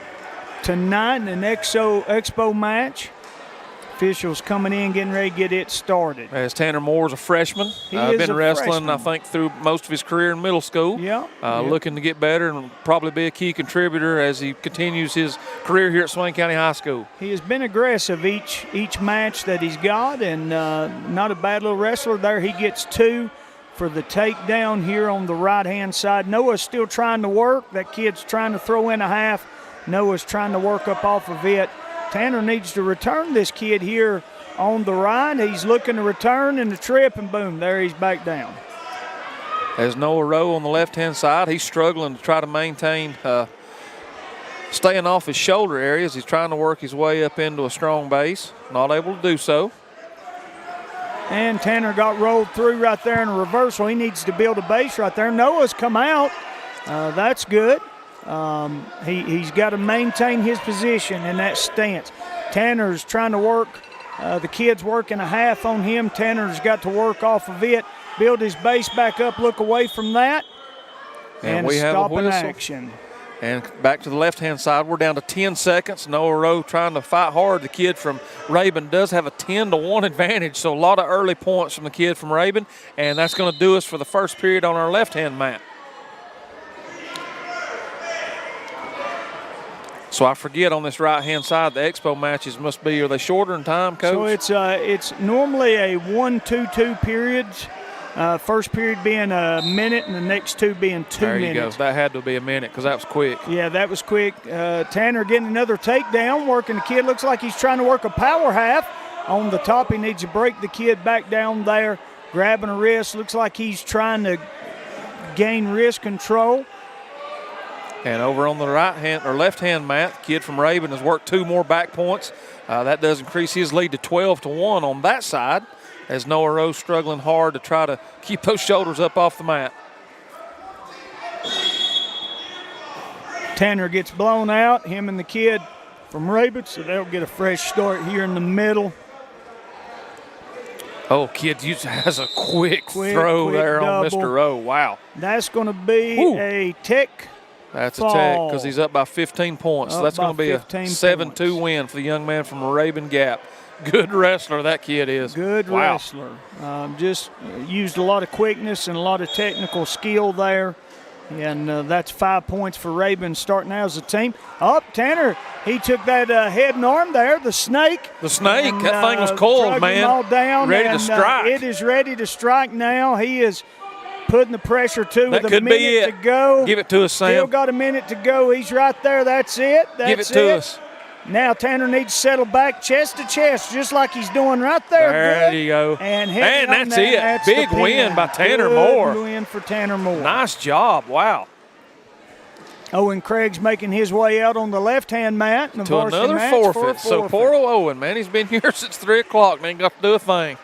tonight in an Expo match. Officials coming in, getting ready to get it started. As Tanner Moore's a freshman. He is been a wrestling, freshman. I think, through most of his career in middle school. Yeah. Looking to get better and probably be a key contributor as he continues his career here at Swain County High School. He has been aggressive each match that he's got, and not a bad little wrestler there. He gets 2 for the takedown here on the right-hand side. Noah's still trying to work. That kid's trying to throw in a half. Noah's trying to work up off of it. Tanner needs to return this kid here on the right. He's looking to return in the trip, and boom, there he's back down. As Noah Rowe on the left-hand side, he's struggling to try to maintain staying off his shoulder areas. He's trying to work his way up into a strong base. Not able to do so. And Tanner got rolled through right there in a reversal. He needs to build a base right there. Noah's come out. That's good. He's got to maintain his position in that stance. Tanner's trying to work. The kid's working a half on him. Tanner's got to work off of it, build his base back up, look away from that, and we have stop a an whistle. action. And back to the left-hand side, we're down to 10 seconds. Noah Rowe trying to fight hard. The kid from Rabun does have a 10-1 advantage, so a lot of early points from the kid from Rabun, and that's going to do us for the first period on our left-hand mat. So I forget on this right-hand side, the Expo matches must be, are they shorter in time, Coach? So it's normally a 1-2-2 periods. First period being a minute and the next 2 being 2 there minutes. There you go. That had to be a minute because that was quick. Yeah, that was quick. Tanner getting another takedown, working the kid. Looks like he's trying to work a power half. On the top, he needs to break the kid back down there, grabbing a wrist. Looks like he's trying to gain wrist control. And over on the right-hand or left-hand mat, the kid from Rabun has worked 2 more back points. That does increase his lead to 12-1 on that side, as Noah Rose struggling hard to try to keep those shoulders up off the mat. Tanner gets blown out, him and the kid from Rabun, so they'll get a fresh start here in the middle. Oh, kid has a quick throw there double. On Mr. Rowe. Wow. That's going to be a tech. That's a tech because he's up by 15 points. So that's going to be a 7-2 win for the young man from Rabun Gap. Good wrestler that kid is. Good wrestler. Just used a lot of quickness and a lot of technical skill there. And that's 5 points for Rabun starting out as a team. Tanner, he took that head and arm there, the snake. The snake, and, that thing was cold, man. All down ready to strike. It is ready to strike now. He is putting the pressure too. That with could a be minute it. to go. Give it to us, Sam. Still got a minute to go. He's right there. That's it. Give it to us. Now Tanner needs to settle back chest to chest, just like he's doing right there. There Good. you go. And that's that, it. That's Big the win pin. by Tanner Good Moore. win for Tanner Moore. Nice job. Wow. Owen Craig's making his way out on the left-hand mat. In the To varsity another match for a forfeit. So forfeit. poor old Owen, man, he's been here since 3 o'clock and ain't got to do a thing.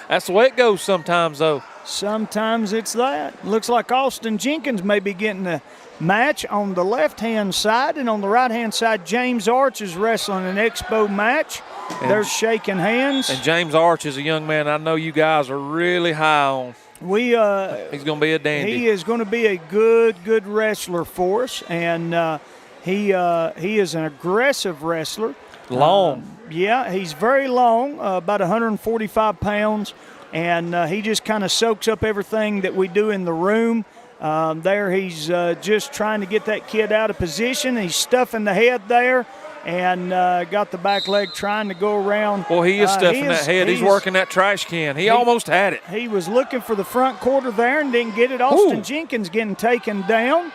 That's the way it goes sometimes, though. Sometimes it's that. Looks like Austin Jenkins may be getting the match on the left-hand side, and on the right-hand side, James Arch is wrestling an expo match. They're shaking hands. And James Arch is a young man I know you guys are really high on. He's going to be a dandy. He is going to be a good wrestler for us, and he is an aggressive wrestler. Long. Yeah, he's very long, about 145 pounds, and he just kind of soaks up everything that we do in the room. There he's just trying to get that kid out of position. He's stuffing the head there and got the back leg trying to go around. Well, he is stuffing that head. He's working that trash can. He almost had it. He was looking for the front quarter there and didn't get it. Austin Jenkins getting taken down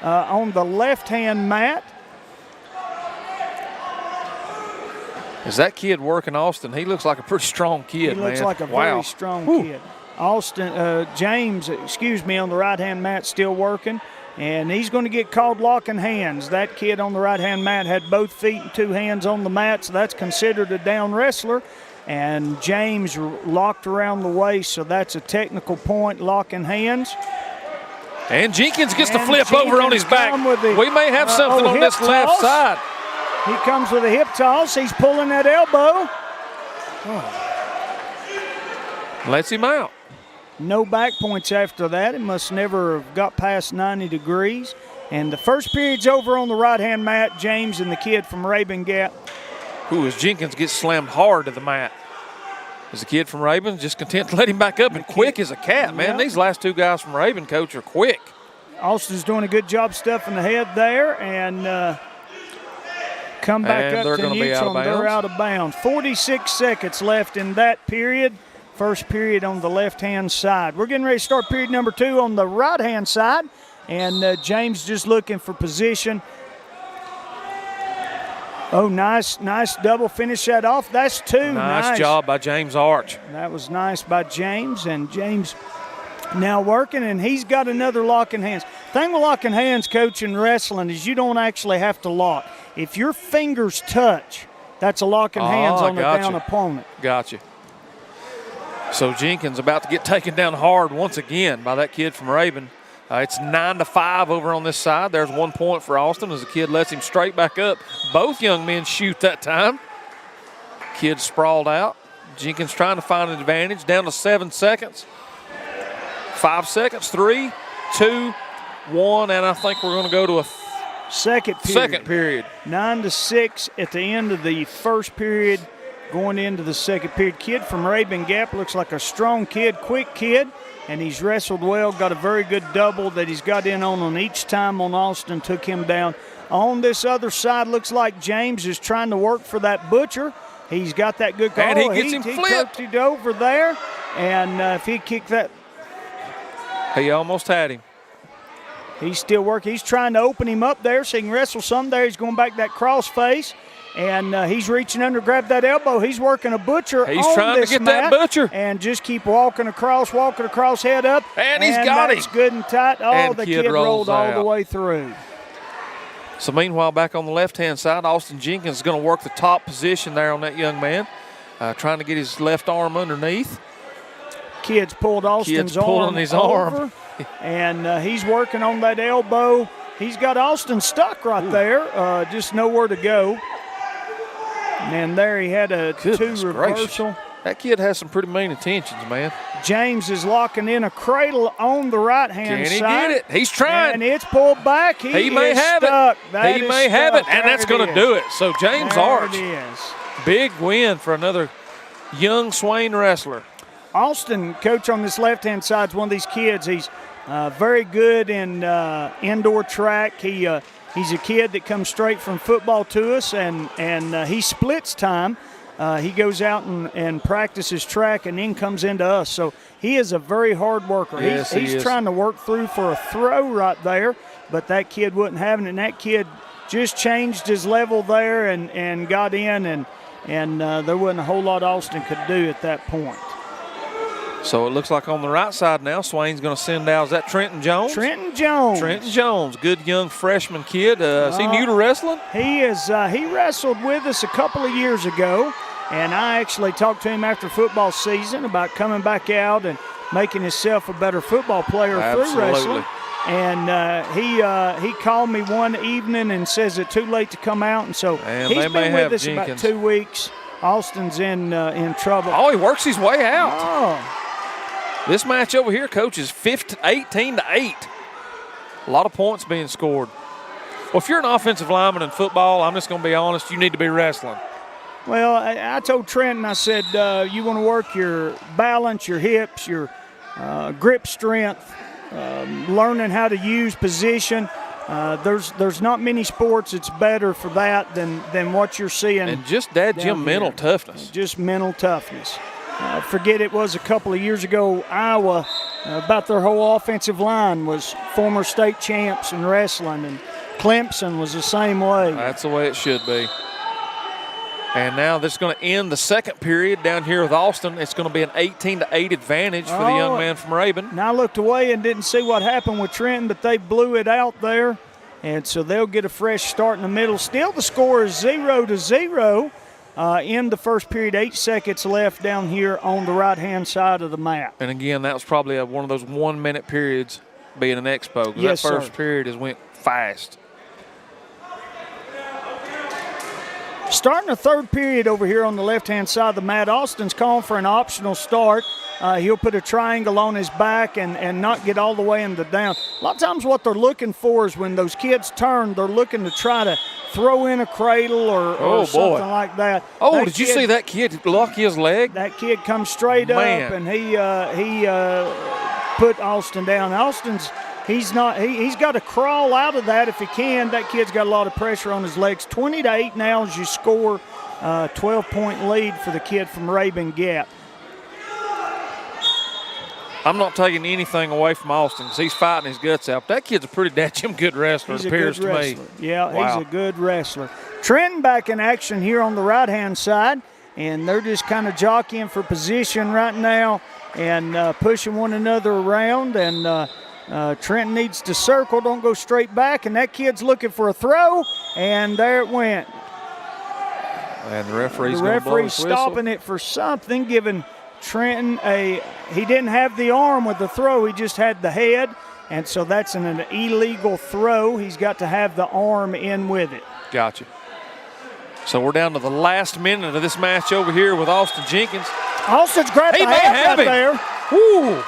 on the left-hand mat. Is that kid working Austin? He looks like a pretty strong kid, man. He looks like a very strong kid. James, on the right-hand mat still working, and he's going to get called locking hands. That kid on the right-hand mat had both feet and 2 hands on the mat, so that's considered a down wrestler. And James locked around the waist, so that's a technical point, locking hands. And Jenkins gets to flip over on his back. We may have something on this left side. He comes with a hip toss. He's pulling that elbow. Lets him out. No back points after that. It must never have got past 90 degrees. And the first period's over on the right-hand mat. James and the kid from Rabun Gap. As Jenkins gets slammed hard to the mat. Is the kid from Rabun just content to let him back up and quick as a cat, man? These last 2 guys from Rabun, Coach, are quick. Austin's doing a good job stuffing the head there, and come back up to neutral. They're out of bounds. 46 seconds left in that period. First period on the left-hand side. We're getting ready to start period number 2 on the right-hand side, and James just looking for position. Oh, nice double. Finish that off. That's 2. Nice job by James Arch. That was nice by James, and James now working, and he's got another locking hands. Thing with locking hands, Coach, in wrestling is you don't actually have to lock. If your fingers touch, that's a locking hands on the down opponent. Gotcha. So Jenkins about to get taken down hard once again by that kid from Rabun. It's 9-5 over on this side. There's 1 point for Austin as the kid lets him straight back up. Both young men shoot that time. Kid sprawled out. Jenkins trying to find an advantage. Down to 7 seconds. 5 seconds. 3, 2, 1, and I think we're going to go to a second period. 9-6 at the end of the first period. Going into the second period. Kid from Rabun Gap looks like a strong kid, quick kid, and he's wrestled well. Got a very good double that he's got in on each time on Austin, took him down. On this other side, looks like James is trying to work for that Butcher. He's got that good call. And he gets him flipped. He tucked it over there, and if he kicked that. He almost had him. He's still working. He's trying to open him up there so he can wrestle some there. He's going back that cross face. And he's reaching under, grab that elbow. He's working a Butcher. He's trying to get that Butcher. And just keep walking across, head up. And he's got him. That's good and tight. Oh, and the kid rolled all the way through. So meanwhile, back on the left-hand side, Austin Jenkins is going to work the top position there on that young man, trying to get his left arm underneath. Kid's pulled Austin's arm over, and he's working on that elbow. He's got Austin stuck right there, just nowhere to go. And there he had a 2 reversal. Gracious. That kid has some pretty mean intentions, man. James is locking in a cradle on the right-hand side. Can he get it? He's trying. And it's pulled back. He may have stuck. it. He may have it, and that's going to do it. So James Arch, big win for another young Swain wrestler. Austin, coach on this left-hand side, is one of these kids. He's very good in indoor track. He's a kid that comes straight from football to us, and he splits time. He goes out and practices track and then comes into us. So he is a very hard worker. Yes, he's trying to work through for a throw right there, but that kid wasn't having it. And that kid just changed his level there and got in, and there wasn't a whole lot Austin could do at that point. So it looks like on the right side now, Swain's going to send out, is that Trenton Jones? Trenton Jones, good young freshman kid. Is he new to wrestling? He is. He wrestled with us a couple of years ago, and I actually talked to him after football season about coming back out and making himself a better football player through wrestling. And he called me one evening and says it's too late to come out, and so he's been with us about 2 weeks. Austin's in trouble. Oh, he works his way out. Oh. This match over here, Coach, is 18-8. A lot of points being scored. Well, if you're an offensive lineman in football, I'm just going to be honest, you need to be wrestling. Well, I told Trenton, I said, you want to work your balance, your hips, your grip strength, learning how to use position. There's not many sports that's better for that than what you're seeing. And just that, Jim, mental toughness. Just mental toughness. Forget it was a couple of years ago, Iowa, about their whole offensive line was former state champs in wrestling, and Clemson was the same way. That's the way it should be. And now this is going to end the second period down here with Austin. It's going to be an 18-8 advantage for the young man from Rabun. Now I looked away and didn't see what happened with Trenton, but they blew it out there, and so they'll get a fresh start in the middle. Still the score is 0-0. In the first period, 8 seconds left down here on the right-hand side of the map. And again, that was probably one of those 1 minute periods being an expo. Yes, that first period has went fast. Starting the third period over here on the left-hand side of the mat, Austin's calling for an optional start. He'll put a triangle on his back and not get all the way in the down. A lot of times what they're looking for is when those kids turn, they're looking to try to throw in a cradle or something like that. Oh, did you see that kid lock his leg? That kid comes straight up, and he put Austin down. He's got to crawl out of that if he can. That kid's got a lot of pressure on his legs. 20-8 now as you score 12-point lead for the kid from Rabun Gap. I'm not taking anything away from Austin because he's fighting his guts out. That kid's a pretty damn good wrestler, it appears to me. Yeah, wow. He's a good wrestler. Trenton back in action here on the right-hand side, and they're just kind of jockeying for position right now and pushing one another around. And Trenton needs to circle, don't go straight back, and that kid's looking for a throw, and there it went. And the referee's stopping it for something, giving Trenton he didn't have the arm with the throw, he just had the head, and so that's an illegal throw. He's got to have the arm in with it. Gotcha. So we're down to the last minute of this match over here with Austin Jenkins. Austin's grabbed the head right there. Woo!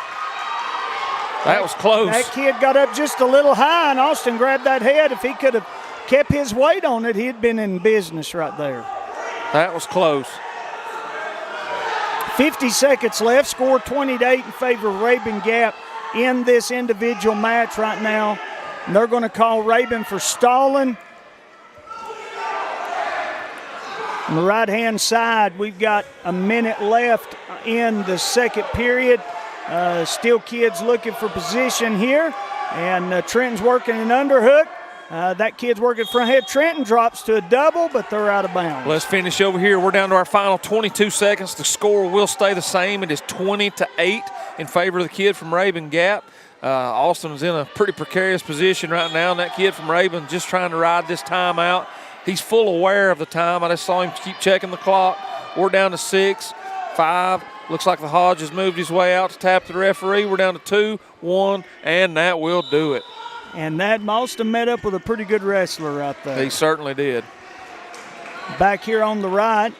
That was close. That kid got up just a little high, and Austin grabbed that head. If he could have kept his weight on it, he'd been in business right there. That was close. 50 seconds left, score 20-8 in favor of Rabun Gap in this individual match right now. And they're going to call Rabun for stalling. On the right-hand side, we've got a minute left in the second period. Still kids looking for position here. And Trenton's working an underhook. That kid's working front head. Trenton drops to a double, but they're out of bounds. Let's finish over here. We're down to our final 22 seconds. The score will stay the same. It is 20-8 in favor of the kid from Rabun Gap. Austin's in a pretty precarious position right now, and that kid from Rabun just trying to ride this time out. He's full aware of the time. I just saw him keep checking the clock. We're down to 6, 5. Looks like the Hodge has moved his way out to tap the referee. We're down to 2, 1, and that will do it. And that Austin met up with a pretty good wrestler right there. He certainly did. Back here on the right,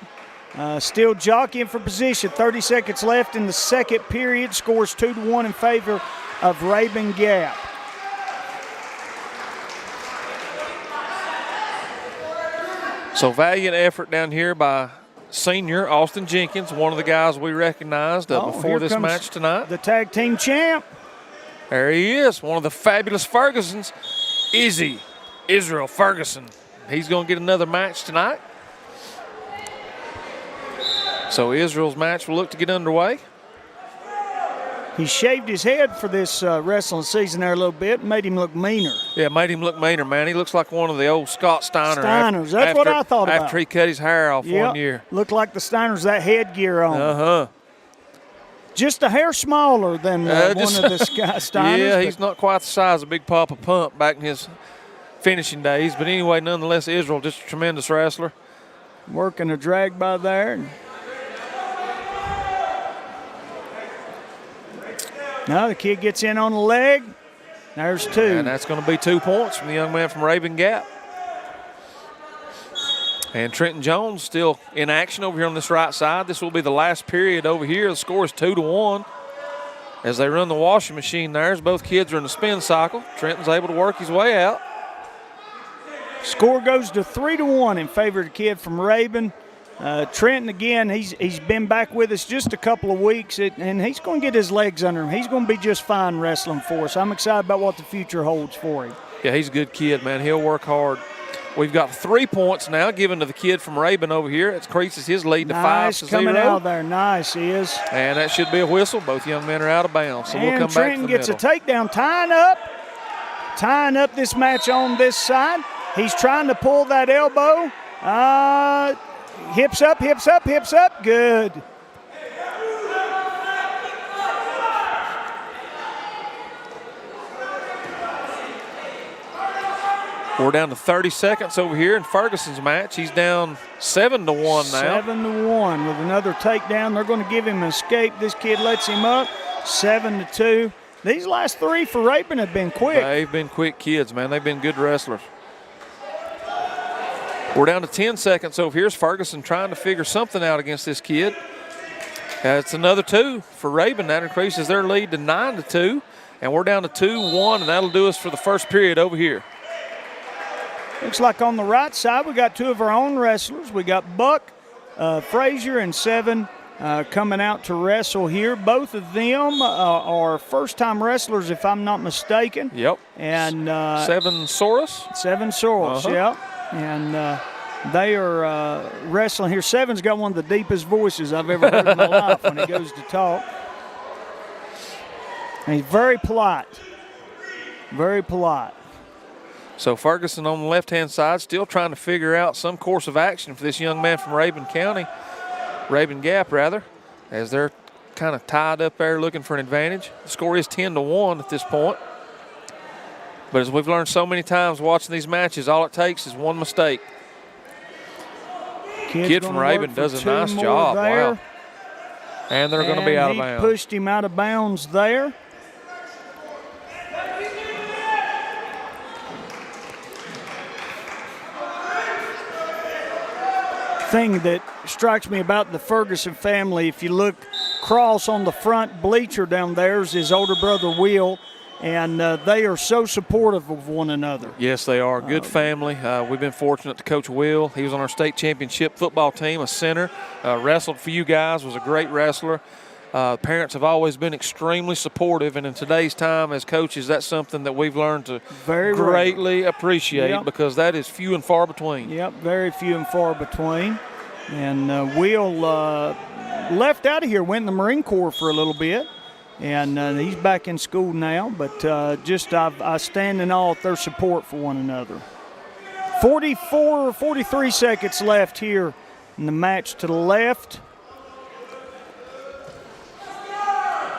still jockeying for position. 30 seconds left in the second period. Scores 2-1 in favor of Rabun Gap. So valiant effort down here by senior Austin Jenkins, one of the guys we recognized before this match tonight. The tag team champ. There he is, one of the fabulous Fergusons, Israel Ferguson. He's going to get another match tonight. So Israel's match will look to get underway. He shaved his head for this wrestling season there a little bit, made him look meaner. Yeah, made him look meaner, man. He looks like one of the old Scott Steiner. Steiners, that's what I thought about. After he cut his hair off one year. Looked like the Steiners, that headgear on. Uh-huh. Just a hair smaller than one of the Steiners. Yeah, he's not quite the size of Big Papa Pump back in his finishing days. But anyway, nonetheless, Israel, just a tremendous wrestler. Working a drag by there. Now the kid gets in on the leg. There's 2. And that's going to be 2 points from the young man from Rabun Gap. And Trenton Jones still in action over here on this right side. This will be the last period over here. The score is 2-1. As they run the washing machine there, as both kids are in the spin cycle. Trenton's able to work his way out. Score goes to 3-1 in favor of the kid from Rabun. Trenton, again, he's been back with us just a couple of weeks, and he's going to get his legs under him. He's going to be just fine wrestling for us. I'm excited about what the future holds for him. Yeah, he's a good kid, man. He'll work hard. We've got 3 points now given to the kid from Rabun over here. It increases his lead to 5-0. Nice coming out there. Nice, he is. And that should be a whistle. Both young men are out of bounds, so we'll come Trenton back to the gets a takedown, tying up this match on this side. He's trying to pull that elbow. Hips up, hips up, hips up. Good. We're down to 30 seconds over here in Ferguson's match. He's down 7-1 now. 7-1 with another takedown. They're going to give him an escape. This kid lets him up. 7-2. These last 3 for Rabun have been quick. They've been quick kids, man. They've been good wrestlers. We're down to 10 seconds over here. Here's Ferguson trying to figure something out against this kid. It's another 2 for Rabun. That increases their lead to 9-2. And we're down to 2-1, and that'll do us for the first period over here. Looks like on the right side we got 2 of our own wrestlers. We got Buck, Frazier, and 7 coming out to wrestle here. Both of them are first-time wrestlers, if I'm not mistaken. Yep. And 7 Soros. 7 Soros, yep. And they are wrestling here. 7's got one of the deepest voices I've ever heard in my life when he goes to talk. And he's very polite. Very polite. So Ferguson on the left-hand side still trying to figure out some course of action for this young man from Rabun Gap, as they're kind of tied up there looking for an advantage. The score is 10-1 at this point. But as we've learned so many times watching these matches, all it takes is one mistake. Kid from Rabun does a nice job. There. Wow. And they're going to be out of bounds. He pushed him out of bounds there. Thing that strikes me about the Ferguson family, if you look across on the front bleacher down there, is his older brother Will, and they are so supportive of one another. Yes, they are. Good family. We've been fortunate to coach Will. He was on our state championship football team, a center, wrestled for you guys, was a great wrestler. Parents have always been extremely supportive, and in today's time as coaches, that's something that we've learned to greatly appreciate, because that is few and far between. Yep, very few and far between. And Will left out of here, went in the Marine Corps for a little bit, and he's back in school now. But I stand in awe at their support for one another. 43 seconds left here in the match to the left.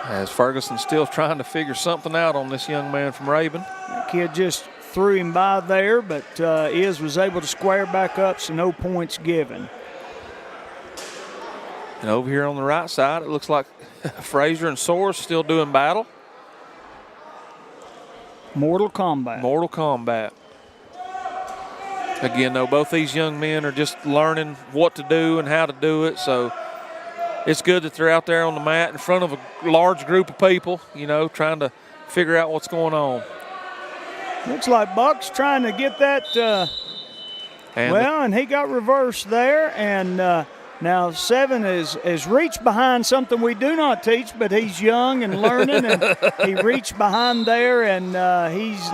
As Ferguson still trying to figure something out on this young man from Rabun. That kid just threw him by there, but was able to square back up, so no points given. And over here on the right side, it looks like Frazier and Soares still doing battle. Mortal Kombat. Mortal Kombat. Again, though, both these young men are just learning what to do and how to do it, so it's good that they're out there on the mat in front of a large group of people, trying to figure out what's going on. Looks like Buck's trying to get that. And he got reversed there. And now 7 has reached behind something we do not teach, but he's young and learning. And he reached behind there, and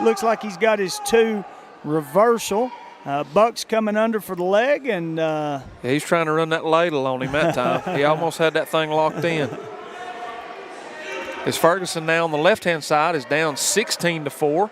looks like he's got his 2 reversal. Buck's coming under for the leg, and Yeah, he's trying to run that ladle on him that time. He almost had that thing locked in. As Ferguson now on the left-hand side is down 16-4.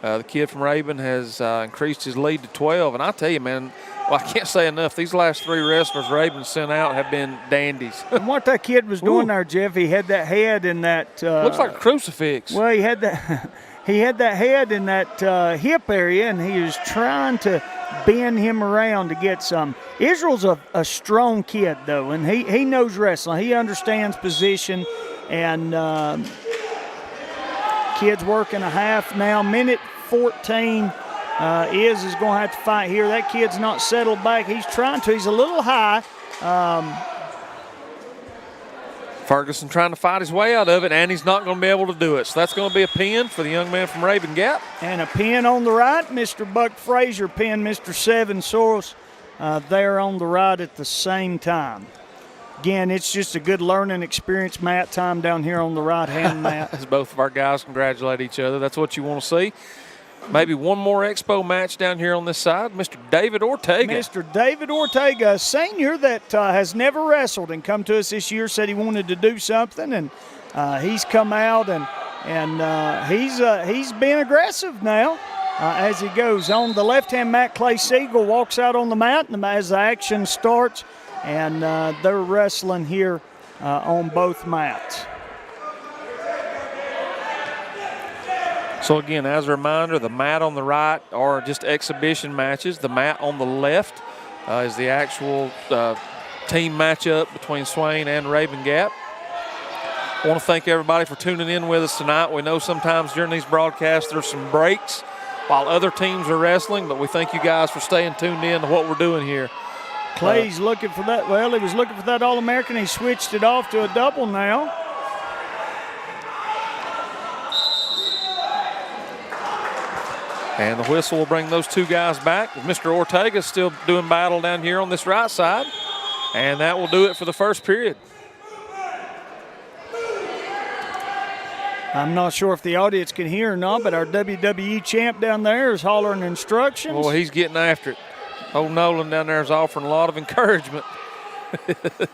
The kid from Rabun has increased his lead to 12. And I tell you, man, well, I can't say enough. These last 3 wrestlers Rabun sent out have been dandies. And what that kid was doing there, Jeff, he had that head in that. Looks like a crucifix. Well, he had that. He had that head in that hip area, and he was trying to bend him around to get some. Israel's a strong kid, though, and he knows wrestling. He understands position, and kid's working a half now. Minute 14. Is going to have to fight here. That kid's not settled back. He's trying to. He's a little high. Ferguson trying to fight his way out of it, and he's not going to be able to do it. So that's going to be a pin for the young man from Rabun Gap. And a pin on the right. Mr. Buck Frazier pinned Mr. Seven Soros there on the right at the same time. Again, it's just a good learning experience, mat time down here on the right-hand mat. As both of our guys congratulate each other. That's what you want to see. Maybe one more Expo match down here on this side. Mr. David Ortega. Mr. David Ortega, a senior that has never wrestled and come to us this year, said he wanted to do something, and he's come out and he's being aggressive now as he goes. On the left-hand mat, Clay Siegel walks out on the mat and as the action starts, and they're wrestling here on both mats. So again, as a reminder, the mat on the right are just exhibition matches. The mat on the left is the actual team matchup between Swain and Rabun Gap. I want to thank everybody for tuning in with us tonight. We know sometimes during these broadcasts there's some breaks while other teams are wrestling, but we thank you guys for staying tuned in to what we're doing here. Clay's looking for that. Well, he was looking for that All-American. He switched it off to a double now. And the whistle will bring those 2 guys back. Mr. Ortega still doing battle down here on this right side. And that will do it for the first period. I'm not sure if the audience can hear or not, but our WWE champ down there is hollering instructions. Well, he's getting after it. Old Nolan down there is offering a lot of encouragement.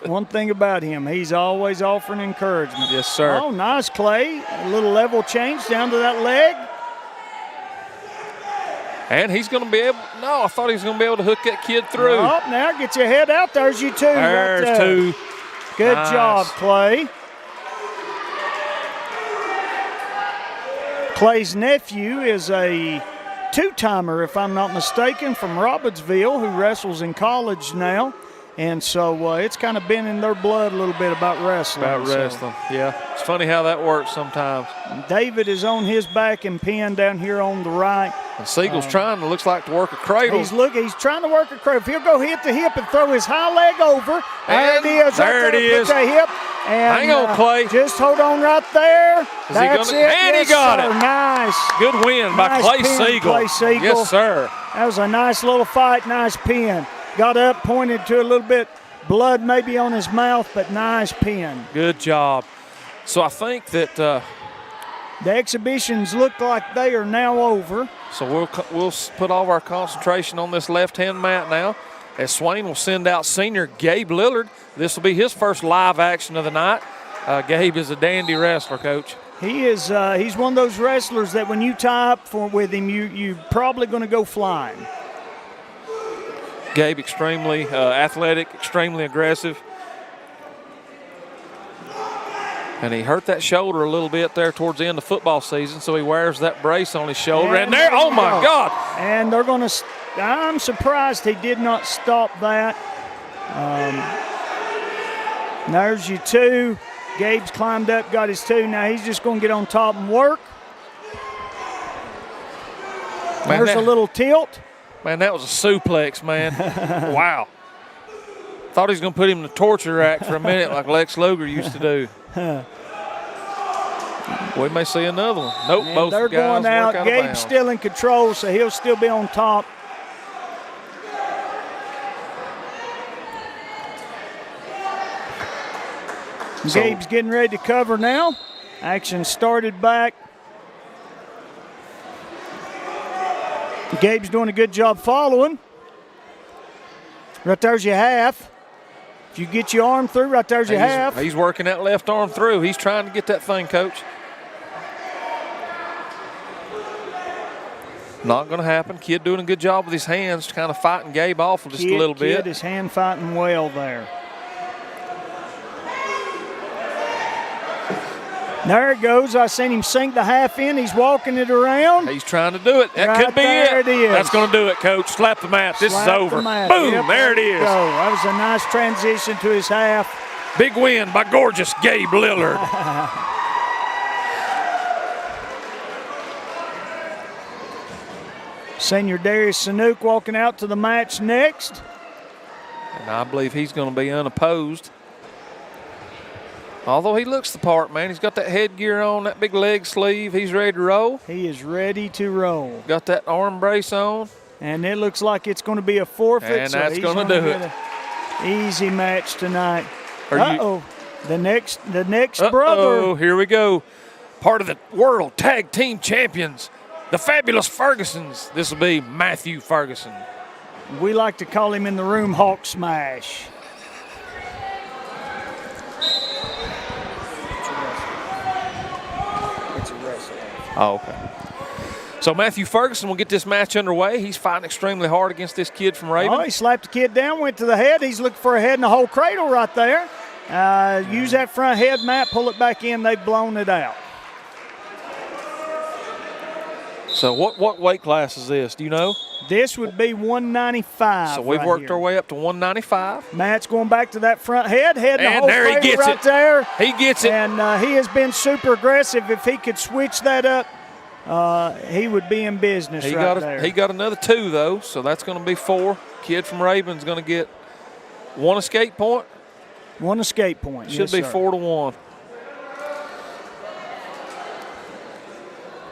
One thing about him, he's always offering encouragement. Yes, sir. Oh, nice, Clay. A little level change down to that leg. And he's going to be able – no, I thought he was going to be able to hook that kid through. Oh, now get your head out. There's you 2. There's right 2. Good Nice. job, Clay. Clay's nephew is a 2-timer, if I'm not mistaken, from Robbinsville, who wrestles in college now. And so it's kind of been in their blood a little bit about wrestling. Yeah. It's funny how that works sometimes. David is on his back and pinned down here on the right. And Siegel's trying, it looks like, to work a cradle. He's trying to work a cradle. If he'll go hit the hip and throw his high leg over. And there it is. Put the hip. And, hang on, Clay. Just hold on right there. That's it. And he got it. Nice. Good win by Clay Siegel. Clay Siegel. Yes, sir. That was a nice little fight, nice pin. Got up, pointed to a little bit blood maybe on his mouth, but nice pin. Good job. So I think that the exhibitions look like they are now over. So we'll put all of our concentration on this left-hand mat now as Swain will send out senior Gabe Lillard. This will be his first live action of the night. Gabe is a dandy wrestler, Coach. He is. He's one of those wrestlers that when you tie up with him, you're probably going to go flying. Gabe extremely athletic, extremely aggressive. And he hurt that shoulder a little bit there towards the end of football season, so he wears that brace on his shoulder. And there, oh my God! And they're going to, I'm surprised he did not stop that. There's you 2. Gabe's climbed up, got his 2. Now he's just going to get on top and work. There's a little tilt. Man, that was a suplex, man. Wow. Thought he was going to put him in the torture rack for a minute like Lex Luger used to do. We may see another one. Nope, And both they're guys going out. work out of Gabe's bounds. still in control, so he'll still be on top. So, Gabe's getting ready to cover now. Action started back. Gabe's doing a good job following. Right there's your half. If you get your arm through, right there's your half. He's working that left arm through. He's trying to get that thing, Coach. Not going to happen. Kid doing a good job with his hands, kind of fighting Gabe off just a little bit. Kid is hand fighting well there. There it goes. I seen him sink the half in. He's walking it around. He's trying to do it. That right could be there it. It is. That's going to do it, Coach. Slap the mat. This is over. Boom, Yep, there it is. Go. That was a nice transition to his half. Big win by gorgeous Gabe Lillard. Senior Darius Sanook walking out to the match next. And I believe he's going to be unopposed. Although he looks the part, man. He's got that headgear on, that big leg sleeve. He's ready to roll. He is ready to roll. Got that arm brace on. And it looks like it's going to be a forfeit. And that's going to do it. Easy match tonight. Uh-oh. The next brother. Oh, here we go. Part of the World Tag Team Champions, the fabulous Fergusons. This will be Matthew Ferguson. We like to call him in the room Hawk Smash. Oh, okay. So Matthew Ferguson will get this match underway. He's fighting extremely hard against this kid from Rabun. Oh, he slapped the kid down, went to the head. He's looking for a head in the whole cradle right there. Use that front head, Matt, pull it back in. They've blown it out. So what weight class is this? Do you know? This would be 195. So we've worked our way up to 195. Matt's going back to that front head in the whole there he cradle gets right it. there. He gets it. And he has been super aggressive. If he could switch that up, he would be in business there. He got another 2, though, so that's going to be 4. Kid from Rabun's going to get 1 escape point. 1 escape point. Should be 4-1.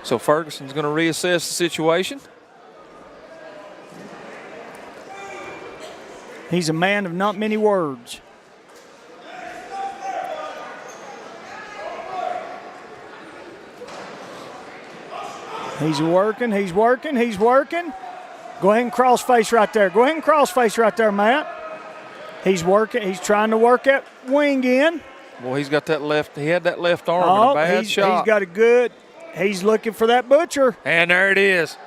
So Ferguson's going to reassess the situation. He's a man of not many words. He's working. Go ahead and cross face right there. Matt. He's working. He's trying to work that wing in. Well, he had that left arm in a bad shot. He's got a good. He's looking for that butcher. And there it is.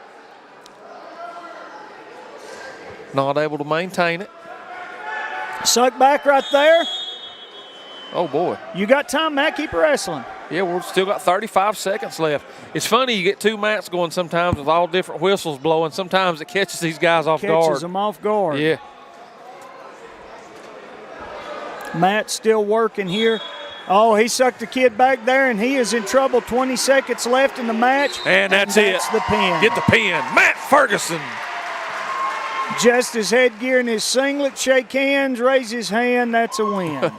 Not able to maintain it. Suck back right there. Oh, boy. You got time, Matt. Keep wrestling. Yeah, we've still got 35 seconds left. It's funny, you get 2 mats going sometimes with all different whistles blowing. Sometimes it catches these guys off guard. Catches them off guard. Yeah. Matt's still working here. Oh, he sucked the kid back there, and he is in trouble. 20 seconds left in the match. And that's it. That's the pin. Get the pin. Matt Ferguson. Just his headgear and his singlet. Shake hands, raise his hand. That's a win.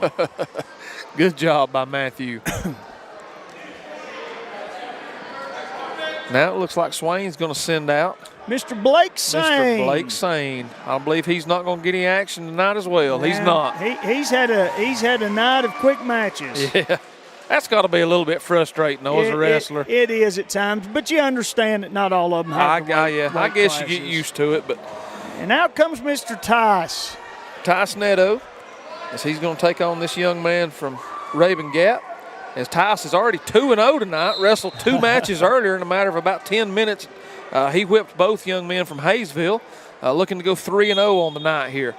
Good job by Matthew. Now it looks like Swain's going to send out Mr. Blake Swain. Mr. Blake Swain. I believe he's not going to get any action tonight as well. He's not. He's had a night of quick matches. Yeah. That's got to be a little bit frustrating, though, as a wrestler. It is at times, but you understand that not all of them have I guess you get used to it. But and out comes Mr. Tice. Tice Neto, as he's going to take on this young man from Raven Gap. As Tice is already 2-0 tonight, wrestled 2 matches earlier in a matter of about 10 minutes. He whipped both young men from Hayesville, looking to go 3-0 on the night here.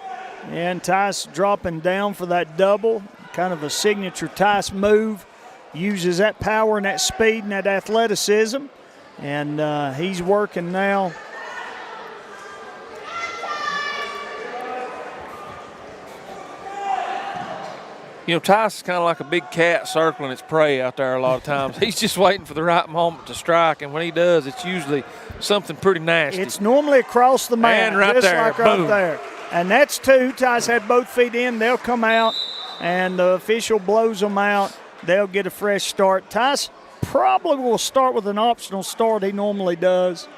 And Tice dropping down for that double, kind of a signature Tice move. Uses that power and that speed and that athleticism. And he's working now. You know, Tice is kind of like a big cat circling its prey out there a lot of times. He's just waiting for the right moment to strike, and when he does, it's usually something pretty nasty. It's normally across the mat, and right just there, like right boom. there. And that's 2. Tice had both feet in. They'll come out, and the official blows them out. They'll get a fresh start. Tice probably will start with an optional start. He normally does.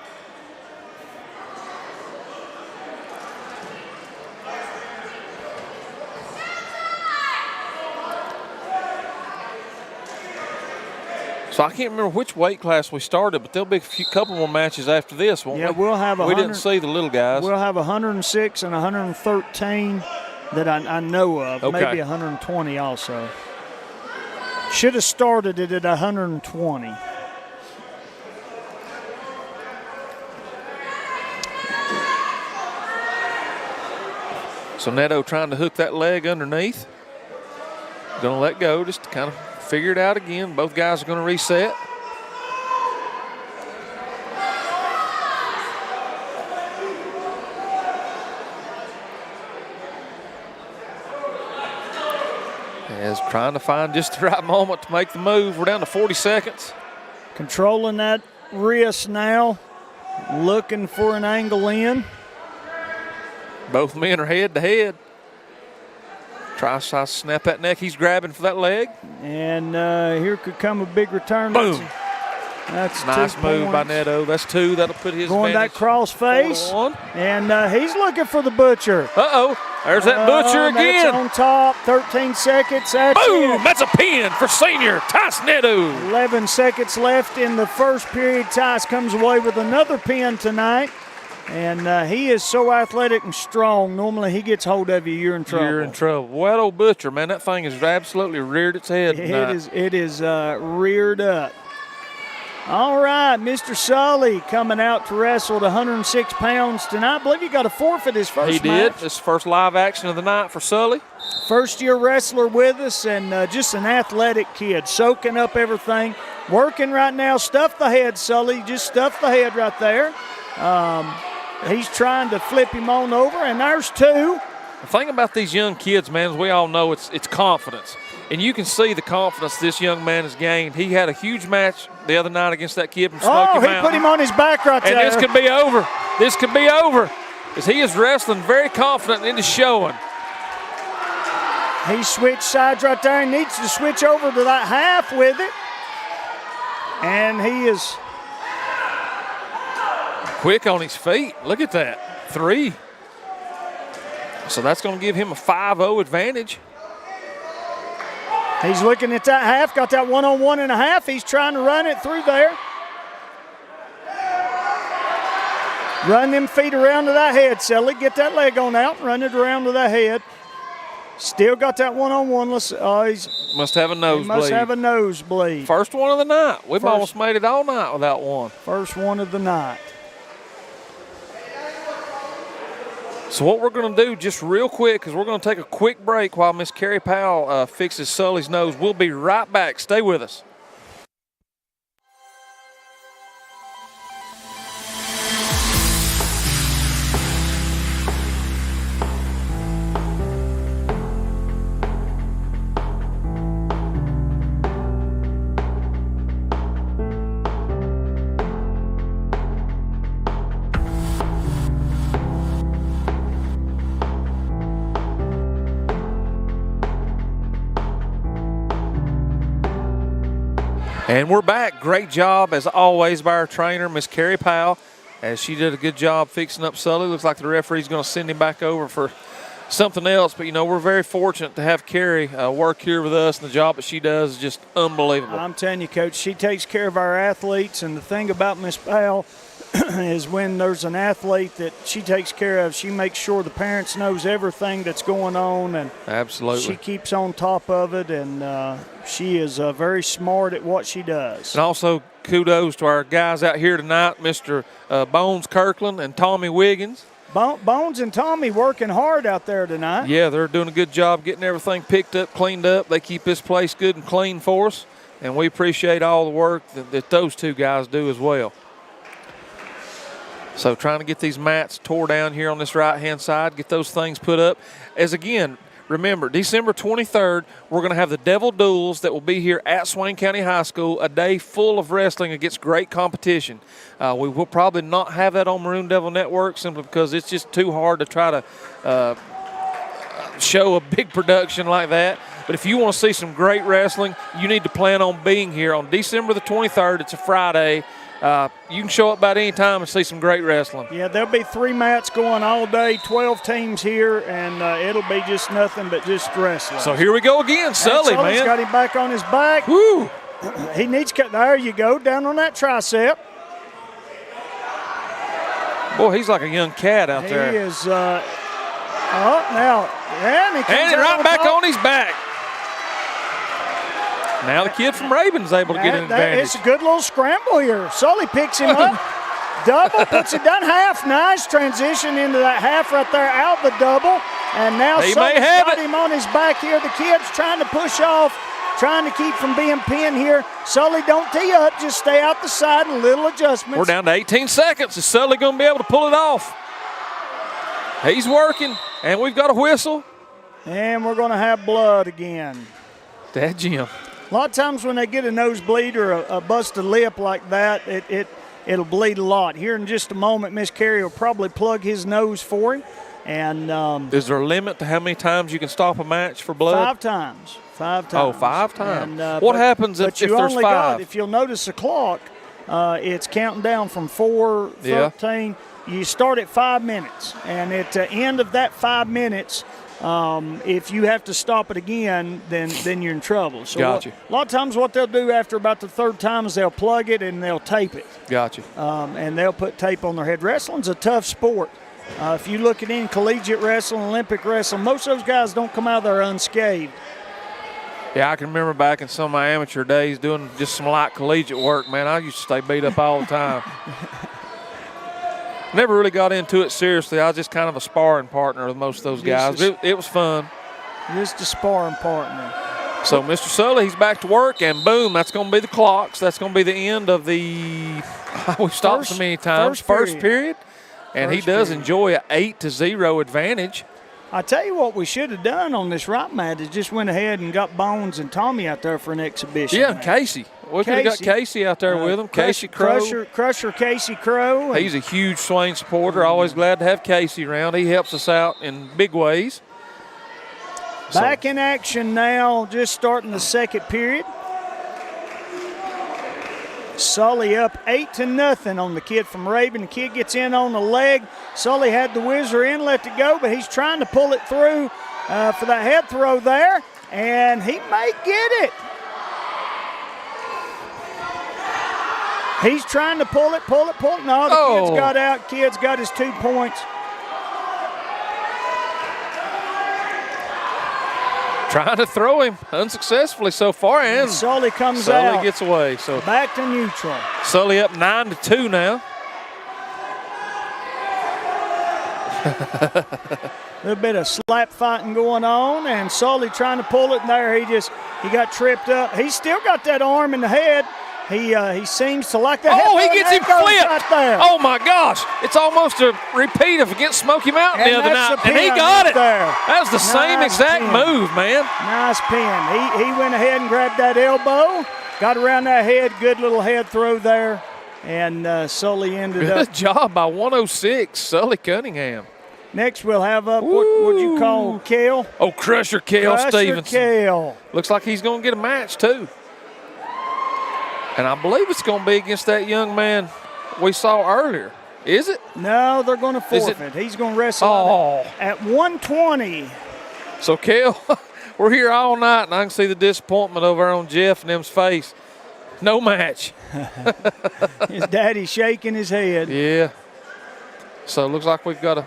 So I can't remember which weight class we started, but there'll be a couple more matches after this, won't we? Yeah, we'll have We didn't see the little guys. We'll have 106 and 113 that I know of. Okay. Maybe 120 also. Should have started it at 120. So Neto trying to hook that leg underneath. Going to let go just to kind of figure it out again. Both guys are going to reset. As trying to find just the right moment to make the move. We're down to 40 seconds. Controlling that wrist now, looking for an angle in. Both men are head to head. Tries to snap that neck. He's grabbing for that leg. And here could come a big return. Boom. That's nice 2 move by points. Neto. That's 2. That'll put his Going that advantage. cross face. 4-1. And he's looking for the butcher. Uh-oh. There's that butcher again. That's on top. 13 seconds. That's Boom! it. That's a pin for senior Tice Neto. 11 seconds left in the first period. Tice comes away with another pin tonight. And he is so athletic and strong. Normally he gets hold of you, you're in trouble. You're in trouble. Well, old butcher, man, that thing has absolutely reared its head tonight. It is reared up. All right, Mr. Sully coming out to wrestle at 106 pounds tonight. I believe he got a forfeit his first He did. match. This is the first live action of the night for Sully. First-year wrestler with us and just an athletic kid, soaking up everything. Working right now. Stuff the head, Sully. Just stuff the head right there. He's trying to flip him on over, and there's 2. The thing about these young kids, man, as we all know, it's confidence. And you can see the confidence this young man has gained. He had a huge match the other night against that kid from Smoky Mountain. He put him on his back right there. And this could be over. This could be over. Because he is wrestling very confident into showing. He switched sides right there. He needs to switch over to that half with it. And he is quick on his feet. Look at that. 3. So that's going to give him a 5-0 advantage. He's looking at that half, got that one-on-one and a half. He's trying to run it through there. Run them feet around to that head, Sully. Get that leg on out, run it around to that head. Still got that one-on-one. Must have a nosebleed. Must have a nosebleed. First one of the night. We've almost made it all night without one. First one of the night. So what we're going to do just real quick is we're going to take a quick break while Miss Carrie Powell fixes Sully's nose. We'll be right back. Stay with us. And we're back. Great job, as always, by our trainer, Miss Carrie Powell, as she did a good job fixing up Sully. Looks like the referee's going to send him back over for something else. But, you know, we're very fortunate to have Carrie work here with us, and the job that she does is just unbelievable. I'm telling you, Coach, she takes care of our athletes. And the thing about Miss Powell is when there's an athlete that she takes care of, she makes sure the parents knows everything that's going on. And absolutely, she keeps on top of it, and she is very smart at what she does. And also kudos to our guys out here tonight, Mr. Bones Kirkland and Tommy Wiggins. Bones and Tommy working hard out there tonight. Yeah, they're doing a good job getting everything picked up, cleaned up. They keep this place good and clean for us, and we appreciate all the work that those two guys do as well. So trying to get these mats tore down here on this right-hand side, get those things put up. As again, remember, December 23rd, we're going to have the Devil Duels that will be here at Swain County High School, a day full of wrestling against great competition. We will probably not have that on Maroon Devil Network simply because it's just too hard to try to show a big production like that. But if you want to see some great wrestling, you need to plan on being here on December the 23rd. It's a Friday. You can show up about any time and see some great wrestling. Yeah, there'll be 3 mats going all day, 12 teams here, and it'll be just nothing but just wrestling. So here we go again, Sully, man. Sully's got him back on his back. Woo! He needs to cut. There you go, down on that tricep. Boy, he's like a young cat out there. He is. Now, and he comes And out right back top. on his back. Now the kid from Rabun's able to get an advantage. It's a good little scramble here. Sully picks him up. Double, puts it down half. Nice transition into that half right there, out the double. And now He Sully's may have got it. him on his back here. The kid's trying to push off, trying to keep from being pinned here. Sully, don't tee up. Just stay out the side and little adjustments. We're down to 18 seconds. Is Sully going to be able to pull it off? He's working, and we've got a whistle. And we're going to have blood again. That Jim. A lot of times when they get a nosebleed or a busted lip like that, it'll bleed a lot. Here in just a moment, Miss Carey will probably plug his nose for him. And Is there a limit to how many times you can stop a match for blood? 5 times. 5 times. Oh, 5 times. And, what happens if you there's only 5? If you'll notice the clock, it's counting down from 4, Yeah. 13. You start at 5 minutes. And at the end of that 5 minutes, if you have to stop it again, then you're in trouble. So Gotcha. a lot of times what they'll do after about the 3rd time is they'll plug it and they'll tape it. Gotcha. And they'll put tape on their head. Wrestling's a tough sport. If you look at any collegiate wrestling, Olympic wrestling, most of those guys don't come out there unscathed. Yeah, I can remember back in some of my amateur days doing just some light collegiate work, man. I used to stay beat up all the time. Never really got into it seriously. I was just kind of a sparring partner with most of those guys. It was fun. Just a sparring partner. So Mr. Sully, he's back to work, and boom, that's going to be the clocks. That's going to be the end of the – we've stopped so many times. First period. And he does enjoy an 8-0 advantage. I tell you what we should have done on this right mat is just went ahead and got Bones and Tommy out there for an exhibition. Yeah, match. Casey. We could have got Casey out there with him. Casey Crow. Crusher Casey Crow. He's a huge Swain supporter. Always glad to have Casey around. He helps us out in big ways. Back in action now, just starting the 2nd period. Sully up 8-0 on the kid from Rabun. The kid gets in on the leg. Sully had the whizzer in, let it go, but he's trying to pull it through for that head throw there, and he may get it. He's trying to pull it. No, the kid's got out. Kid's got his 2 points. Trying to throw him unsuccessfully so far, and Sully comes out. Sully gets away. So back to neutral. Sully up 9-2 now. A little bit of slap fighting going on, and Sully trying to pull it in there. He got tripped up. He's still got that arm in the head. He seems to like that. Oh, he gets him flipped. Right there. Oh, my gosh. It's almost a repeat of against Smoky Mountain the other night. And he got it. There. That was the same exact move, man. Nice pin. He went ahead and grabbed that elbow, got around that head. Good little head throw there. And Sully ended up. Good job by 106, Sully Cunningham. Next, we'll have up what you call Kale. Oh, Crusher Kale Stevenson. Kale. Looks like he's going to get a match, too. And I believe it's going to be against that young man we saw earlier. Is it? No, they're going to forfeit. He's going to wrestle at 120. So, Kale, we're here all night, and I can see the disappointment over on Jeff and them's face. No match. His daddy shaking his head. Yeah. So it looks like we've got to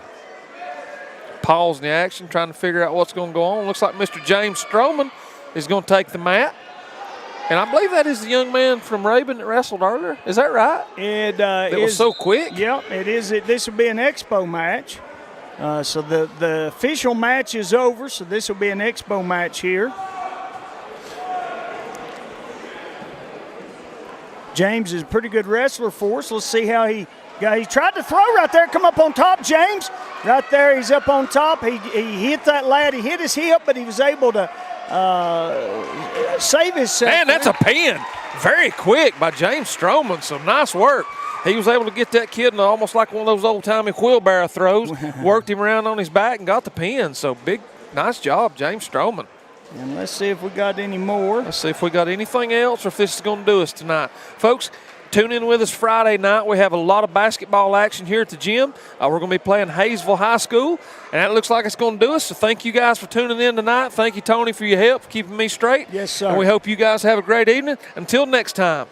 pause in the action, trying to figure out what's going to go on. Looks like Mr. James Stroman is going to take the mat. And I believe that is the young man from Rabun that wrestled earlier. Is that right? It was so quick. Yep, it is. This will be an expo match. So the official match is over, so this will be an expo match here. James is a pretty good wrestler for us. Let's see how he tried to throw right there. Come up on top, James. Right there, he's up on top. He hit that lad. He hit his hip, but he was able to save himself. Man, that's a pin. Very quick by James Stroman. So nice work. He was able to get that kid in almost like one of those old-timey wheelbarrow throws. Worked him around on his back and got the pin. So nice job, James Stroman. And let's see if we got any more. Let's see if we got anything else or if this is going to do us tonight. Folks, Tune in with us Friday night. We have a lot of basketball action here at the gym. We're going to be playing Hayesville High School, and that looks like it's going to do us. So thank you guys for tuning in tonight. Thank you, Tony, for your help, keeping me straight. Yes, sir. And we hope you guys have a great evening. Until next time.